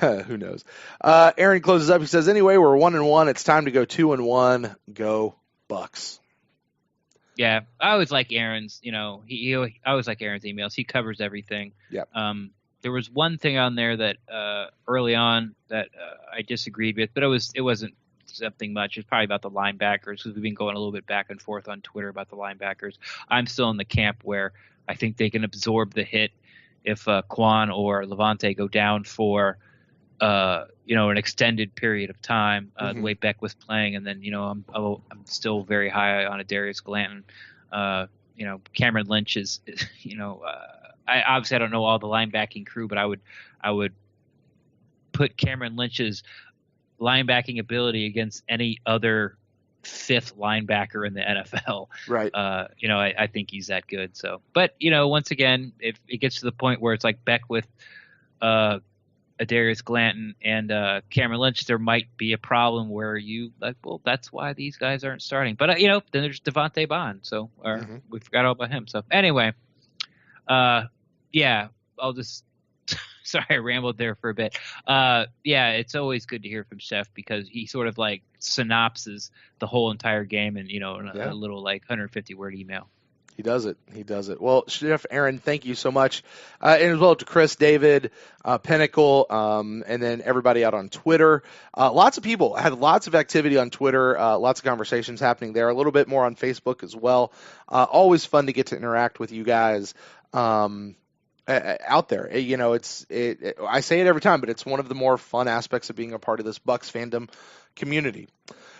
S2: right. Who knows? Aaron closes up. He says, anyway, we're 1-1. It's time to go 2-1. Go Bucks.
S3: Yeah, I always like Aaron's. I always like Aaron's emails. He covers everything.
S2: Yep.
S3: There was one thing on there that early on that I disagreed with, but it wasn't something much. It's probably about the linebackers because we've been going a little bit back and forth on Twitter about the linebackers. I'm still in the camp where I think they can absorb the hit if Quan or Levante go down for an extended period of time, the way Beck was playing, and then I'm still very high on Darius Glanton. Cameron Lynch is I obviously I don't know all the linebacking crew, but I would put Cameron Lynch's linebacking ability against any other fifth linebacker in the NFL.
S2: Right.
S3: I think he's that good. So, but once again, if it gets to the point where it's like Beck with Darius Glanton and Cameron Lynch, there might be a problem where that's why these guys aren't starting. But then there's Devontae Bond, so we forgot all about him. So anyway, I'll just. Sorry, I rambled there for a bit. It's always good to hear from Chef because he sort of like synopses the whole entire game in a little like 150-word email.
S2: He does it. Well, Chef Aaron, thank you so much. And as well to Chris, David, Pinnacle, and then everybody out on Twitter. Lots of people had lots of activity on Twitter, lots of conversations happening there, a little bit more on Facebook as well. Always fun to get to interact with you guys. Out there, I say it every time, but it's one of the more fun aspects of being a part of this Bucks fandom community.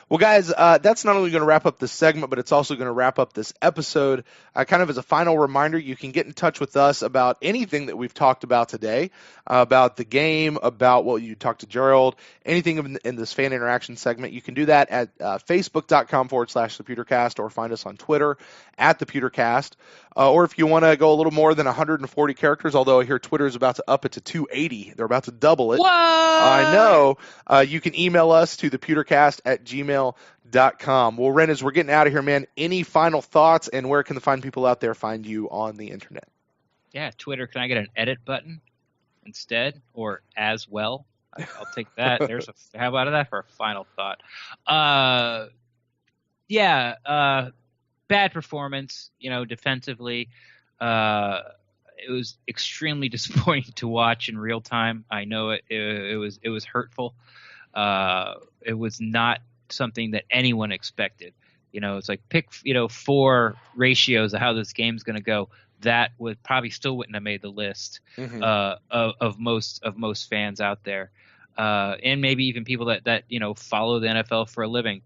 S2: Well, guys, that's not only going to wrap up this segment, but it's also going to wrap up this episode. Kind of as a final reminder, you can get in touch with us about anything that we've talked about today, about the game, about what you talked to Gerald, anything in this fan interaction segment. You can do that at facebook.com/thepewtercast, or find us on Twitter at thepewtercast. Or if you want to go a little more than 140 characters, although I hear Twitter is about to up it to 280. They're about to double it.
S3: What?
S2: I know. You can email us to thepewtercast@gmail.com. Well, Ren, as we're getting out of here, man, any final thoughts, and where can the fine people out there find you on the internet?
S3: Yeah, Twitter. Can I get an edit button instead, or as well? I'll take that. How about that for a final thought? Bad performance, defensively. It was extremely disappointing to watch in real time. I know it was hurtful. It was not something that anyone expected. It's like pick 4 ratios of how this game's going to go. That would probably still wouldn't have made the list of most fans out there, and maybe even people that follow the NFL for a living.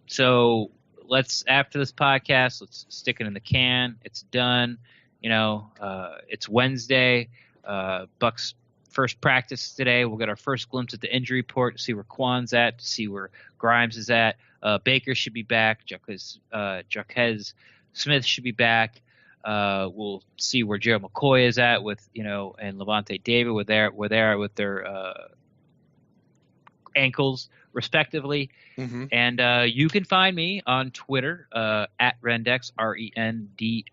S3: So let's, after this podcast, let's stick it in the can. It's done. It's Wednesday. Bucks first practice today. We'll get our first glimpse at the injury report to see where Quan's at, to see where Grimes is at. Baker should be back. Jaquez Smith should be back. We'll see where Gerald McCoy is at with, and Levante David with their ankles respectively. Mm-hmm. And you can find me on Twitter at Rendex, REND_DAXT.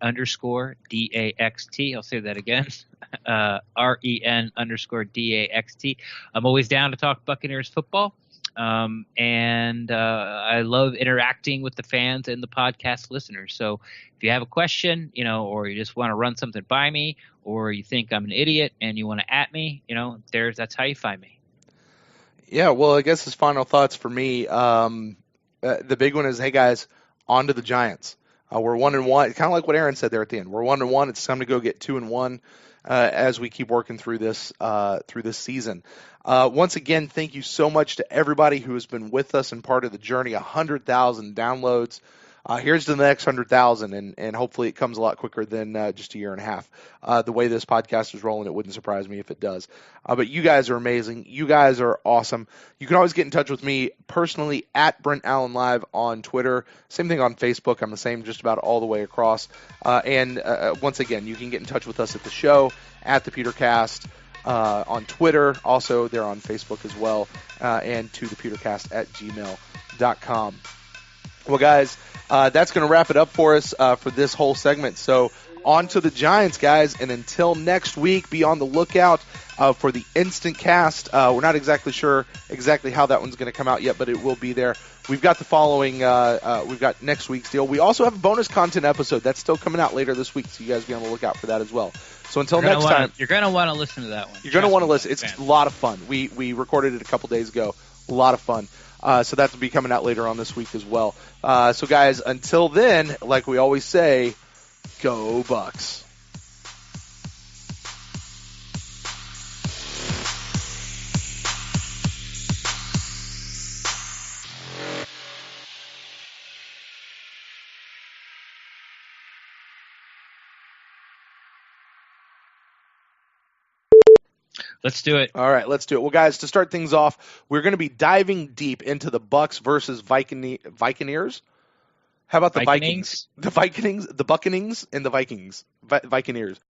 S3: I'll say that again. REN_DAXT. I'm always down to talk Buccaneers football. And I love interacting with the fans and the podcast listeners. So if you have a question, or you just want to run something by me, or you think I'm an idiot and you want to at me, that's how you find me.
S2: Yeah, well, I guess his final thoughts for me, the big one is, hey guys, on to the Giants. We're 1-1, kind of like what Aaron said there at the end. We're 1-1. It's time to go get 2-1 as we keep working through this season. Once again, thank you so much to everybody who has been with us and part of the journey. 100,000 downloads. Here's to the next 100,000, and hopefully it comes a lot quicker than just a year and a half. The way this podcast is rolling, it wouldn't surprise me if it does. But you guys are amazing. You guys are awesome. You can always get in touch with me personally at Brent Allen Live on Twitter. Same thing on Facebook. I'm the same just about all the way across. And once again, you can get in touch with us at the show, at the Pewtercast, on Twitter. Also, they're on Facebook as well, and to thepewtercast@gmail.com. Well, guys, that's going to wrap it up for us for this whole segment. So on to the Giants, guys. And until next week, be on the lookout for the instant cast. We're not exactly sure exactly how that one's going to come out yet, but it will be there. We've got the following, we've got next week's deal. We also have a bonus content episode that's still coming out later this week, so you guys be on the lookout for that as well. So until next time.
S3: You're going to want to listen to that one.
S2: You're going to want to listen. It's a lot of fun. We recorded it a couple days ago. A lot of fun. So that will be coming out later on this week as well. So, guys, until then, like we always say, go Bucks.
S3: Let's do it.
S2: All right, let's do it. Well, guys, to start things off, we're going to be diving deep into the Bucks versus Vikings. How about the Vikings? The Vikings, the Buccaneers, and the Vikings. Vikings.